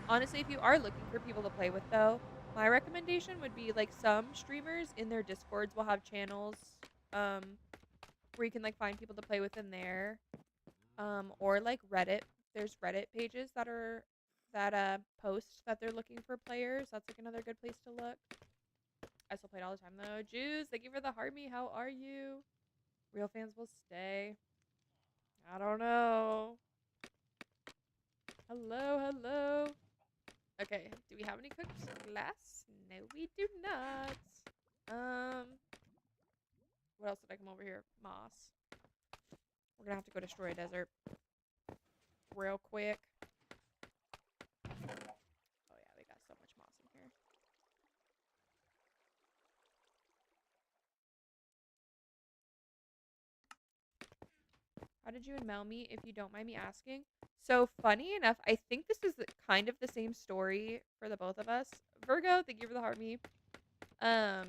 Honestly, if you are looking for people to play with, though, my recommendation would be like some streamers in their Discords will have channels where you can like find people to play with in there, or like Reddit. There's Reddit pages that post that they're looking for players. That's like another good place to look. I still play it all the time though. Juice, thank you for the heart me. How are you? Real fans will stay. I don't know. Hello, hello. Okay, do we have any cooked glass? No, we do not. What else did I come over here? Moss. We're gonna have to go destroy a desert real quick. Oh yeah, we got so much moss in here. How did you and Mel meet, if you don't mind me asking? So, funny enough, I think this is kind of the same story for the both of us. Virgo, thank you for the heart me. I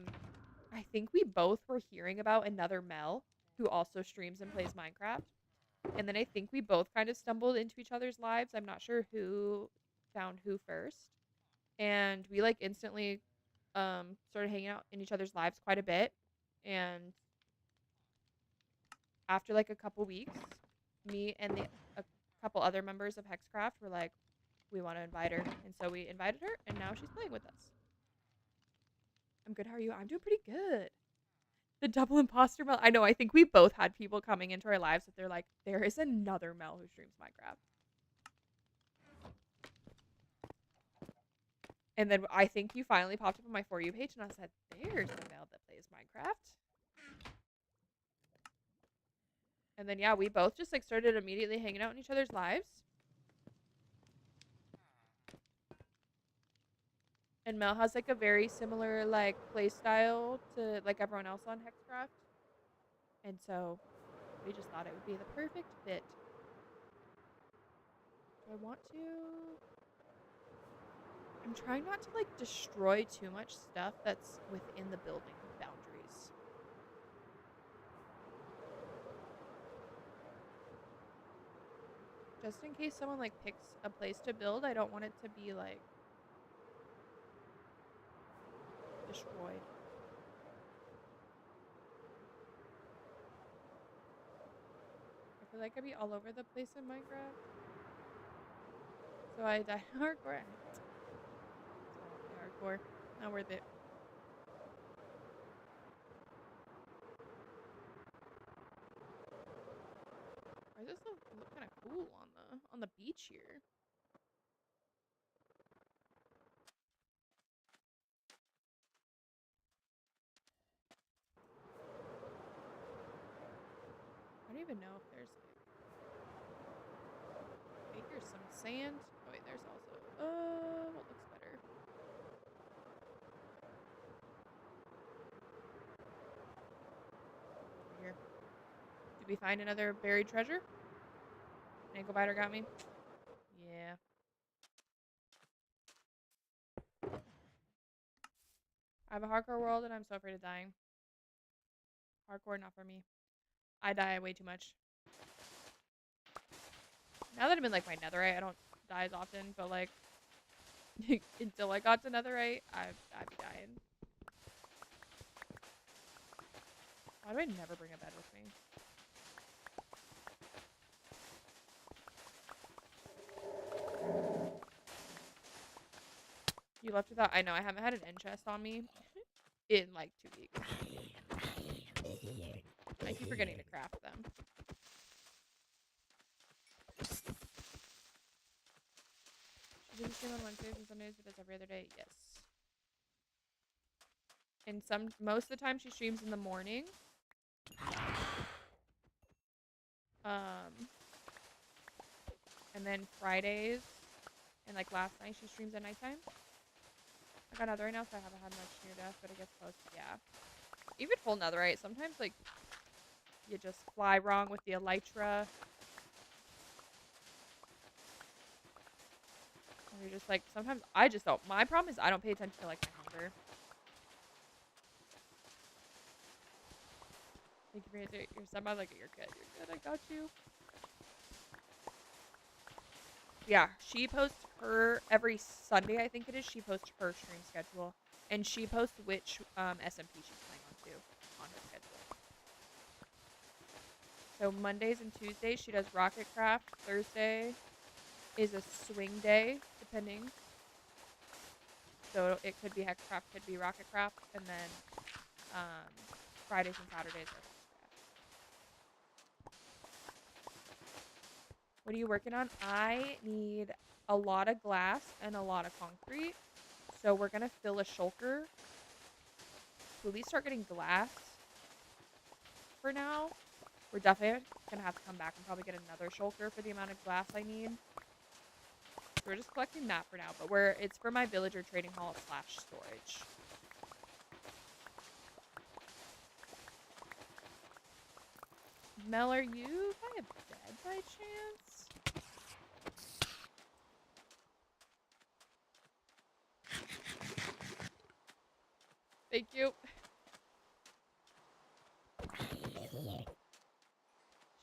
think we both were hearing about another Mel who also streams and plays Minecraft. And then I think we both kind of stumbled into each other's lives. I'm not sure who found who first. And we like instantly started hanging out in each other's lives quite a bit. And after like a couple weeks, me and a couple other members of Hexcraft were like, we want to invite her. And so we invited her, and now she's playing with us. I'm good. How are you? I'm doing pretty good. The double imposter Mel. I know. I think we both had people coming into our lives that they're like, there is another Mel who streams Minecraft. And then I think you finally popped up on my For You page, and I said, there's a Mel that plays Minecraft. And then, yeah, we both just like started immediately hanging out in each other's lives. And Mel has like a very similar like play style to like everyone else on Hexcraft. And so we just thought it would be the perfect fit. Do I want to? I'm trying not to like destroy too much stuff that's within the building boundaries. Just in case someone like picks a place to build, I don't want it to be like destroyed. I feel like I'd be all over the place in Minecraft. So I died hardcore. Hardcore. Not worth it. Why does this look kind of cool on the beach here? I don't even know if there's like. Okay, here's some sand. Oh wait, there's also what looks better? Here. Did we find another buried treasure? Ankle biter got me. Yeah. I have a hardcore world and I'm so afraid of dying. Hardcore not for me. I die way too much. Now that I'm in like my netherite, I don't die as often, but like until I got to netherite, I'd be dying. Why do I never bring a bed with me? You left without. I know. I haven't had an end chest on me in like 2 weeks. I keep forgetting to craft them. She doesn't stream on Wednesdays and Sundays, but does every other day. Yes. And most of the time she streams in the morning. And then Fridays and like last night she streams at nighttime. I got netherite now, so I haven't had much near death, but I guess close. Yeah. Even full netherite, sometimes like you just fly wrong with the elytra. Or you're just like, sometimes I just don't. My problem is I don't pay attention to like my hunger. Thank you for your sub. I like it. You're good. You're good. I got you. Yeah, she posts her every Sunday, I think it is. She posts her stream schedule. And she posts which SMP she's playing on too on her schedule. So Mondays and Tuesdays she does Rocketcraft. Thursday is a swing day, depending. So it could be Hexcraft, could be Rocketcraft, and then Fridays and Saturdays are Hexcraft. What are you working on? I need a lot of glass and a lot of concrete. So we're going to fill a shulker to at least start getting glass for now. We're definitely going to have to come back and probably get another shulker for the amount of glass I need. So we're just collecting that for now, but it's for my villager trading hall / storage. Mel, are you by a bed by chance? Thank you.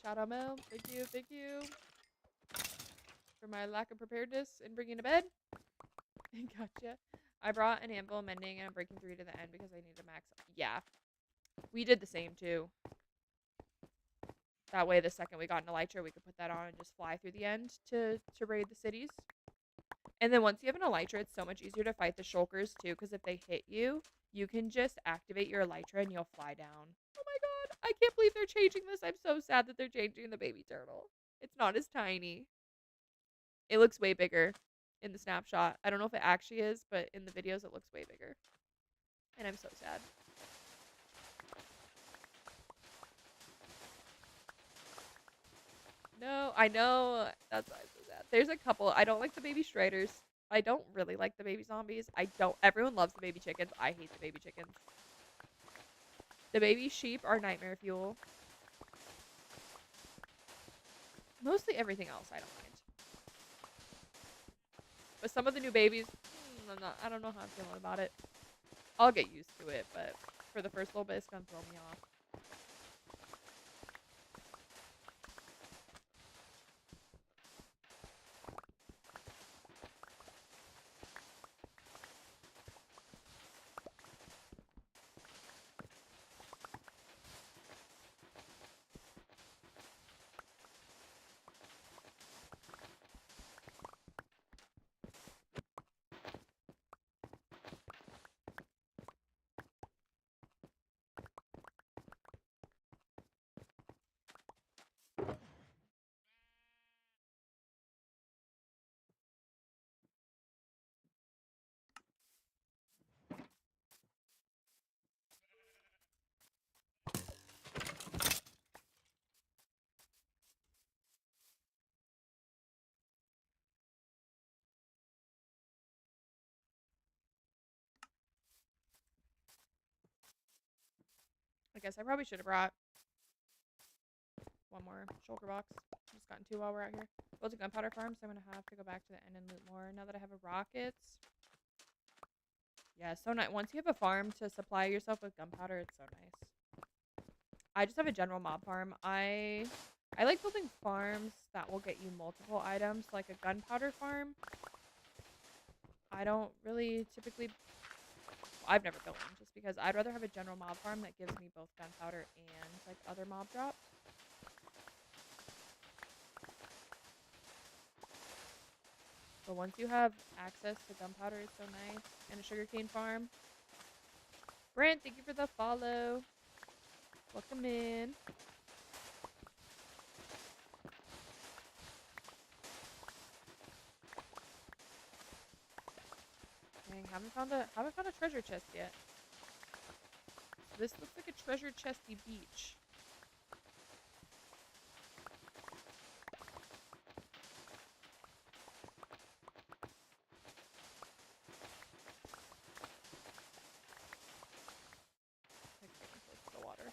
Shout out, Mel. Thank you, thank you. For my lack of preparedness in bringing to bed. Gotcha. I brought an anvil mending and I'm breaking 3 to the end because I need to max. Yeah. We did the same too. That way the second we got an elytra, we could put that on and just fly through the end to raid the cities. And then once you have an elytra, it's so much easier to fight the shulkers too, because if they hit you, you can just activate your elytra and you'll fly down. Oh my god, I can't believe they're changing this. I'm so sad that they're changing the baby turtle. It's not as tiny. It looks way bigger in the snapshot. I don't know if it actually is, but in the videos it looks way bigger. And I'm so sad. No, I know. That's why I'm so sad. There's a couple. I don't like the baby striders. I don't really like the baby zombies. I don't. Everyone loves the baby chickens. I hate the baby chickens. The baby sheep are nightmare fuel. Mostly everything else I don't mind. But some of the new babies, I don't know how I'm feeling about it. I'll get used to it, but for the first little bit, it's gonna throw me off. I guess I probably should have brought one more shulker box. Just gotten 2 while we're out here. Built a gunpowder farm, so I'm gonna have to go back to the end and loot more. Now that I have a rockets. Yeah, so nice. Once you have a farm to supply yourself with gunpowder, it's so nice. I just have a general mob farm. I like building farms that will get you multiple items, like a gunpowder farm. I don't really typically. I've never built one just because I'd rather have a general mob farm that gives me both gunpowder and like other mob drops. But once you have access to gunpowder, it's so nice. And a sugarcane farm. Brent, thank you for the follow. Welcome in. Dang, haven't found a treasure chest yet. This looks like a treasure chesty beach. Like getting close to the water.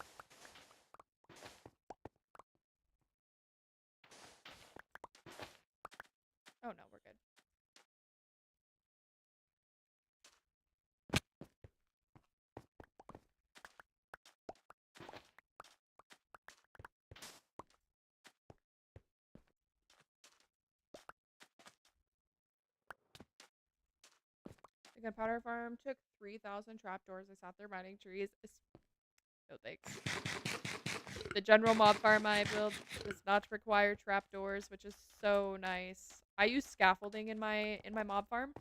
Oh no, we're good. The gunpowder farm took 3,000 trapdoors. I sat there mining trees. No thanks. The general mob farm I built does not require trapdoors, which is so nice. I use scaffolding in my mob farm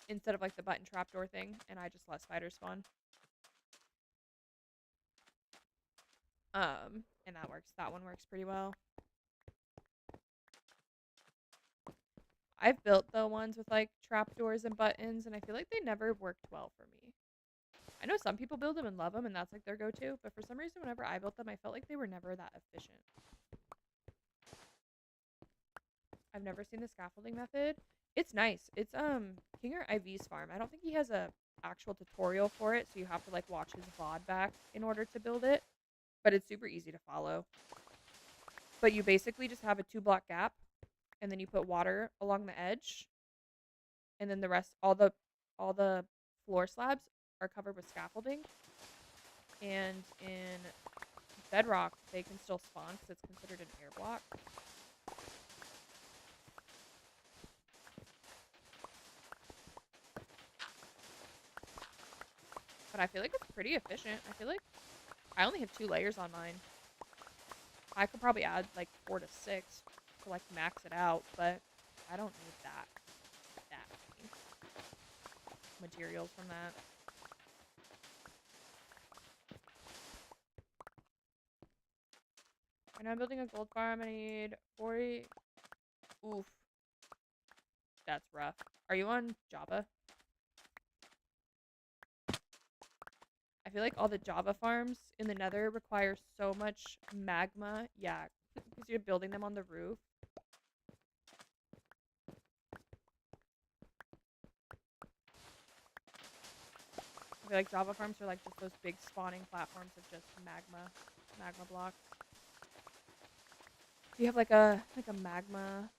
instead of like the button trapdoor thing, and I just let spiders spawn. And that works. That one works pretty well. I've built the ones with like trapdoors and buttons, and I feel like they never worked well for me. I know some people build them and love them, and that's like their go-to. But for some reason, whenever I built them, I felt like they were never that efficient. I've never seen the scaffolding method. It's nice. It's Kinger IV's farm. I don't think he has a actual tutorial for it, so you have to like watch his VOD back in order to build it. But it's super easy to follow. But you basically just have a 2-block gap, and then you put water along the edge, and then the rest, all the floor slabs are covered with scaffolding. And in bedrock, they can still spawn because it's considered an air block. But I feel like it's pretty efficient. I feel like I only have 2 layers on mine. I could probably add like 4 to 6 to like max it out, but I don't need that many materials from that. And I'm building a gold farm. I need 40. Oof. That's rough. Are you on Java? I feel like all the Java farms in the Nether require so much magma. Yeah, because you're building them on the roof. I feel like Java farms are like just those big spawning platforms of just magma blocks. Do you have like a magma?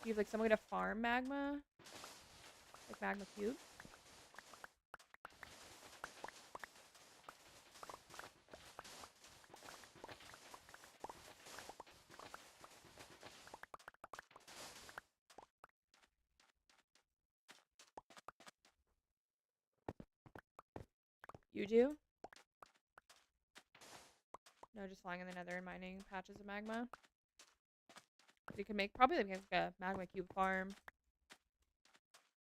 Do you have like some way to farm magma? Like magma cubes? You do? No, just flying in the Nether and mining patches of magma. You can probably make like a magma cube farm.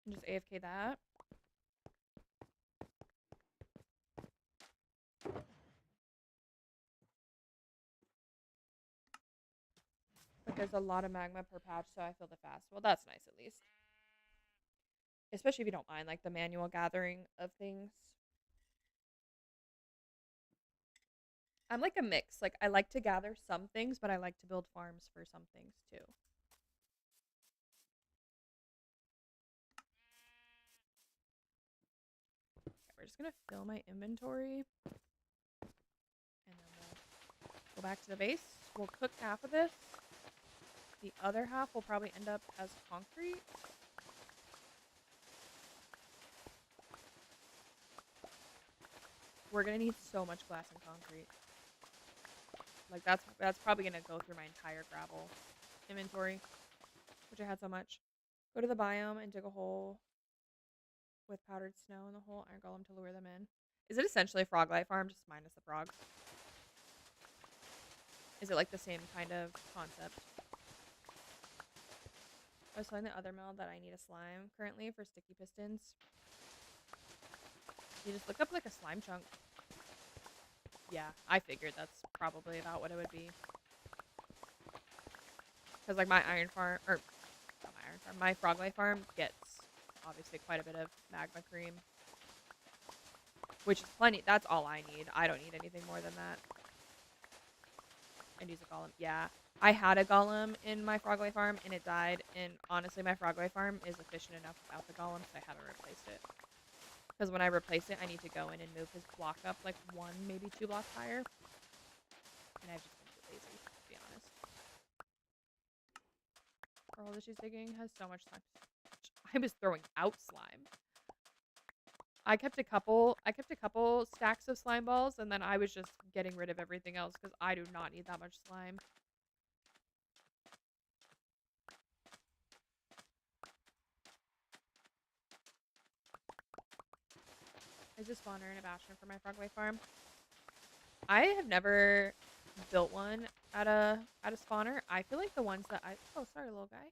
And just AFK that. But there's a lot of magma per patch, so I fill the fast. Well, that's nice at least. Especially if you don't mind like the manual gathering of things. I'm like a mix. Like I like to gather some things, but I like to build farms for some things too. Okay, we're just gonna fill my inventory. And then we'll go back to the base. We'll cook half of this. The other half will probably end up as concrete. We're gonna need so much glass and concrete. Like that's probably gonna go through my entire gravel inventory, which I had so much. Go to the biome and dig a hole with powdered snow in the hole. Iron golem to lure them in. Is it essentially a frog light farm, just minus the frogs? Is it like the same kind of concept? I was telling the other mill that I need a slime currently for sticky pistons. You just look up like a slime chunk. Yeah, I figured that's probably about what it would be. Because like my iron farm, or not my iron farm, my frog life farm gets obviously quite a bit of magma cream. Which is plenty. That's all I need. I don't need anything more than that. And use a golem. Yeah. I had a golem in my frog life farm and it died. And honestly, my frog life farm is efficient enough without the golem, so I haven't replaced it. Because when I replace it, I need to go in and move his block up like 1, maybe 2 blocks higher. And I've just been too lazy, to be honest. Our hole that she's digging has so much slime. I was throwing out slime. I kept a couple stacks of slime balls, and then I was just getting rid of everything else because I do not need that much slime. Is a spawner and a bastion for my frogway farm. I have never built one at a spawner. I feel like the ones that oh sorry little guy.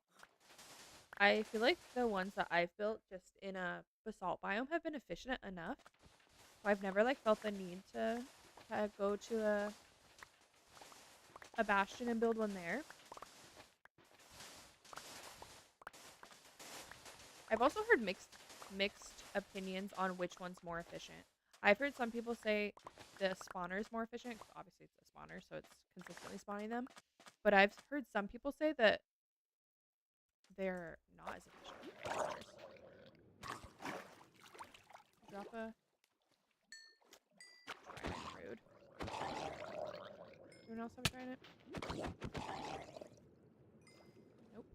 I feel like the ones that I've built just in a basalt biome have been efficient enough. So I've never like felt the need to go to a bastion and build one there. I've also heard mixed opinions on which one's more efficient. I've heard some people say the spawner is more efficient because obviously it's a spawner, so it's consistently spawning them. But I've heard some people say that they're not as efficient. Drop a rude. Anyone else have tried it? Nope.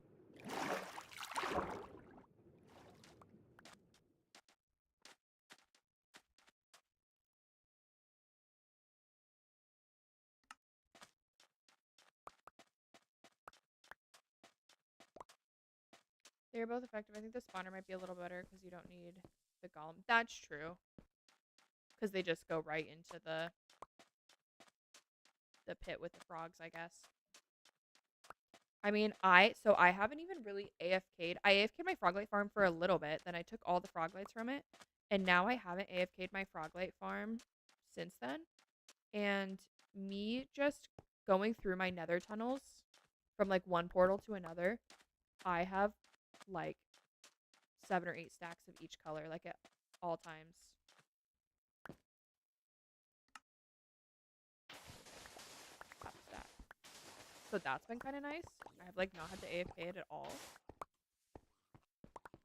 They're both effective. I think the spawner might be a little better because you don't need the golem. That's true. Because they just go right into the pit with the frogs, I guess. I mean, I haven't even really AFK'd. I AFK'd my froglight farm for a little bit, then I took all the froglights from it, and now I haven't AFK'd my froglight farm since then. And me just going through my nether tunnels from like one portal to another, I have like 7 or 8 stacks of each color, like at all times. Top stack. So that's been kind of nice. I've like not had to AFK it at all.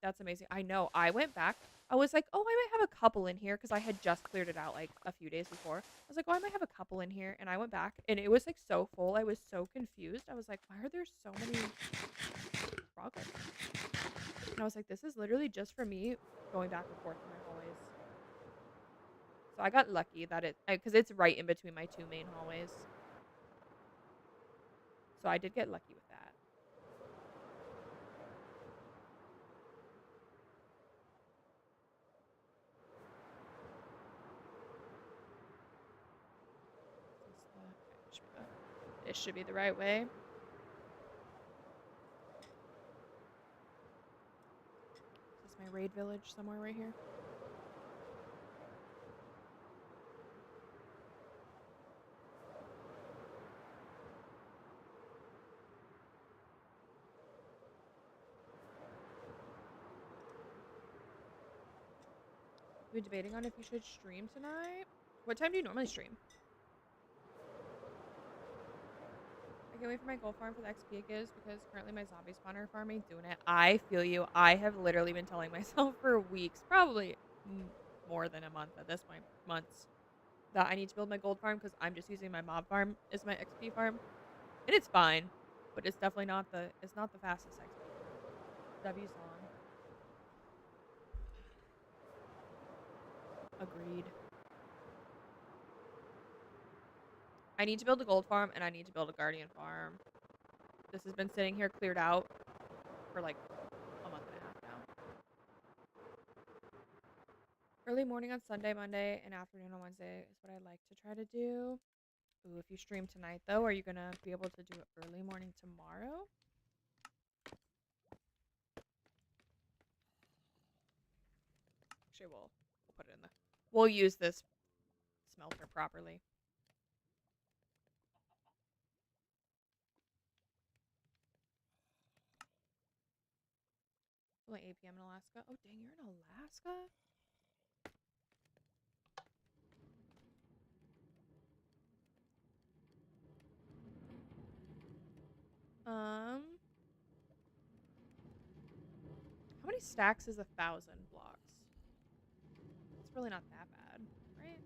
That's amazing. I know. I went back. I was like, oh, I might have a couple in here because I had just cleared it out like a few days before. I was like, oh, I might have a couple in here. And I went back and it was like so full. I was so confused. I was like, why are there so many frogs? And I was like, this is literally just for me going back and forth in my hallways. So I got lucky that because it's right in between my 2 main hallways. So I did get lucky with that. This should be the right way. Is this my raid village somewhere right here? We're debating on if you should stream tonight. What time do you normally stream? I can't wait for my gold farm for the XP it gives because currently my zombie spawner farm ain't doing it. I feel you. I have literally been telling myself for weeks, probably more than a month at this point, months, that I need to build my gold farm because I'm just using my mob farm as my XP farm. And it's fine, but it's definitely not the fastest XP. W's long. Agreed. I need to build a gold farm and I need to build a guardian farm. This has been sitting here cleared out for like a month and a half now. Early morning on Sunday, Monday, and afternoon on Wednesday is what I like to try to do. Ooh, if you stream tonight though, are you gonna be able to do it early morning tomorrow? Actually, we'll put it in the. We'll use this smelter properly. Like 8 p.m. in Alaska. Oh, dang, you're in Alaska? How many stacks is 1,000 blocks? It's really not that bad, right?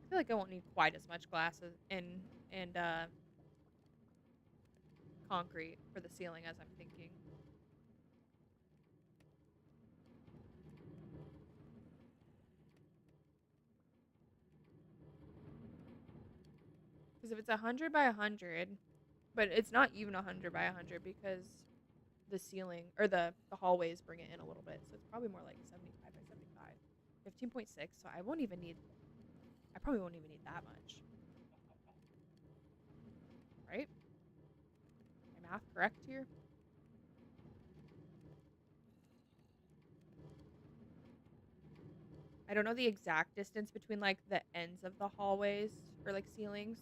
I feel like I won't need quite as much glass and concrete for the ceiling as I'm thinking. Because if it's 100 by 100, but it's not even 100 by 100 because the ceiling or the hallways bring it in a little bit, so it's probably more like 75 by 75. 15.6, so I probably won't even need that much. Right? My math correct here? I don't know the exact distance between like the ends of the hallways or like ceilings.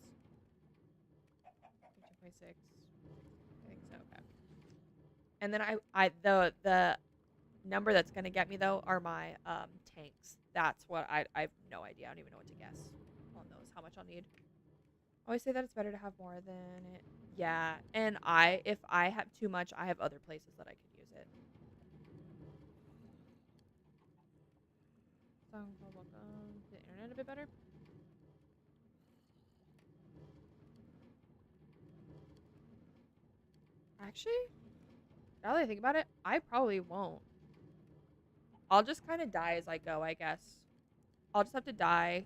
15.6. I think so. Okay. And then the number that's gonna get me though are my tanks. That's what I have no idea. I don't even know what to guess on those. How much I'll need. I always say that it's better to have more than it. Yeah, and if I have too much, I have other places that I could use it. The internet little bit better. Actually, now that I think about it, I probably won't. I'll just kind of die as I go, I guess. I'll just have to dye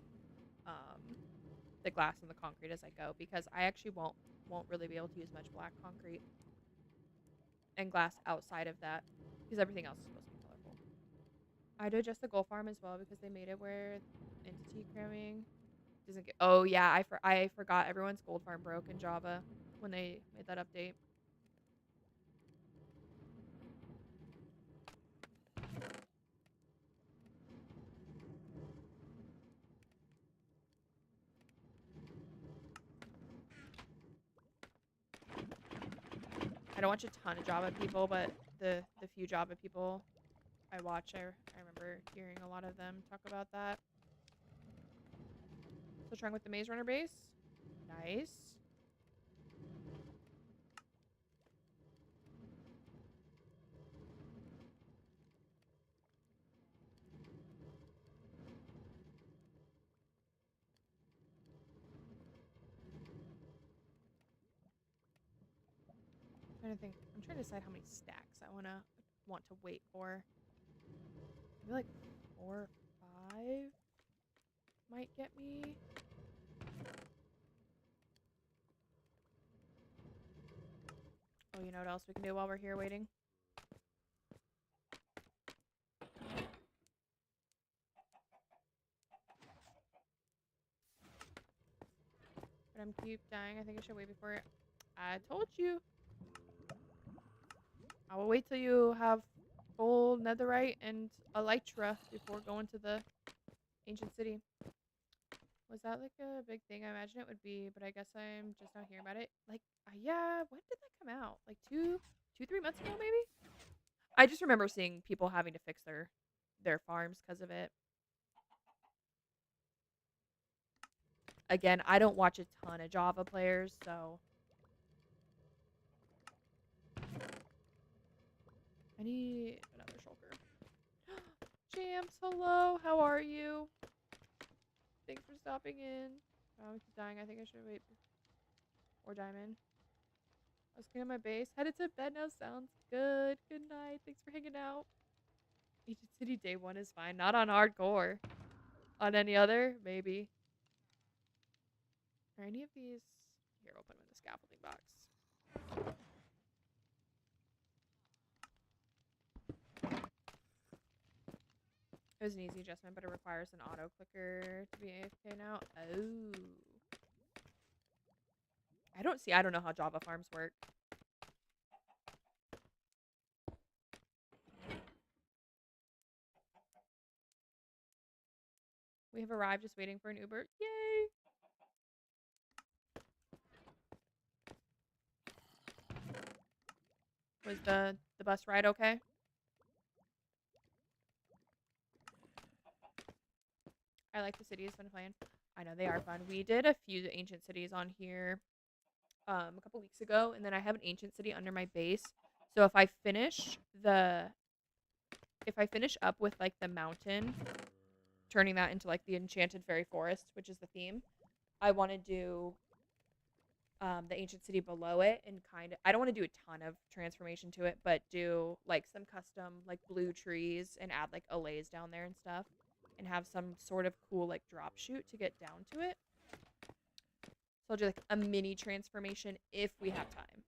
the glass and the concrete as I go because I actually won't really be able to use much black concrete and glass outside of that because everything else is supposed to be colorful. I had to adjust the gold farm as well because they made it where entity cramming doesn't get. Oh yeah, I forgot everyone's gold farm broke in Java when they made that update. I don't watch a ton of Java people, but the few Java people I watch, I remember hearing a lot of them talk about that. So trying with the Maze Runner base. Nice. I'm trying to think. I'm trying to decide how many stacks I want to wait for. Maybe like 4 or 5 might get me. Oh, you know what else we can do while we're here waiting? But I'm keep dying. I think I should wait before it. I told you. I will wait till you have full netherite and elytra before going to the ancient city. Was that like a big thing? I imagine it would be, but I guess I'm just not hearing about it. Like, yeah, when did that come out? Like 3 months ago, maybe? I just remember seeing people having to fix their farms because of it. Again, I don't watch a ton of Java players, so I need another shulker. Jams, hello. How are you? Thanks for stopping in. Oh, I'm dying. I think I should wait. Or diamond. I was cleaning my base. Headed to bed now. Sounds good. Good night. Thanks for hanging out. Ancient City day 1 is fine. Not on hardcore. On any other? Maybe. Are any of these... Here, open them in the scaffolding box. It was an easy adjustment, but it requires an auto clicker to be AFK now. Oh. I don't know how Java farms work. We have arrived, just waiting for an Uber. Yay! Was the bus ride okay? I like the cities when playing. I know they are fun. We did a few ancient cities on here a couple weeks ago, and then I have an ancient city under my base. So if I finish up with like the mountain, turning that into like the enchanted fairy forest, which is the theme, I want to do the ancient city below it and I don't want to do a ton of transformation to it, but do like some custom like blue trees and add like allays down there and stuff and have some sort of cool like drop chute to get down to it. So I'll do like a mini transformation if we have time.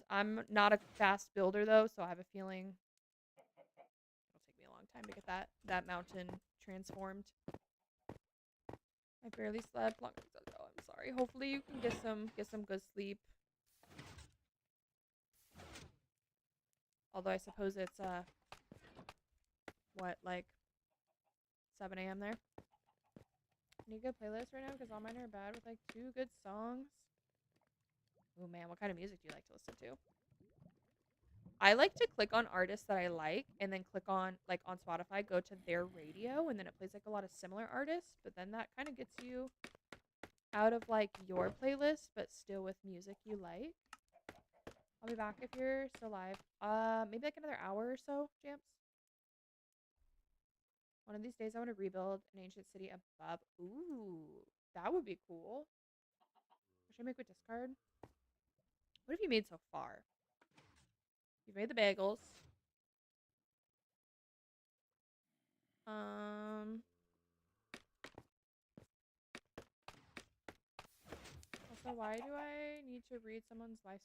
I'm not a fast builder though, so I have a feeling it'll take me a long time to get that mountain transformed. I barely slept long ago. I'm sorry. Hopefully you can get some good sleep. Although I suppose it's what, like 7 a.m. there. Need a good playlist right now because all mine are bad with like 2 good songs. Oh man, what kind of music do you like to listen to? I like to click on artists that I like and then click on, like on Spotify, go to their radio and then it plays like a lot of similar artists, but then that kind of gets you out of like your playlist but still with music you like. I'll be back if you're still live. Maybe like another hour or so, Jamps. One of these days, I want to rebuild an ancient city above. Ooh, that would be cool. What should I make with discard? What have you made so far? You've made the bagels. Also, why do I need to read someone's life?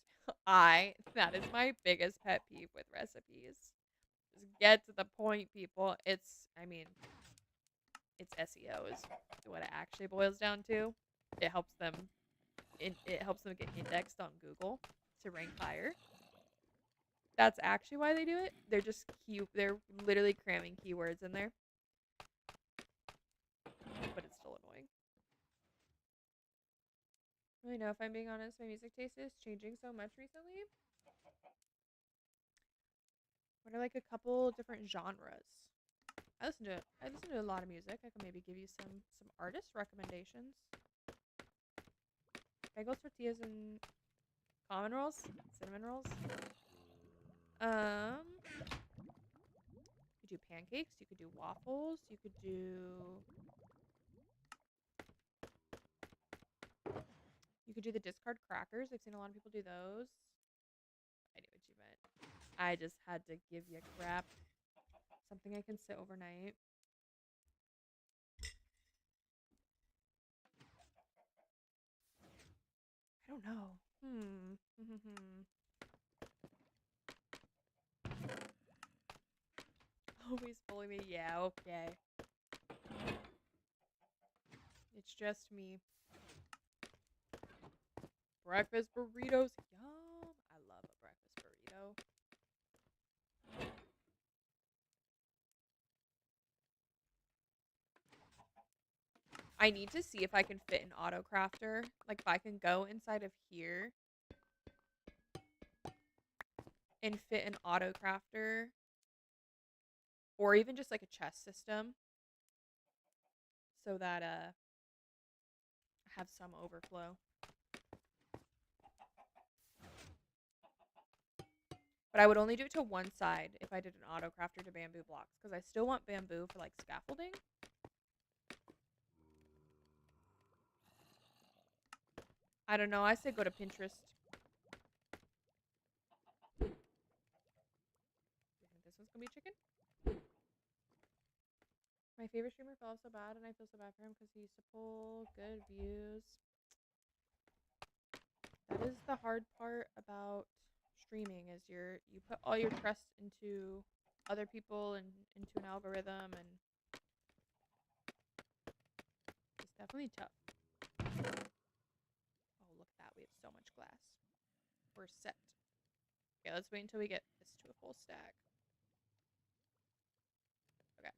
That is my biggest pet peeve with recipes. Just get to the point, people. I mean, it's SEO is what it actually boils down to. It helps them, it helps them get indexed on Google to rank higher. That's actually why they do it. They're literally cramming keywords in there. But it's still annoying. I don't really know if I'm being honest. My music taste is changing so much recently. What are like a couple different genres? I listen to a lot of music. I can maybe give you some artist recommendations. Bagel tortillas and common rolls, cinnamon rolls. You could do pancakes. You could do waffles. You could do the discard crackers. I've seen a lot of people do those. I knew what you meant. I just had to give you crap. Something I can sit overnight. I don't know. Always bully me. Yeah, okay. It's just me. Breakfast burritos. Yum. I love a breakfast burrito. I need to see if I can fit an auto crafter. Like if I can go inside of here and fit an auto crafter or even just like a chest system so that I have some overflow. But I would only do it to one side if I did an auto crafter to bamboo blocks because I still want bamboo for like scaffolding. I don't know. I say go to Pinterest. Do you think this one's gonna be chicken? My favorite streamer fell off so bad, and I feel so bad for him because he used to pull good views. That is the hard part about streaming is you put all your trust into other people and into an algorithm, and it's definitely tough. Oh, look at that. We have so much glass. We're set. Okay, let's wait until we get this to a full stack. Okay.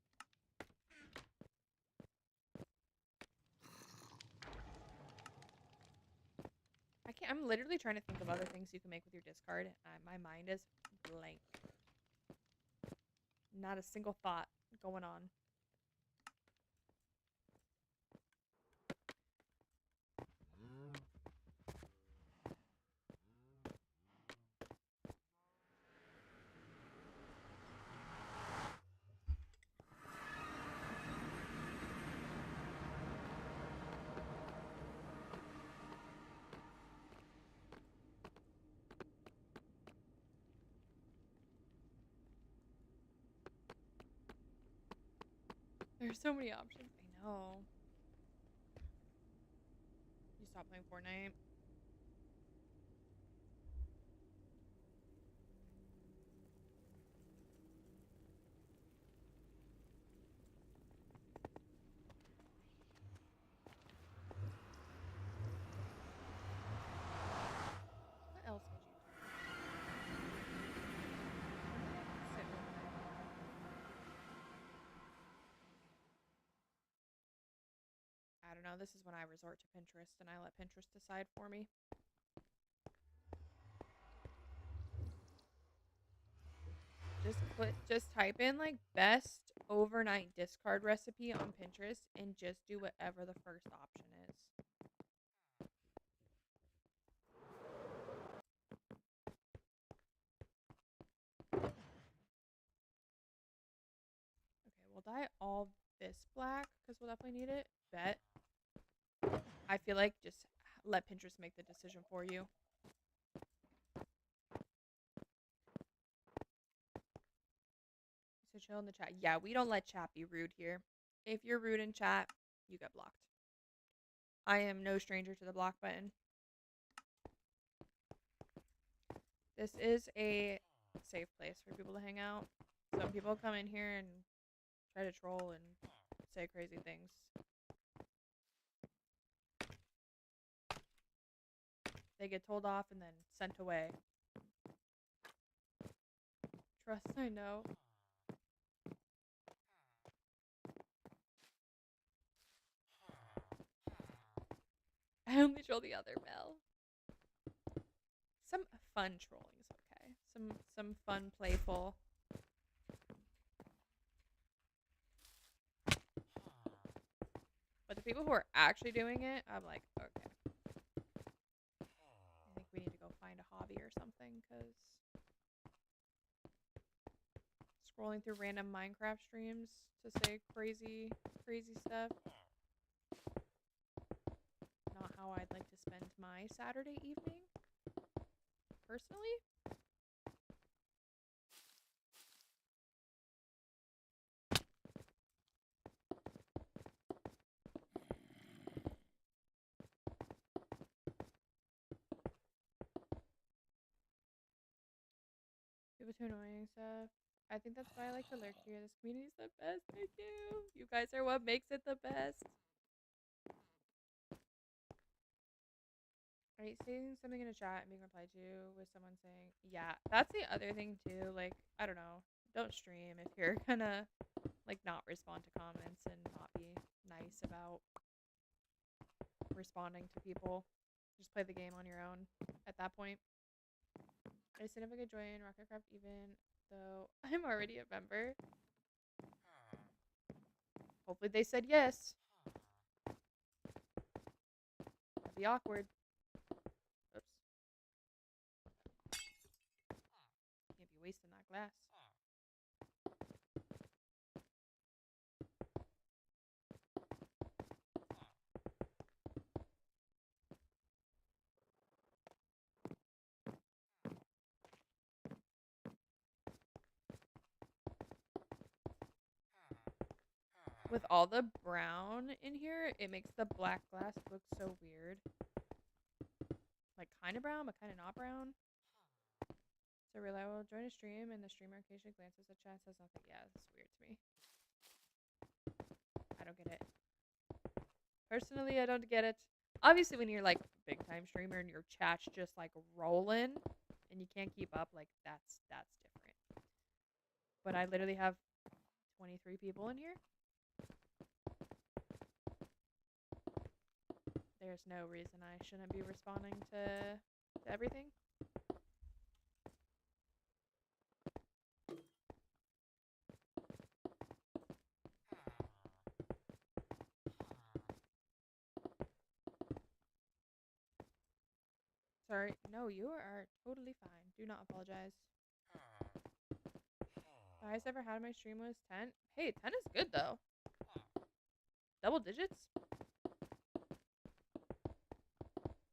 I'm literally trying to think of other things you can make with your discard. My mind is blank. Not a single thought going on. There's so many options. I know. You stop playing Fortnite. What else could you do? Sit overnight. I don't know. This is when I resort to Pinterest and I let Pinterest decide for me. Just type in like best overnight discard recipe on Pinterest and just do whatever the first option is. Okay, well buy all this black because we'll definitely need it. Bet. I feel like just let Pinterest make the decision for you. So chill in the chat. Yeah, we don't let chat be rude here. If you're rude in chat, you get blocked. I am no stranger to the block button. This is a safe place for people to hang out. Some people come in here and try to troll and say crazy things. They get told off and then sent away. Trust, I know. I only troll the other Mel. Some fun trolling is okay. Some fun, playful. But the people who are actually doing it, I'm like, okay. I think we need to go find a hobby or something, because scrolling through random Minecraft streams to say crazy stuff. Not how I'd like to spend my Saturday evening, personally. People too annoying stuff. I think that's why I like to lurk here. This community's the best. I do. You guys are what makes it the best. Right, saying something in a chat and being replied to with someone saying, yeah, that's the other thing too. Like, I don't know. Don't stream if you're gonna, like, not respond to comments and not be nice about responding to people. Just play the game on your own at that point. I said if I could join Hexcraft even though I'm already a member. Hopefully they said yes. That'd be awkward. Oops. Can't be wasting that glass. With all the brown in here, it makes the black glass look so weird. Like, kind of brown, but kind of not brown. So really, I will join a stream, and the streamer occasionally glances at chat and says nothing. Yeah, this is weird to me. I don't get it. Personally, I don't get it. Obviously, when you're, like, a big-time streamer and your chat's just, like, rolling, and you can't keep up, like, that's different. But I literally have 23 people in here. There's no reason I shouldn't be responding to everything. Sorry. No, you are totally fine. Do not apologize. The highest I ever had on my stream was 10. Hey, 10 is good, though. Double digits?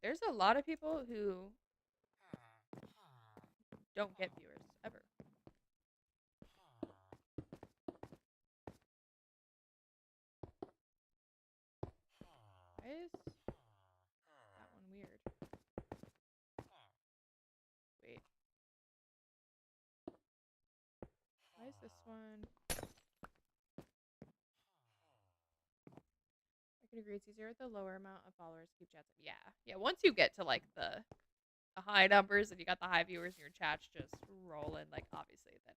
There's a lot of people who don't get viewers, ever. Why is that one weird? Wait. Why is this one? I can agree, it's easier with the lower amount of followers to keep chats up. Yeah. Yeah, once you get to, like, the high numbers and you got the high viewers and your chat's just rolling, like, obviously, then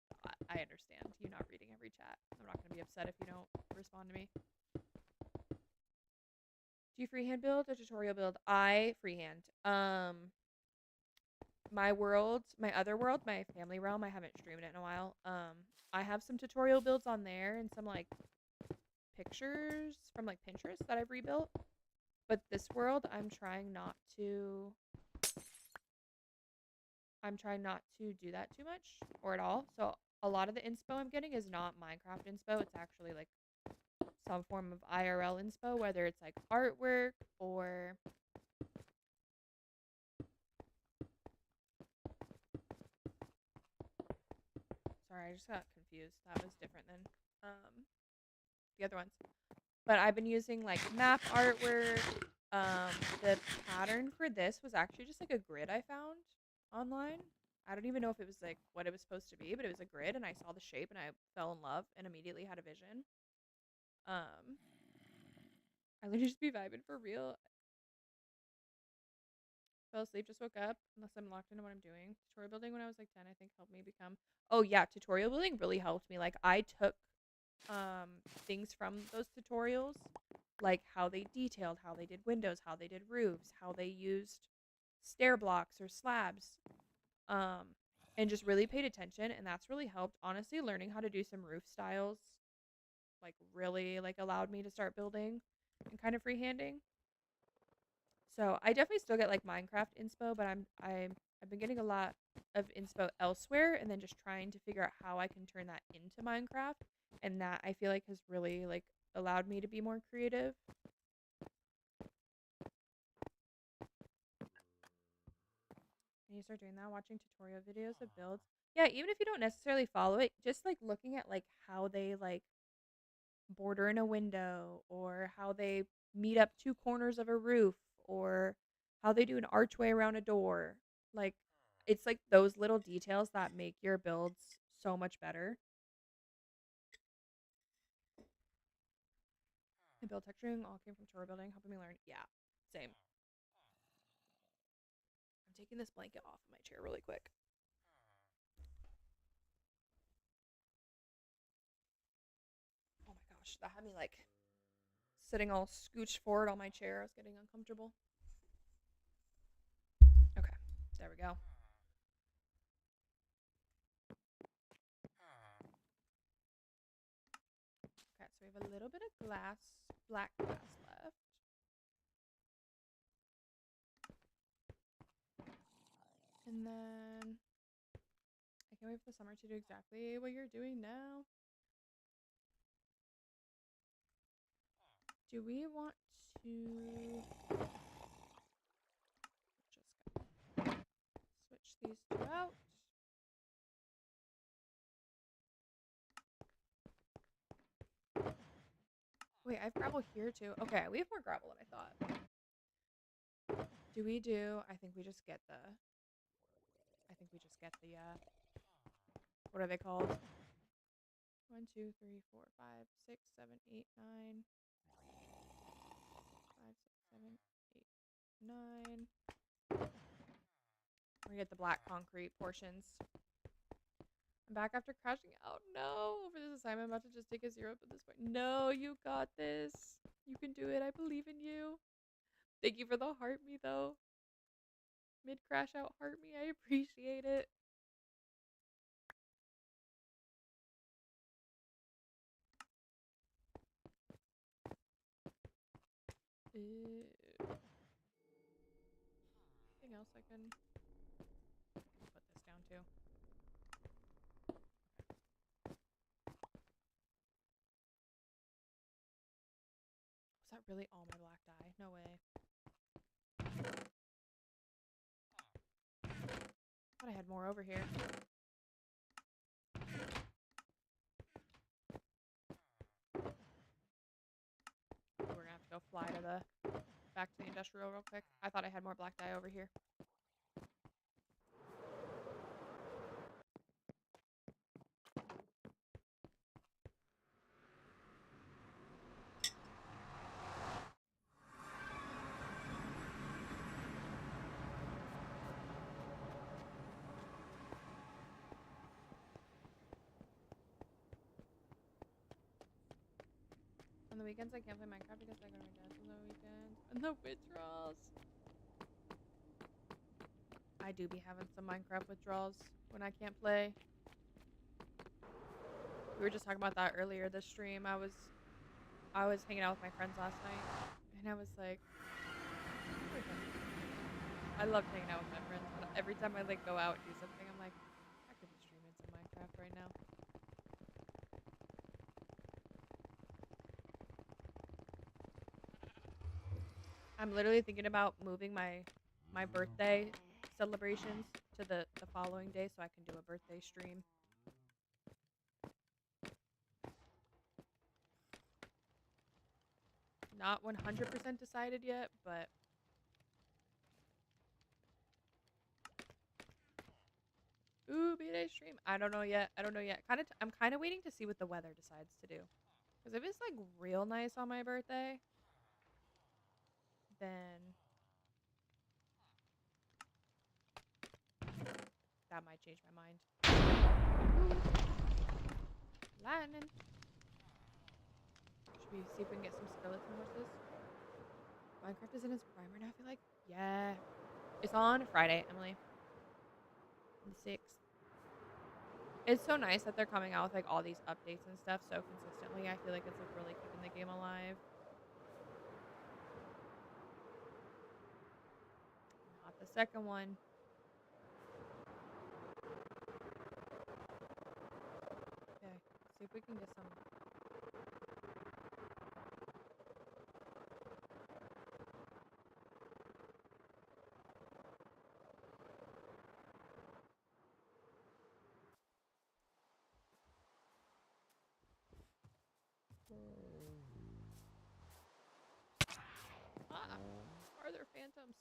I understand you not reading every chat. I'm not going to be upset if you don't respond to me. Do you freehand build or tutorial build? I freehand. My other world, my family realm, I haven't streamed it in a while. I have some tutorial builds on there and some, like, pictures from, like, Pinterest that I've rebuilt. But this world, I'm trying not to do that too much or at all. So a lot of the inspo I'm getting is not Minecraft inspo. It's actually like some form of IRL inspo, whether it's like artwork or sorry, I just got confused. That was different than the other ones. But I've been using like map artwork. The pattern for this was actually just like a grid I found online. I don't even know if it was like what it was supposed to be, but it was a grid and I saw the shape and I fell in love and immediately had a vision. I literally just be vibing for real. Fell asleep, just woke up, unless I'm locked into what I'm doing. Tutorial building when I was like 10, I think helped me become. Oh yeah, tutorial building really helped me. Like I took things from those tutorials, like how they detailed, how they did windows, how they did roofs, how they used stair blocks or slabs. And just really paid attention, and that's really helped. Honestly, learning how to do some roof styles like really like allowed me to start building and kind of freehanding. So I definitely still get like Minecraft inspo, but I've been getting a lot of inspo elsewhere, and then just trying to figure out how I can turn that into Minecraft, and that I feel like has really like allowed me to be more creative. And you start doing that, watching tutorial videos of builds. Yeah, even if you don't necessarily follow it, just like looking at like how they like border in a window, or how they meet up two corners of a roof, or how they do an archway around a door. Like it's like those little details that make your builds so much better. And build texturing all came from tour building, helping me learn. Yeah, same. I'm taking this blanket off of my chair really quick. Oh my gosh, that had me like sitting all scooched forward on my chair. I was getting uncomfortable. Okay, there we go. Okay, so we have a little bit of glass, black glass left. And then I can't wait for the summer to do exactly what you're doing now. Do we want to just switch these two out? Wait, I have gravel here too. Okay, we have more gravel than I thought. Do we do? I think we just get the. What are they called? 1, 2, 3, 4, 5, 6, 7, 8, 9. 5, 6, 7, 8, 9. We get the black concrete portions. I'm back after crashing out. No, over this assignment, I'm about to just take a 0 up at this point. No, you got this. You can do it. I believe in you. Thank you for the heart me, though. Mid crash out heart me. I appreciate it. Anything else I can put this down too? Was that really all my black dye? No way. Thought I had more over here. We're gonna have to go fly to the back to the industrial real quick. I thought I had more black dye over here. On the weekends, I can't play Minecraft because I go to my dad's on the weekends. And the withdrawals. I do be having some Minecraft withdrawals when I can't play. We were just talking about that earlier this stream. I was hanging out with my friends last night, and I was like, I love hanging out with my friends. But every time I like go out and do something, I'm like, I could be streaming some Minecraft right now. I'm literally thinking about moving my birthday celebrations to the following day so I can do a birthday stream. Not 100% decided yet, but ooh, B-Day stream. I don't know yet. I'm kind of waiting to see what the weather decides to do. Because if it's like real nice on my birthday, then that might change my mind. Ooh. Lightning. Should we see if we can get some skeleton horses? Minecraft is in its prime right now, I feel like. Yeah. It's on Friday, Emily. The 6th. It's so nice that they're coming out with like all these updates and stuff so consistently. I feel like it's like really keeping the game alive. Not the second one. Okay, let's see if we can get some. Ah, are there phantoms?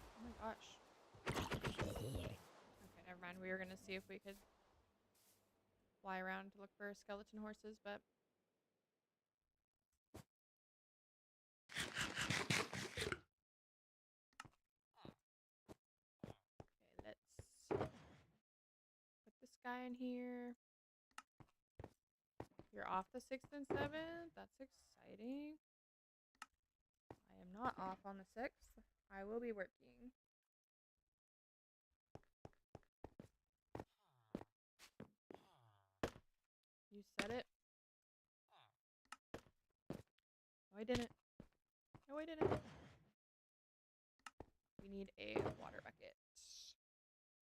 Oh my gosh. Okay, never mind. We were gonna see if we could fly around to look for skeleton horses, but okay, let's put this guy in here. You're off the 6th and 7th. That's exciting. I am not off on the 6th. I will be working. You said it. No, I didn't. No, I didn't. We need a water bucket.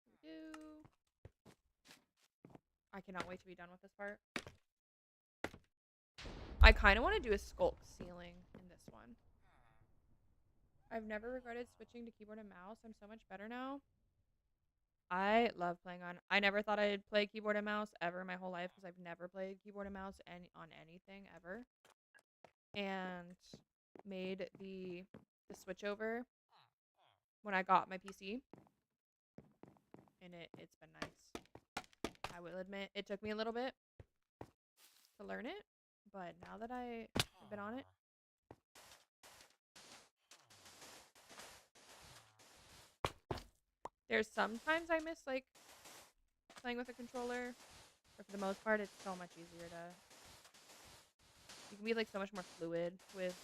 We do. I cannot wait to be done with this part. I kind of want to do a sculk ceiling in this one. I've never regretted switching to keyboard and mouse. I'm so much better now. I love playing on. I never thought I'd play keyboard and mouse ever in my whole life because I've never played keyboard and mouse on anything ever. And made the switch over when I got my PC. And it's been nice. I will admit it took me a little bit to learn it, but now that I've been on it, there's sometimes I miss like playing with a controller, but for the most part it's so much easier to, you can be like so much more fluid with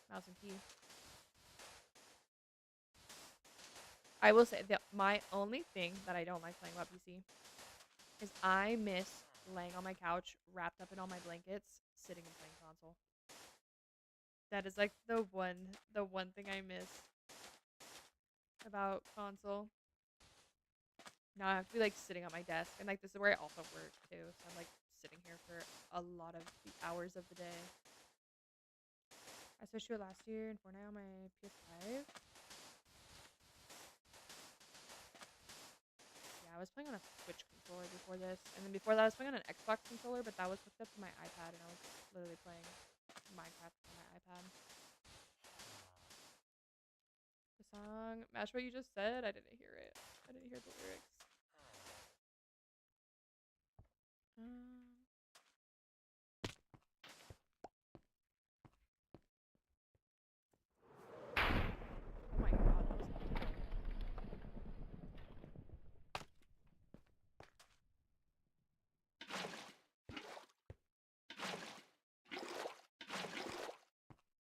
mouse and key. I will say that my only thing that I don't like playing about PC is I miss laying on my couch wrapped up in all my blankets sitting and playing console. That is like the one thing I miss about console. Now I have to be like sitting at my desk, and like this is where I also work too, so I'm like sitting here for a lot of the hours of the day. I switched to it last year and Fortnite on my PS5. Yeah, I was playing on a Switch controller before this, and then before that I was playing on an Xbox controller, but that was hooked up to my iPad, and I was literally playing Minecraft on my iPad. The song, match what you just said. I didn't hear it. I didn't hear the lyrics. Oh my god, that was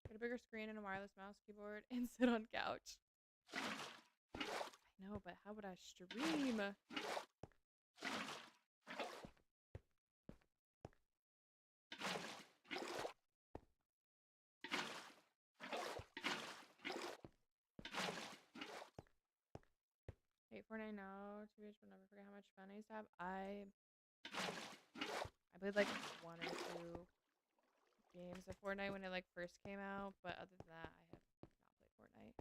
get a bigger screen and a wireless mouse, keyboard, and sit on couch. I know, but how would I stream? Hey, Fortnite now, TBH will never forget how much fun I used to have. I played like 1 or 2 games of Fortnite when it like first came out, but other than that, I have not played Fortnite.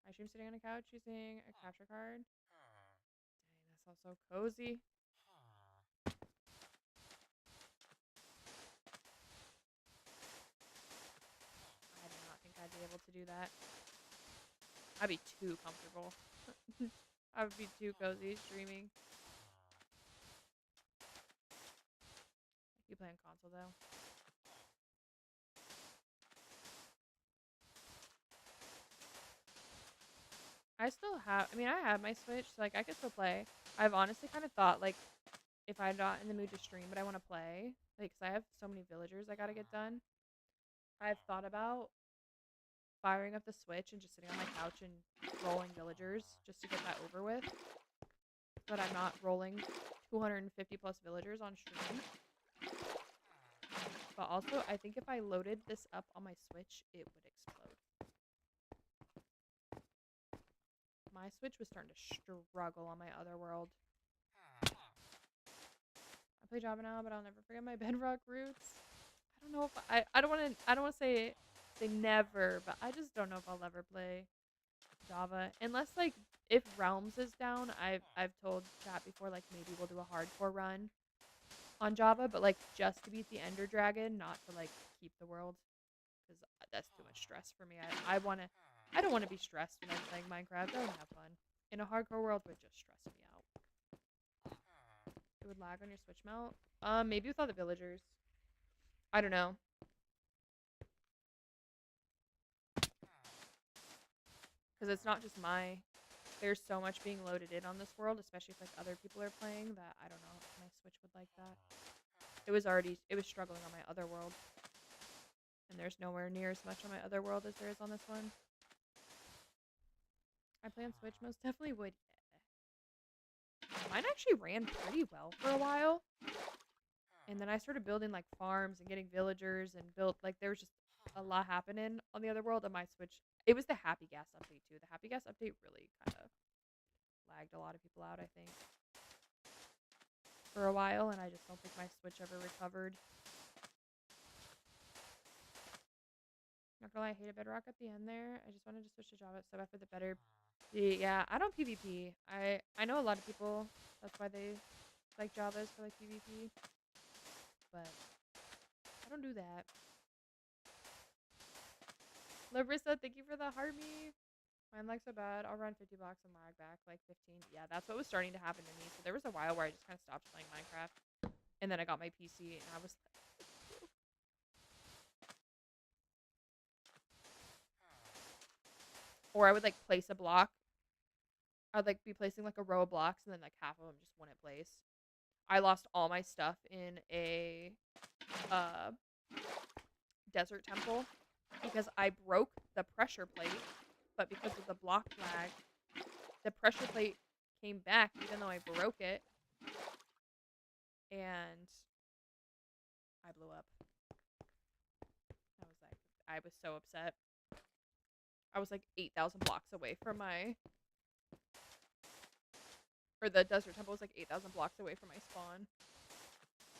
I stream sitting on a couch using a capture card. Dang, that's also cozy. I do not think I'd be able to do that. I'd be too comfortable. I would be too cozy streaming. You play on console though. I still have, I mean, I have my Switch, so like I could still play. I've honestly kind of thought like if I'm not in the mood to stream, but I want to play, like, cause I have so many villagers I gotta get done. I've thought about firing up the Switch and just sitting on my couch and rolling villagers just to get that over with. But I'm not rolling 250 plus villagers on stream. But also, I think if I loaded this up on my Switch, it would explode. My Switch was starting to struggle on my other world. I play Java now, but I'll never forget my Bedrock roots. I don't know if I don't want to say never, but I just don't know if I'll ever play Java unless like if Realms is down. I've told chat before like maybe we'll do a hardcore run on Java, but like just to beat the Ender Dragon, not to like keep the world, because that's too much stress for me. I don't want to be stressed when I'm playing Minecraft. I want to have fun. In a hardcore world would just stress me out. It would lag on your Switch mount. Maybe with all the villagers. I don't know. Because it's not just there's so much being loaded in on this world, especially if like other people are playing, that I don't know if my Switch would like that. It was struggling on my other world. And there's nowhere near as much on my other world as there is on this one. I play on Switch, most definitely would. Mine actually ran pretty well for a while. And then I started building like farms and getting villagers and built like there was just a lot happening on the other world on my Switch. It was the Happy Gas update too. The Happy Gas update really kind of lagged a lot of people out, I think, for a while, and I just don't think my Switch ever recovered. Not gonna lie, I hated Bedrock at the end there. I just wanted to switch to Java so after the better. Yeah, I don't PvP. I know a lot of people. That's why they like Javas for like PvP, but I don't do that. Larissa, thank you for the heart me. Mine lags so bad. I'll run 50 blocks and lag back like 15. Yeah, that's what was starting to happen to me. So there was a while where I just kind of stopped playing Minecraft, and then I got my PC, and I was or I would like place a block. I'd like be placing like a row of blocks, and then like half of them just wouldn't place. I lost all my stuff in a desert temple because I broke the pressure plate, but because of the block lag, the pressure plate came back even though I broke it, and I blew up. I was so upset. I was like 8,000 blocks away from the desert temple was like 8,000 blocks away from my spawn.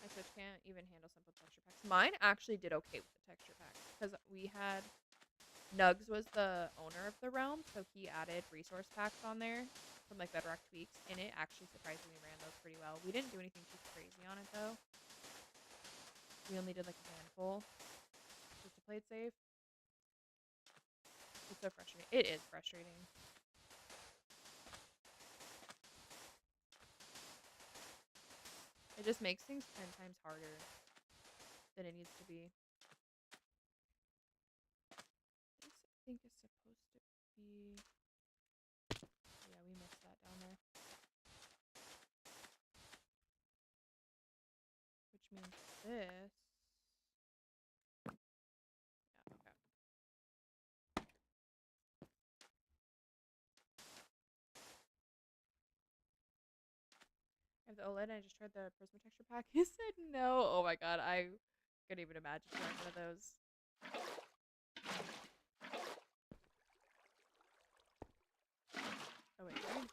My Switch can't even handle simple texture packs. Mine actually did okay with the texture packs because we had Nugs was the owner of the realm, so he added resource packs on there from like Bedrock Tweaks, and it actually surprisingly ran those pretty well. We didn't do anything too crazy on it though. We only did like a handful just to play it safe. It's so frustrating. It is frustrating. It just makes things 10 times harder than it needs to be. This, I think, is supposed to be... Yeah, we missed that down there. Which means this... Yeah, okay. I have the OLED and I just tried the Prisma texture pack. He said no. Oh my god, I couldn't even imagine trying one of those.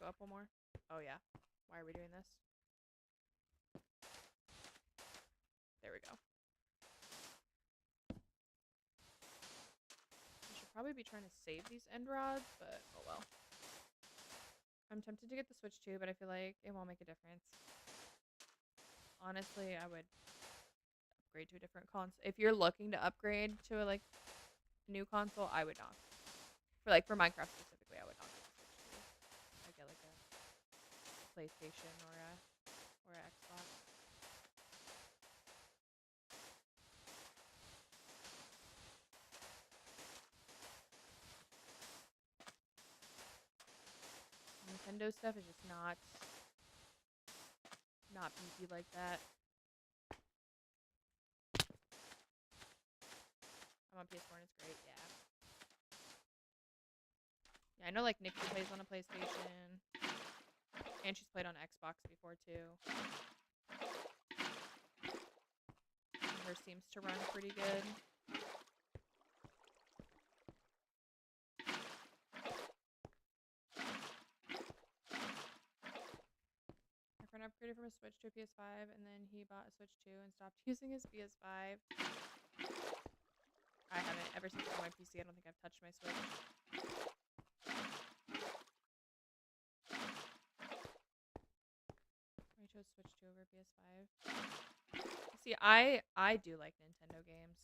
go up one more? Oh, yeah. Why are we doing this? There we go. I should probably be trying to save these end rods, but oh well. I'm tempted to get the Switch 2, but I feel like it won't make a difference. Honestly, I would upgrade to a different console. If you're looking to upgrade to a new console, I would not. For Minecraft specifically, I would not get the Switch 2. I'd get like a PlayStation or a Xbox. Nintendo stuff is just not beefy like that. I'm on PS4 and it's great, yeah. Yeah, I know like Nikki plays on a PlayStation. And she's played on Xbox before too. And hers seems to run pretty good. My friend upgraded from a Switch to a PS5 and then he bought a Switch 2 and stopped using his PS5. I haven't. Ever since I got my PC, I don't think I've touched my Switch. I chose Switch 2 over PS5. See, I do like Nintendo games.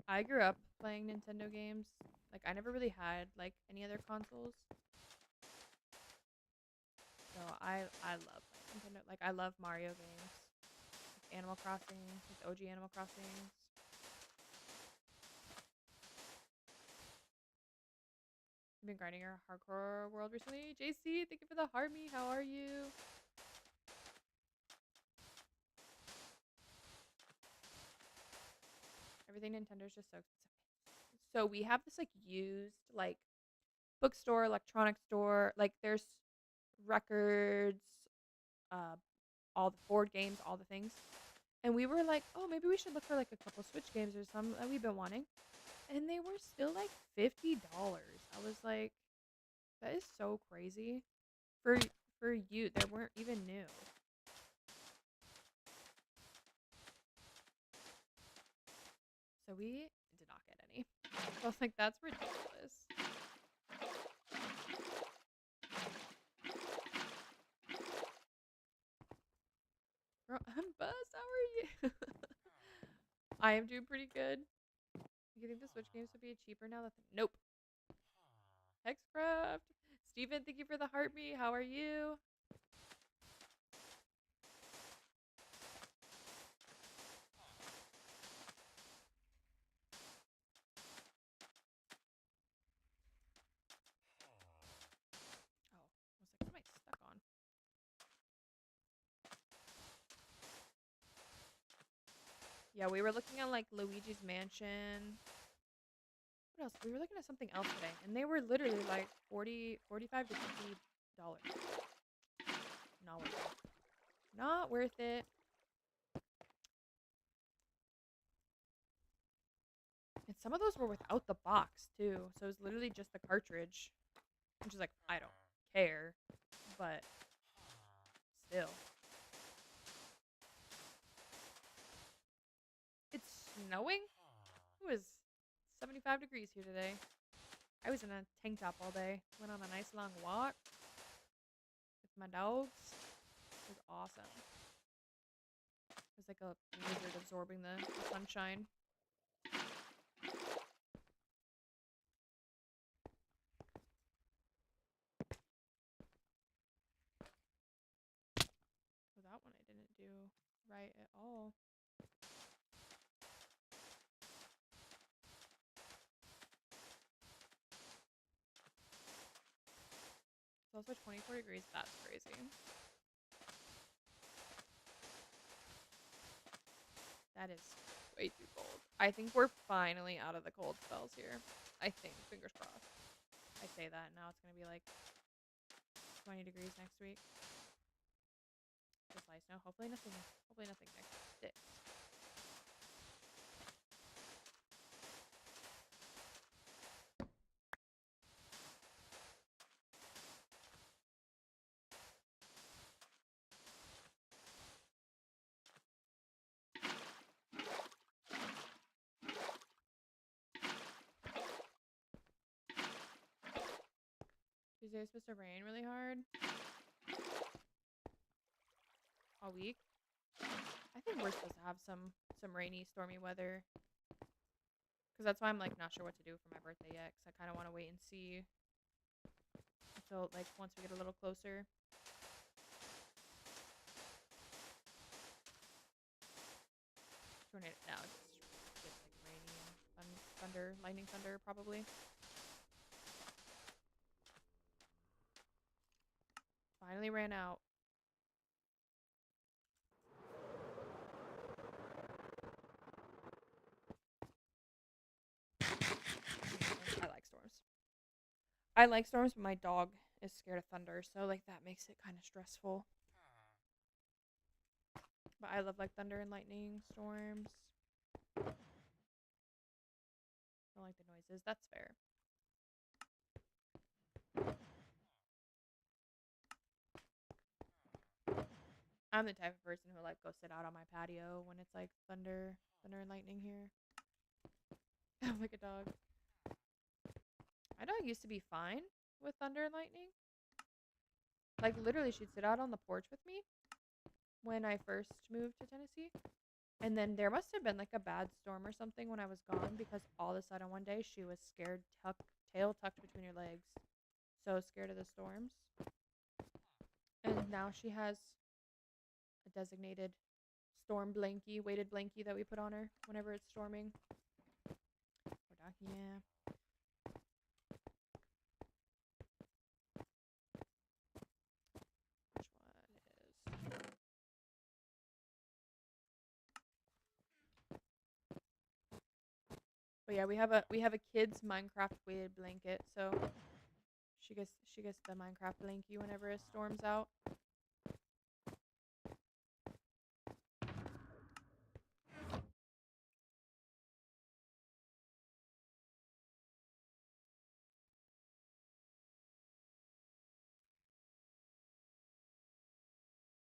I grew up playing Nintendo games. Like, I never really had, like, any other consoles. So, I love playing Nintendo. Like, I love Mario games. Like Animal Crossing. Like, OG Animal Crossings. You've been grinding your hardcore world recently? JC, thank you for the heart me. How are you? Everything Nintendo's just so expensive. So we have this like used like bookstore, electronic store. Like there's records, all the board games, all the things. And we were like, oh, maybe we should look for like a couple Switch games or some that we've been wanting. And they were still like $50. I was like, that is so crazy. For you, they weren't even new. So we did not get any. I was like, that's ridiculous. Girl, I'm buzzed. How are you? I am doing pretty good. You think the Switch games would be cheaper now? Nope. Hexcraft. Steven, thank you for the heartbeat. How are you? Oh, I was like, what am I stuck on? Yeah, we were looking at like Luigi's Mansion. What else? We were looking at something else today, and they were literally like $45 to $50. Not worth it. Not worth it. And some of those were without the box too, so it was literally just the cartridge, which is like, I don't care, but still. It's snowing? It was 75 degrees here today. I was in a tank top all day. Went on a nice long walk with my dogs. It was awesome. It was like a lizard absorbing the sunshine. So that one I didn't do right at all. It's also 24 degrees. That's crazy. That is way too cold. I think we're finally out of the cold spells here. I think. Fingers crossed. I say that, now it's going to be like 20 degrees next week. Just ice snow. Hopefully nothing next sticks. Tuesday is supposed to rain really hard all week. I think we're supposed to have some rainy, stormy weather. Because that's why I'm like not sure what to do for my birthday yet. Because I kind of want to wait and see until like once we get a little closer. Tornado now it's just like rainy and thunder, lightning thunder probably. Finally ran out. I like storms. I like storms, but my dog is scared of thunder, so like that makes it kind of stressful. But I love like thunder and lightning storms. Don't like the noises. That's fair. I'm the type of person who like go sit out on my patio when it's like thunder and lightning here. I'm like a dog. My dog used to be fine with thunder and lightning. Like literally she'd sit out on the porch with me when I first moved to Tennessee. And then there must have been like a bad storm or something when I was gone because all of a sudden one day she was scared, tail tucked between her legs. So scared of the storms. And now she has a designated storm blankie, weighted blankie that we put on her whenever it's storming. Yeah. Which one is? But yeah, we have a kid's Minecraft weighted blanket, so she gets the Minecraft blankie whenever it storms out.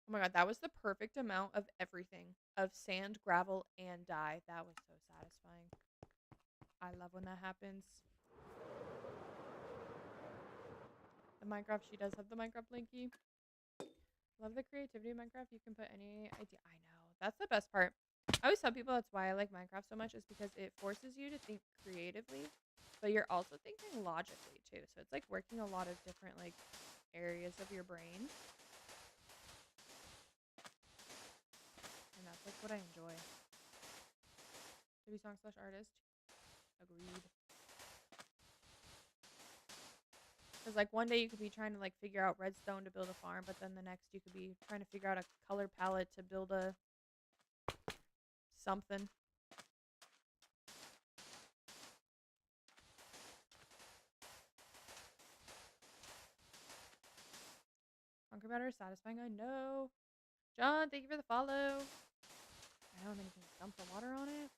Oh my god, that was the perfect amount of everything. Of sand, gravel, and dye. That was so satisfying. I love when that happens. The Minecraft, she does have the Minecraft blankie. Love the creativity of Minecraft. You can put any idea. I know. That's the best part. I always tell people that's why I like Minecraft so much is because it forces you to think creatively, but you're also thinking logically too. So it's like working a lot of different like areas of your brain. And that's like what I enjoy. WSong/artist. Agreed. Because like one day you could be trying to like figure out redstone to build a farm, but then the next you could be trying to figure out a color palette to build a something. Conquer better, satisfying, I know. John, thank you for the follow. I know, and then you can dump the water on it.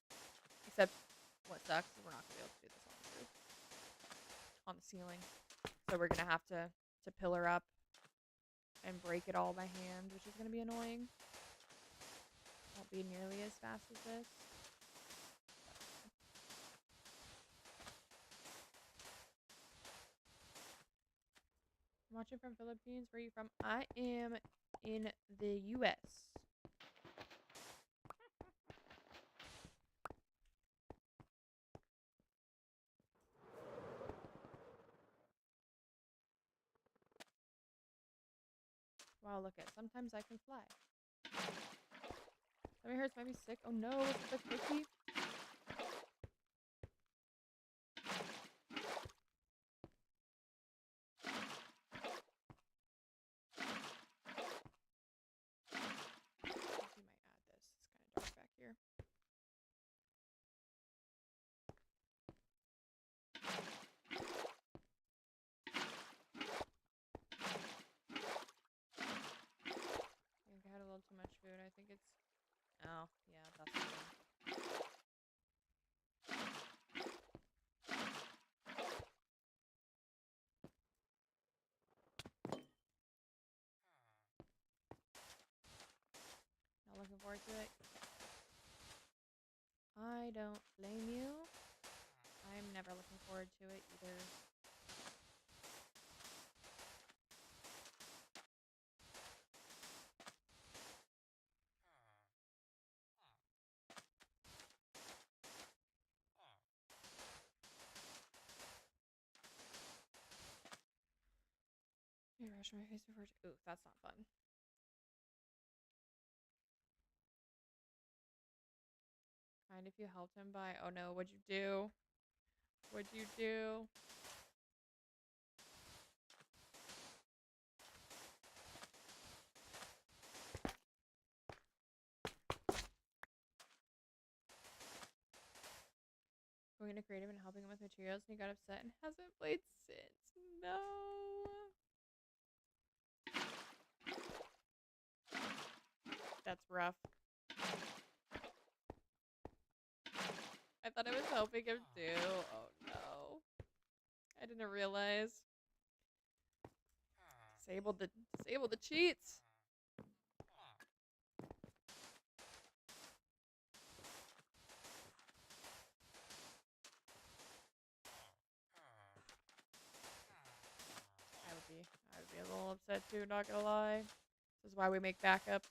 Except, what sucks is we're not going to be able to do this on the roof. On the ceiling. So we're going to have to pillar up and break it all by hand, which is going to be annoying. Won't be nearly as fast as this. I'm watching from Philippines. Where are you from? I am in the U.S. Wow, look at. Sometimes I can fly. Somebody hurts, might be sick. Oh no, is it the cookie? We might add this. It's kind of dark back here. I think I had a little too much food. I think it's... Oh, yeah, that's the one. Not looking forward to it. I don't blame you. I'm never looking forward to it either. Okay, rush my face before. Ooh, that's not fun. Kind if you helped him by. Oh no, what'd you do? What'd you do? Going to creative and helping him with materials, and he got upset and hasn't played since. No. That's rough. I thought I was helping him too. Oh no. I didn't realize. Disable the cheats. I would be a little upset too, not gonna lie. This is why we make backups.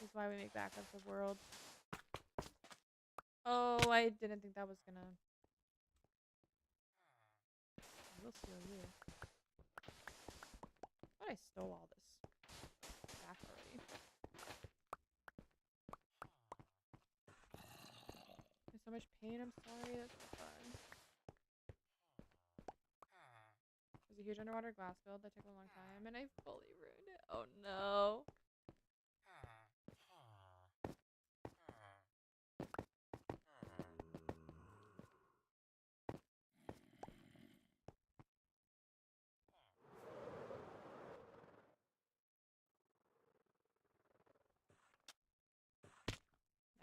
This is why we make backups of worlds. Oh, I didn't think that was gonna. We'll steal you. I thought I stole all this back already. There's so much pain, I'm sorry, that's not fun. There's a huge underwater glass build that took a long time, and I fully ruined it. Oh no.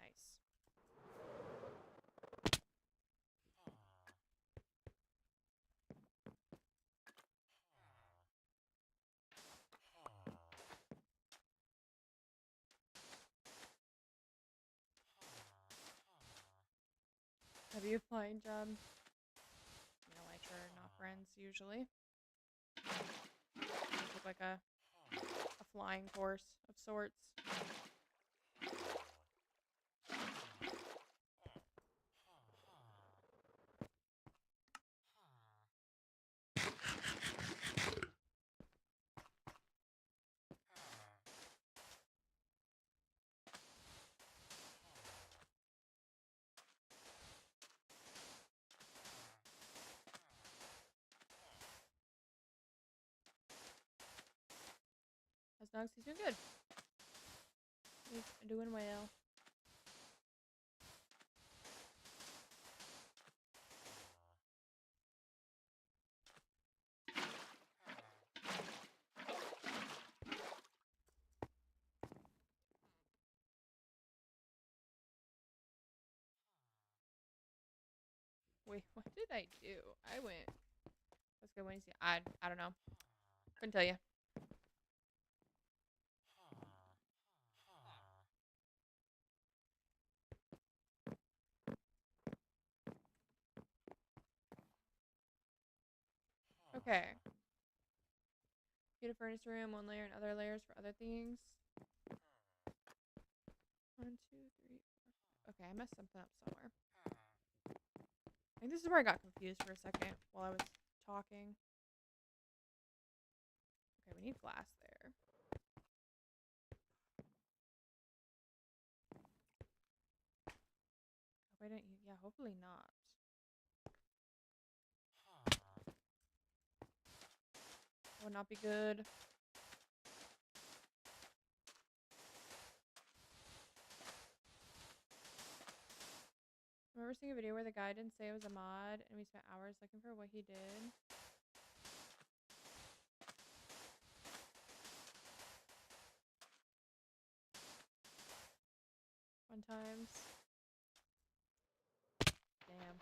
Nice. Have you flying jobs? You know, like we're not friends usually. It look like a flying course of sorts. How's Nugs? He's doing good. He's doing well. Wait, what did I do? I went. Let's go when you see. I don't know. Couldn't tell you. Okay. Get a furnace room, one layer and other layers for other things. 1, 2, 3, 4. Okay, I messed something up somewhere. I think this is where I got confused for a second while I was talking. Okay, we need glass there. Hope I didn't. Yeah, hopefully not. That would not be good. I remember seeing a video where the guy didn't say it was a mod, and we spent hours looking for what he did. Fun times. Damn.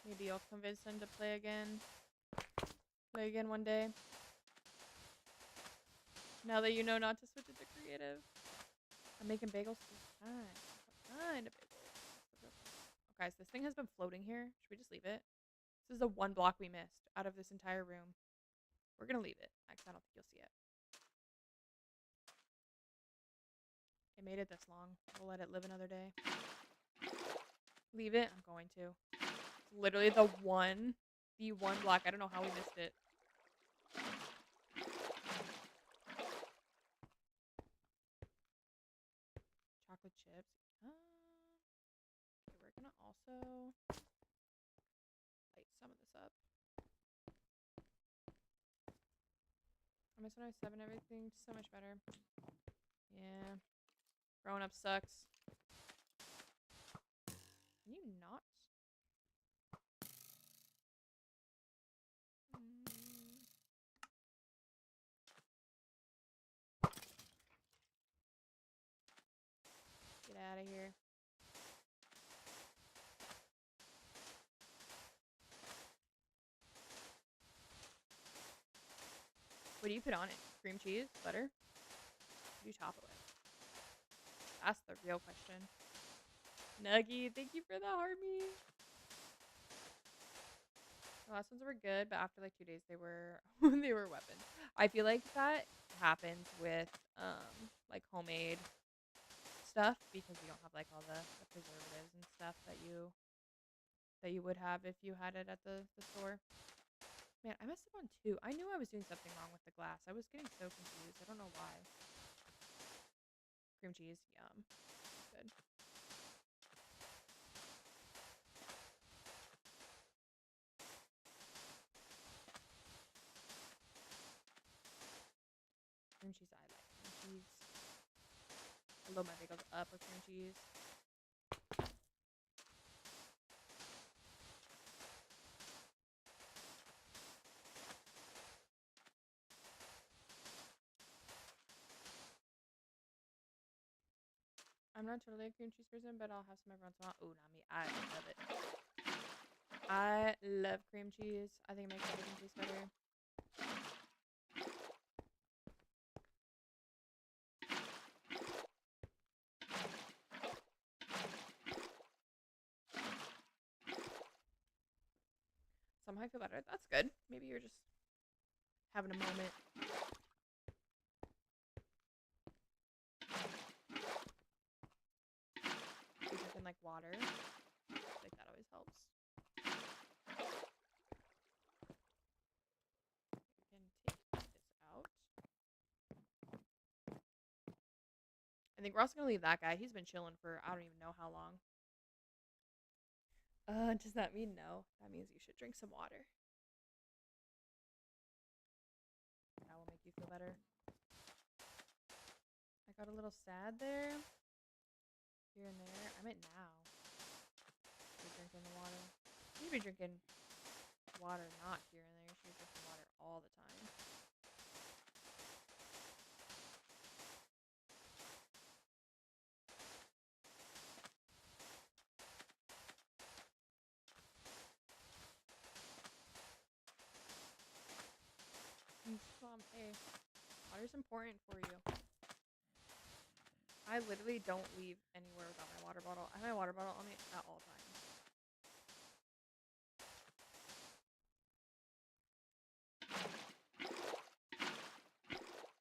Maybe I'll convince him to play again. Play again one day. Now that you know not to switch it to creative. I'm making bagels for time. What kind of bagels? Okay, so this thing has been floating here. Should we just leave it? This is the one block we missed out of this entire room. We're gonna leave it. Actually, I don't think you'll see it. It made it this long. We'll let it live another day. Leave it? I'm going to. It's literally the one block. I don't know how we missed it. Chocolate chips. Okay, we're gonna also light some of this up. I miss when I was 7, everything so much better. Yeah. Growing up sucks. Can you not? Get out of here. What do you put on it? Cream cheese? Butter? What do you top it with? That's the real question. Nuggy, thank you for the heartbeat. The last ones were good, but after like 2 days, they were they were weapons. I feel like that happens with like homemade stuff because you don't have like all the preservatives and stuff that you would have if you had it at the store. Man, I messed up on 2. I knew I was doing something wrong with the glass. I was getting so confused. I don't know why. Cream cheese, yum. Good. Cream cheese, I like cream cheese. I load my bagels up with cream cheese. I'm not totally a cream cheese person, but I'll have some every once in a while. Oh, not me. I love it. I love cream cheese. I think it makes everything taste better. Somehow I feel better. That's good. Maybe you're just having a moment. You're drinking like water. I think that always helps. I can take this out. I think we're also gonna leave that guy. He's been chilling for I don't even know how long. Does that mean no? That means you should drink some water. That will make you feel better. I got a little sad there. Here and there. I meant now. You're drinking the water. You should be drinking water, not here and there. You should be drinking water all the time. Mom, hey, water's important for you. I literally don't leave anywhere without my water bottle. I have my water bottle on me at all times.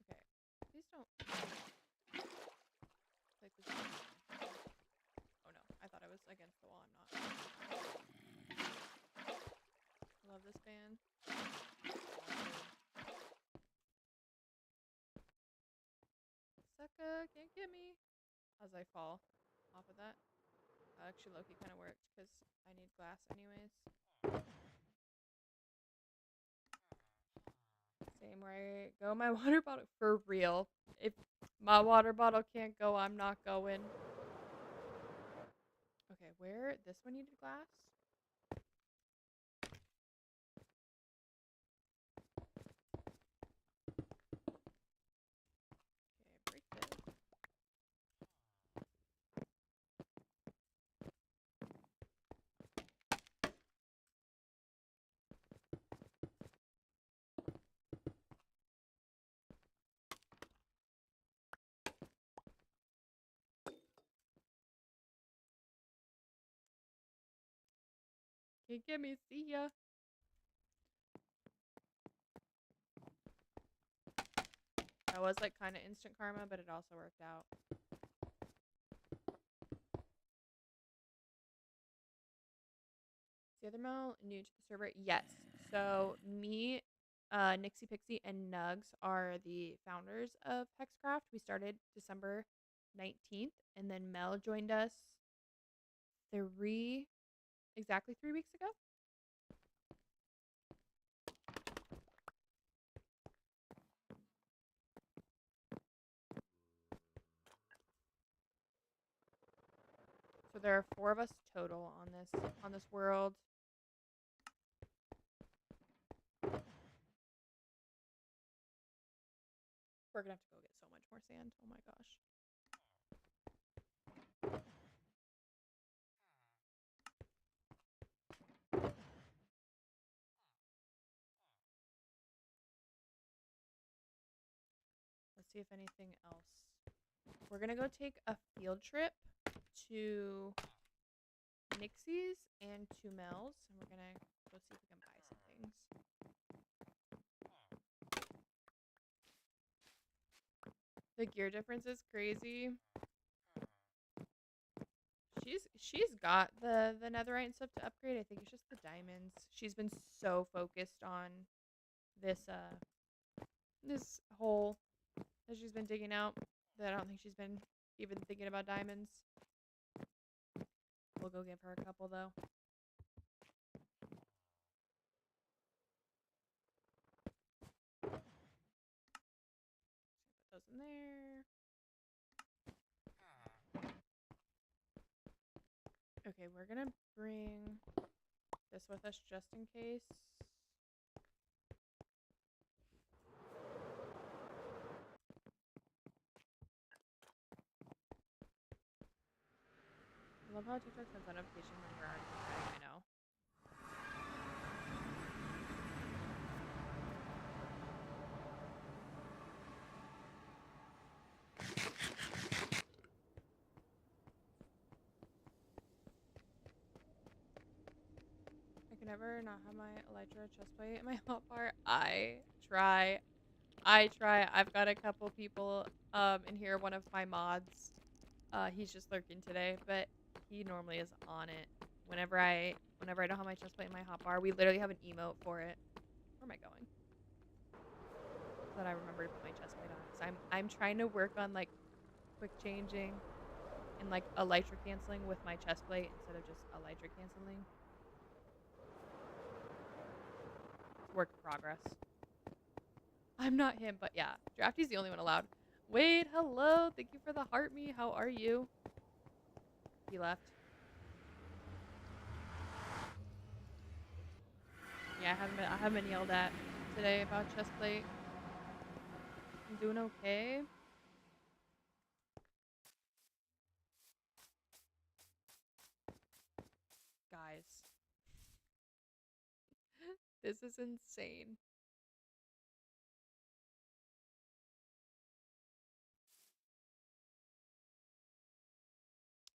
Okay, please don't click this. Oh no, I thought I was against the wall. I'm not. I love this band. Sucker, can't get me. As I fall off of that. Actually, Loki kind of worked because I need glass anyways. Same where I go my water bottle. For real. If my water bottle can't go, I'm not going. Okay, where? This one needed glass? Okay, break this. Can't get me. See ya. That was like kind of instant karma, but it also worked out. Is the other Mel new to the server? Yes. So me, Nixie Pixie, and Nugs are the founders of Hexcraft. We started December 19th, and then Mel joined us exactly 3 weeks ago. So there are 4 of us total on this world. We're gonna have to go get so much more sand. Oh my gosh. Let's see if anything else. We're gonna go take a field trip to Nixie's and to Mel's, and we're gonna go see if we can buy some things. The gear difference is crazy. She's got the netherite and stuff to upgrade. I think it's just the diamonds. She's been so focused on this this hole that she's been digging out that I don't think she's been even thinking about diamonds. We'll go give her a couple though. Put those in there. Okay, we're gonna bring this with us just in case. I love how TikTok sends a notification when you're already subscribing. I know. I can never not have my elytra chestplate in my hotbar. I try. I've got a couple people in here. One of my mods, he's just lurking today, but he normally is on it. Whenever I don't have my chestplate in my hotbar, we literally have an emote for it. Where am I going? So that I remember to put my chestplate on. Because I'm trying to work on like quick changing and like elytra canceling with my chestplate instead of just elytra canceling. It's work in progress. I'm not him, but yeah. Drafty's the only one allowed. Wade, hello. Thank you for the heart me. How are you? He left. Yeah, I haven't been yelled at today about chestplate. I'm doing okay. Guys. This is insane.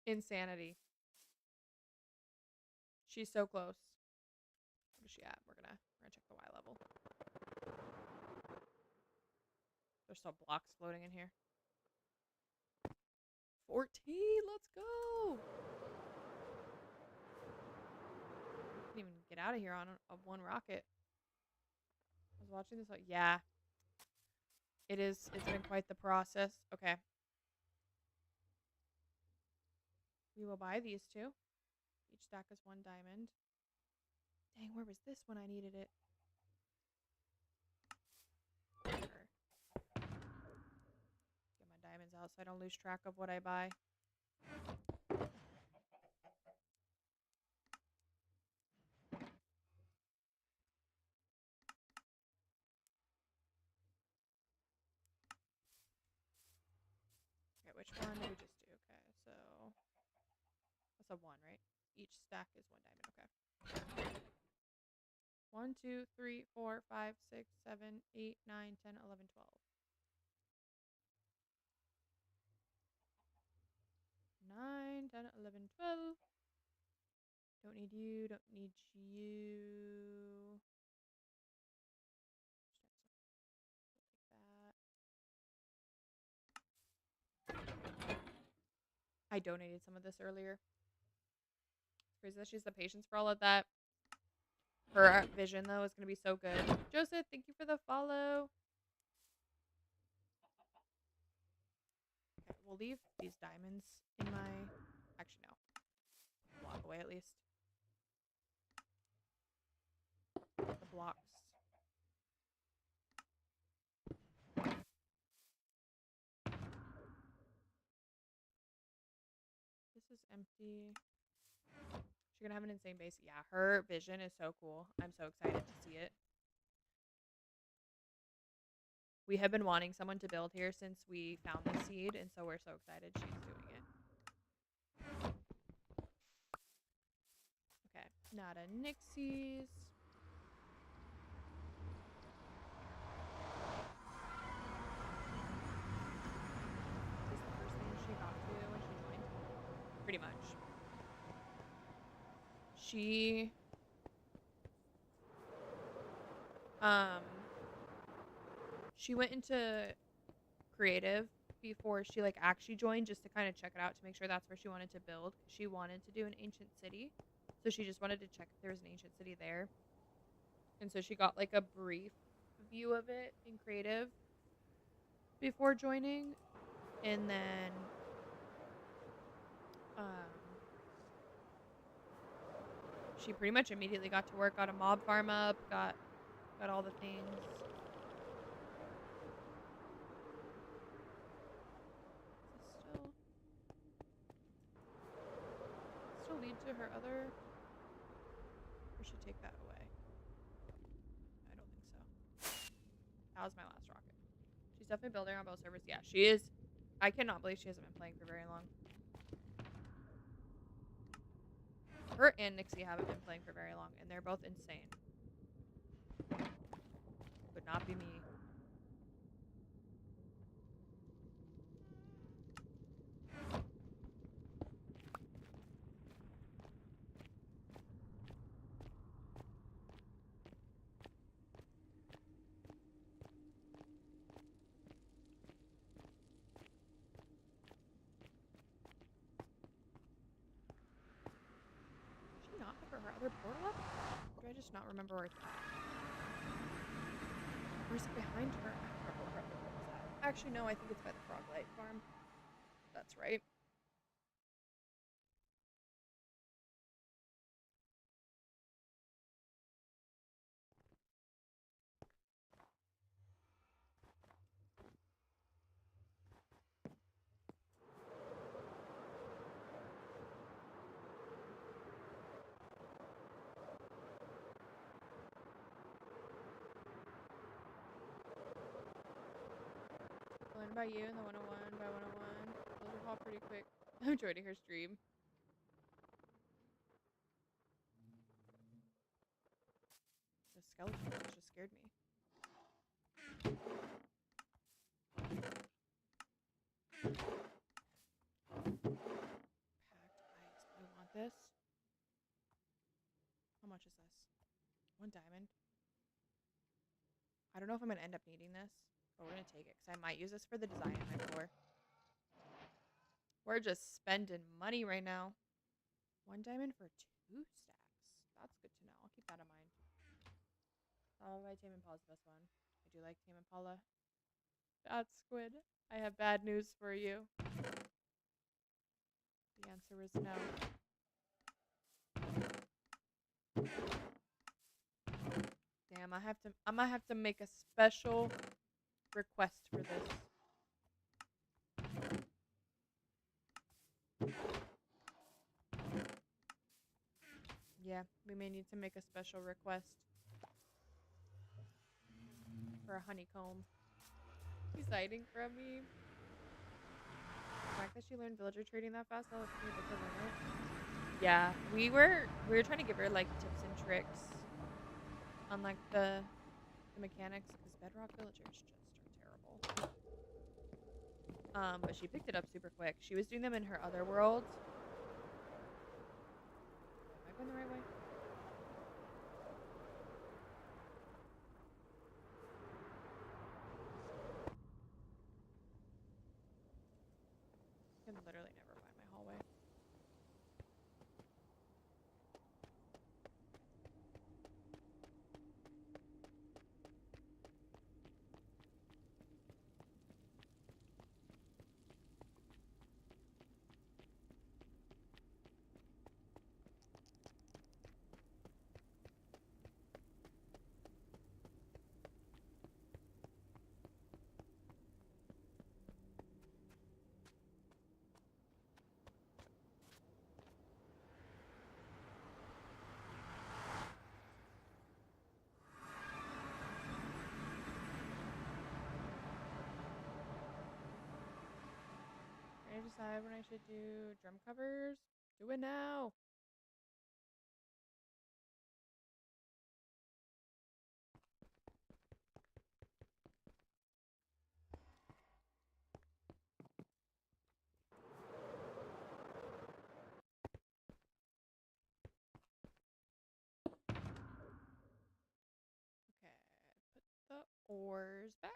Insanity. She's so close. What is she at? We're gonna check the Y level. There's some blocks floating in here. 14. Let's go. Can't even get out of here on one rocket. I was watching this. Yeah. It is. It's been quite the process. Okay. We will buy these 2. Each stack is 1 diamond. Dang, where was this when I needed it? Sure. Get my diamonds out so I don't lose track of what I buy. Okay, which one did we just do? Okay, so that's a 1, right? Each stack is 1 diamond. Okay. 1, 2, 3, 4, 5, 6, 7, 8, 9, 10, 11, 12. 9, 10, 11, 12. Don't need you. Don't need you. Like that. I donated some of this earlier. It's crazy that she has the patience for all of that. Her vision, though, is going to be so good. Joseph, thank you for the follow. Okay, we'll leave these diamonds in my... Actually, no. Block away, at least. The blocks. This is empty. She's going to have an insane base. Yeah, her vision is so cool. I'm so excited to see it. We have been wanting someone to build here since we found the seed, and so we're so excited she's doing it. Okay, not a Nixie's. Is this the first thing she got to when she joined? Pretty much. She went into creative before she like actually joined, just to kind of check it out to make sure that's where she wanted to build. She wanted to do an ancient city, so she just wanted to check if there was an ancient city there. And so she got like a brief view of it in creative before joining, and then she pretty much immediately got to work, got a mob farm up, got all the things. Still lead to her other, or should take that away? I don't think so. That was my last rocket. She's definitely building on both servers. Yeah, she is. I cannot believe she hasn't been playing for very long. Her and Nixie haven't been playing for very long, and they're both insane. Would not be me. Did she not have her other portal up? Or do I just not remember where it's at? Or is it behind her? I don't remember where her other portal's at. Actually, no, I think it's by the Froglight farm. That's right. One by you and the 101 by 101. Those are all pretty quick. I'm joining her stream. The skeleton just scared me. Packed ice. I want this. How much is this? 1 diamond. I don't know if I'm going to end up needing this, but we're going to take it because I might use this for the design on my floor. We're just spending money right now. 1 diamond for 2 stacks. That's good to know. I'll keep that in mind. Oh, my Tame Impala's the best one. I do like Tame Impala. That's Squid. I have bad news for you. The answer was no. Damn, I might have to make a special request for this. Yeah, we may need to make a special request for a honeycomb. He's hiding from me. The fact that she learned villager trading that fast, I'll be able to learn it. Yeah, we were trying to give her like tips and tricks on like the mechanics, because Bedrock villagers just are terrible. But she picked it up super quick. She was doing them in her other world. Am I going the right way? I can literally never find my hallway. decide when I should do drum covers? Do it now. Okay, put the oars back.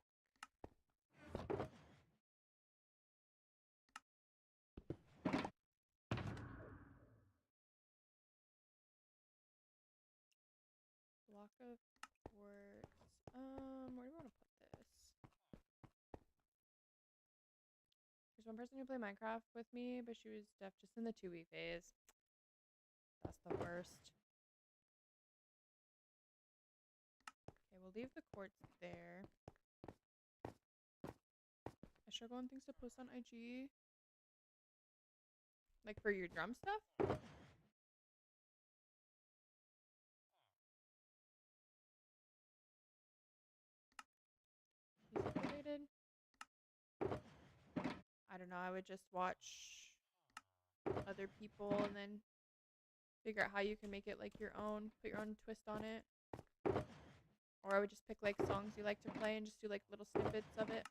Block of quartz. Where do you want to put this? There's one person who played Minecraft with me, but she was deaf just in the 2-week phase. That's the worst. Okay, we'll leave the quartz there. I struggle on things to post on IG. Like for your drum stuff? Is it related? I don't know. I would just watch other people and then figure out how you can make it like your own. Put your own twist on it. Or I would just pick like songs you like to play and just do like little snippets of it.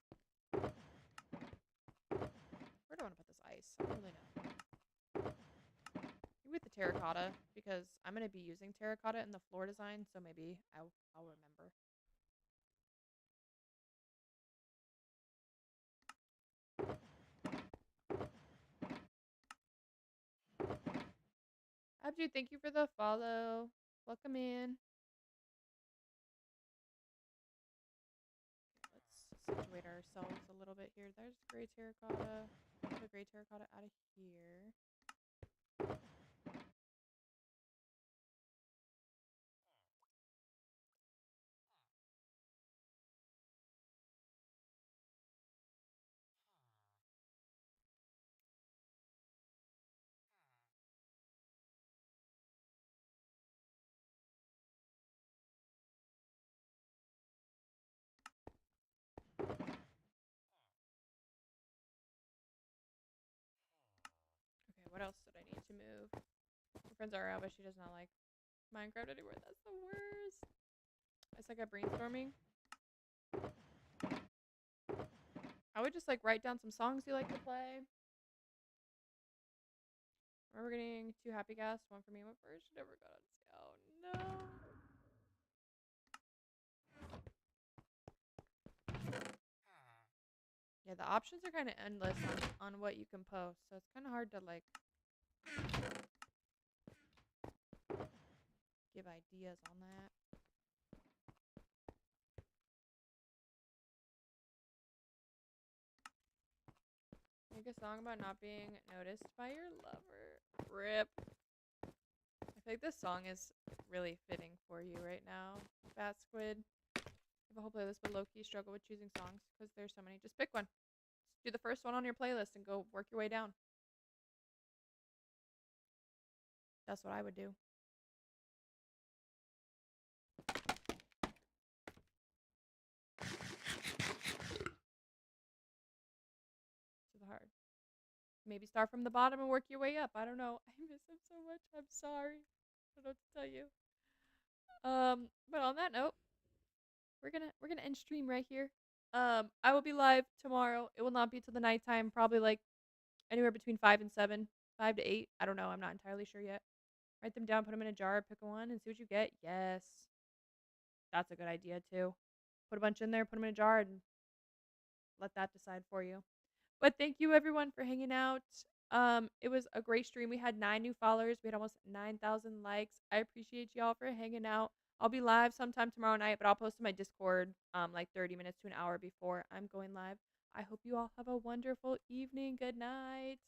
Where do I want to put this ice? I don't really know. Maybe with the terracotta, because I'm going to be using terracotta in the floor design, so maybe I'll remember. Abdu, thank you for the follow. Welcome in. Let's situate ourselves a little bit here. There's gray terracotta. Put the gray terracotta out of here. Okay, what else did I need to move? My friend's Ara, but she does not like Minecraft anymore. That's the worst. I suck at brainstorming. I would just like write down some songs you like to play. I remember getting 2 happy gas, one for me, one for her. She never got on Scout. No. Yeah, the options are kind of endless on what you can post, so it's kind of hard to like give ideas on that. Make a song about not being noticed by your lover. Rip. I feel like this song is really fitting for you right now, Fat Squid. I have a whole playlist, but low-key struggle with choosing songs because there's so many. Just pick one. Just do the first one on your playlist and go work your way down. That's what I would do. Too hard. Maybe start from the bottom and work your way up. I don't know. I miss him so much. I'm sorry. I don't know what to tell you. But on that note, we're gonna end stream right here. I will be live tomorrow. It will not be till the nighttime, probably like anywhere between 5 and 7, 5 to 8. I don't know. I'm not entirely sure yet. Write them down, put them in a jar, pick one, and see what you get. Yes, that's a good idea too. Put a bunch in there, put them in a jar, and let that decide for you. But thank you everyone for hanging out. It was a great stream. We had 9 new followers. We had almost 9,000 likes. I appreciate y'all for hanging out. I'll be live sometime tomorrow night, but I'll post to my Discord like 30 minutes to an hour before I'm going live. I hope you all have a wonderful evening. Good night.